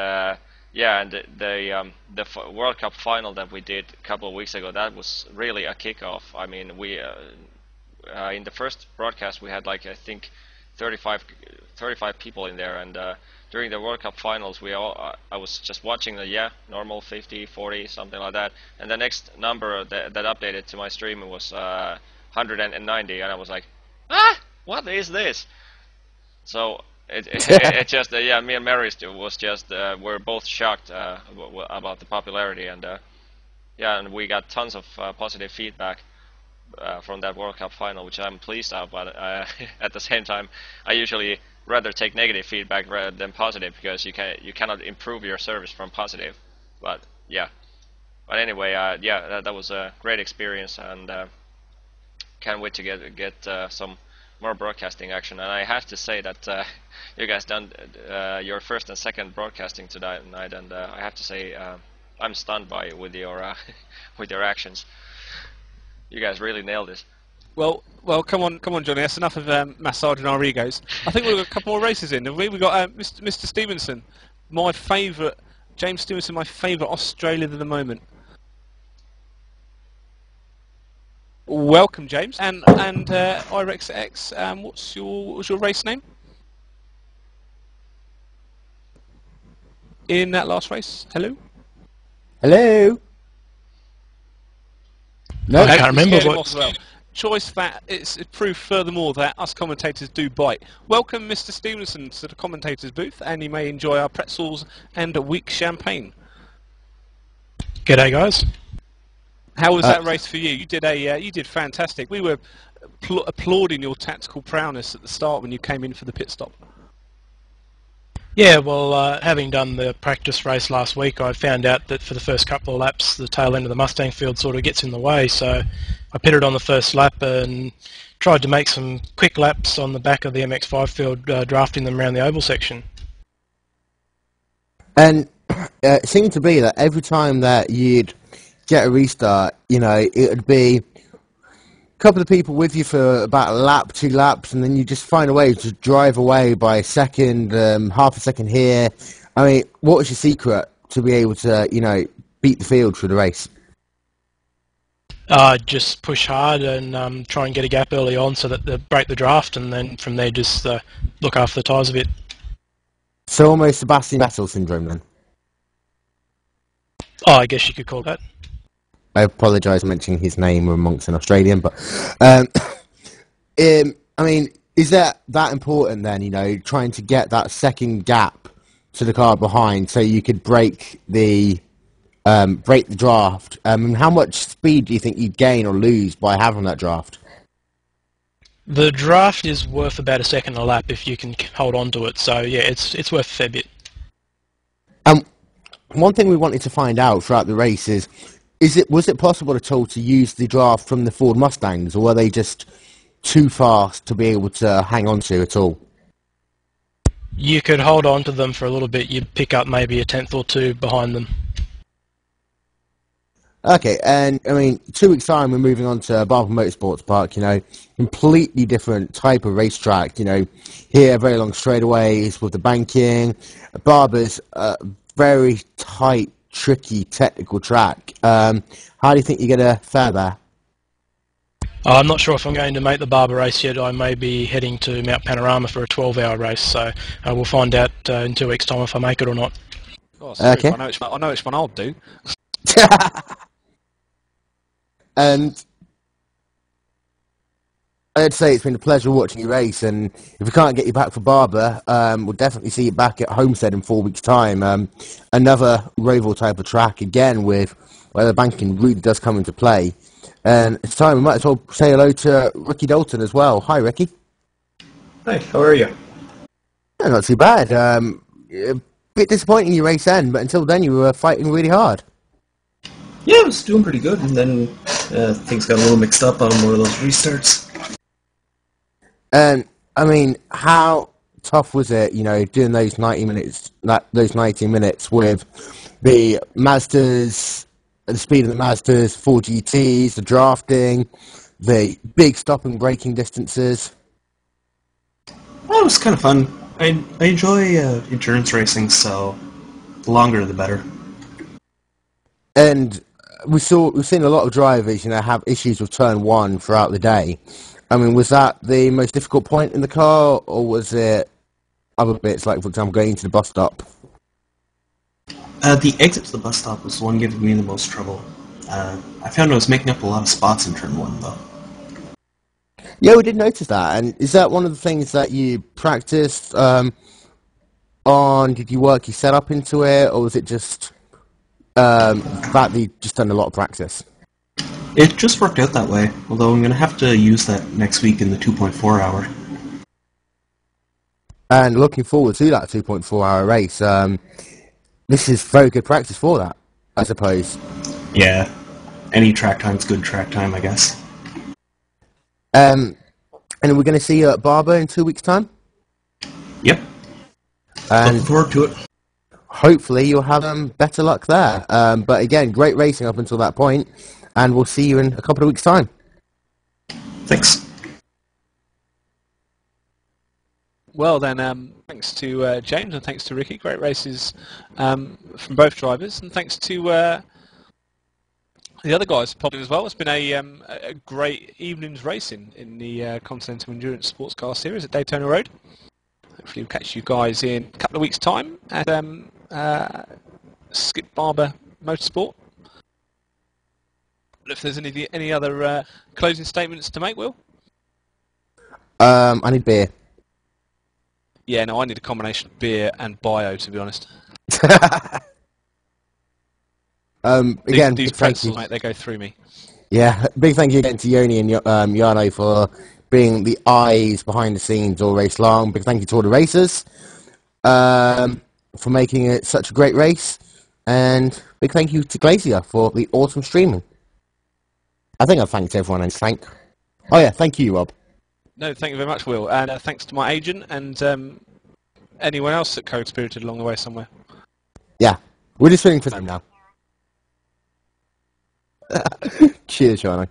yeah, and the World Cup final that we did a couple of weeks ago, that was really a kickoff. I mean, we in the first broadcast we had like I think 35 people in there, and during the World Cup finals, I was just watching the normal 50, 40, something like that, and the next number that updated to my stream was 190, and I was like, what is this? So it just yeah, me and Mary was just we're both shocked about the popularity, and yeah, and we got tons of positive feedback from that World Cup final, which I'm pleased of. But at the same time, I usually rather take negative feedback rather than positive, because you cannot improve your service from positive. But yeah, but anyway, yeah, that was a great experience, and can't wait to get some more broadcasting action. And I have to say that you guys done your first and second broadcasting tonight, and I have to say I'm stunned by with your with your actions. You guys really nailed this. Well, come on, Johnny. That's enough of massaging our egos. I think we've got a couple more races in, have we? We've got Mr. Stevenson, my favourite, James Stevenson, my favourite Australian at the moment. Welcome, James. And Irex X. What's your race name in that last race? Hello. Hello. No, I can't remember what. Well. Choice that it's proof furthermore that us commentators do bite. Welcome, Mr. Stevenson, to the commentators booth, and you may enjoy our pretzels and a weak champagne. G'day, guys. How was that race for you? You did fantastic. We were applauding your tactical prowess at the start when you came in for the pit stop. Yeah, well, having done the practice race last week, I found out that for the first couple of laps, the tail end of the Mustang field sort of gets in the way. So I pitted on the first lap and tried to make some quick laps on the back of the MX-5 field, drafting them around the oval section. And it seemed to be that every time that you'd get a restart, it would be a couple of people with you for about a lap, 2 laps, and then you just find a way to drive away by a second, half a second here. I mean, what was your secret to be able to, beat the field for the race? Just push hard and try and get a gap early on so that they break the draft, and then from there just look after the tyres a bit. So almost Sebastian Vettel syndrome then? Oh, I guess you could call that. I apologise for mentioning his name amongst an Australian, but I mean, is that important then, trying to get that second gap to the car behind so you could break the draft? And how much speed do you think you'd gain or lose by having that draft? The draft is worth about a second a lap if you can hold on to it, so yeah, it's worth a fair bit. One thing we wanted to find out throughout the race was it possible at all to use the draft from the Ford Mustangs, or were they just too fast to be able to hang on to at all? You could hold on to them for a little bit, you'd pick up maybe a tenth or two behind them. Okay, and I mean, 2 weeks' time we're moving on to Barber Motorsports Park, completely different type of racetrack, here very long straightaways with the banking. Barber's very tight, tricky, technical track. How do you think you're going to fare there? I'm not sure if I'm going to make the Barber race yet. I may be heading to Mount Panorama for a 12-hour race, so we'll find out in 2 weeks' time if I make it or not. Oh, okay. I know which one I'll do. And I'd say it's been a pleasure watching you race, and if we can't get you back for Barber, we'll definitely see you back at Homestead in 4 weeks' time. Another Roval type of track, again, where the banking really does come into play. And it's time we might as well say hello to Ricky Dalton as well. Hi, Ricky. Hi, how are you? Yeah, not too bad. A bit disappointing your race end, but until then you were fighting really hard. Yeah, I was doing pretty good, and then things got a little mixed up on one of those restarts. And I mean, how tough was it, doing those 90 minutes with the Mazdas, the speed of the Mazdas, 4GTs, the drafting, the big stopping braking distances? Well, it was kind of fun. I enjoy endurance racing, so the longer the better. And we've seen a lot of drivers, have issues with turn 1 throughout the day. I mean, was that the most difficult point in the car, or was it other bits, like, for example, going into the bus stop? The exit to the bus stop was the one giving me the most trouble. I found I was making up a lot of spots in turn 1, though. Yeah, we did notice that. And is that one of the things that you practiced on? Did you work your setup into it, or was it just that you just done a lot of practice? It just worked out that way, although I'm going to have to use that next week in the 2.4 hour. And looking forward to that 2.4 hour race. This is very good practice for that, I suppose. Yeah, any track time's good track time, I guess. And we're going to see you at Barber in 2 weeks' time? Yep. And looking forward to it. Hopefully you'll have better luck there. But again, great racing up until that point, and we'll see you in a couple of weeks' time. Thanks. Well then, thanks to James and thanks to Ricky. Great races from both drivers, and thanks to the other guys popping as well. It's been a great evening's racing in the Continental Endurance Sports Car Series at Daytona Road. Hopefully we'll catch you guys in a couple of weeks' time at Skip Barber Motorsport. If there's any other closing statements to make, Will? I need beer. Yeah, no, I need a combination of beer and bio, to be honest. Again, these pretzels, mate, they go through me. Yeah, big thank you again to Yoni and Jarno for being the eyes behind the scenes all race long. Big thank you to all the racers. for making it such a great race, and big thank you to Glacier for the awesome streaming. I think I've thanked everyone and thank. Oh yeah, thank you, Rob. No, thank you very much, Will, and thanks to my agent and anyone else that co-spirited along the way somewhere. Yeah, we're just waiting for them now. Cheers, Shana.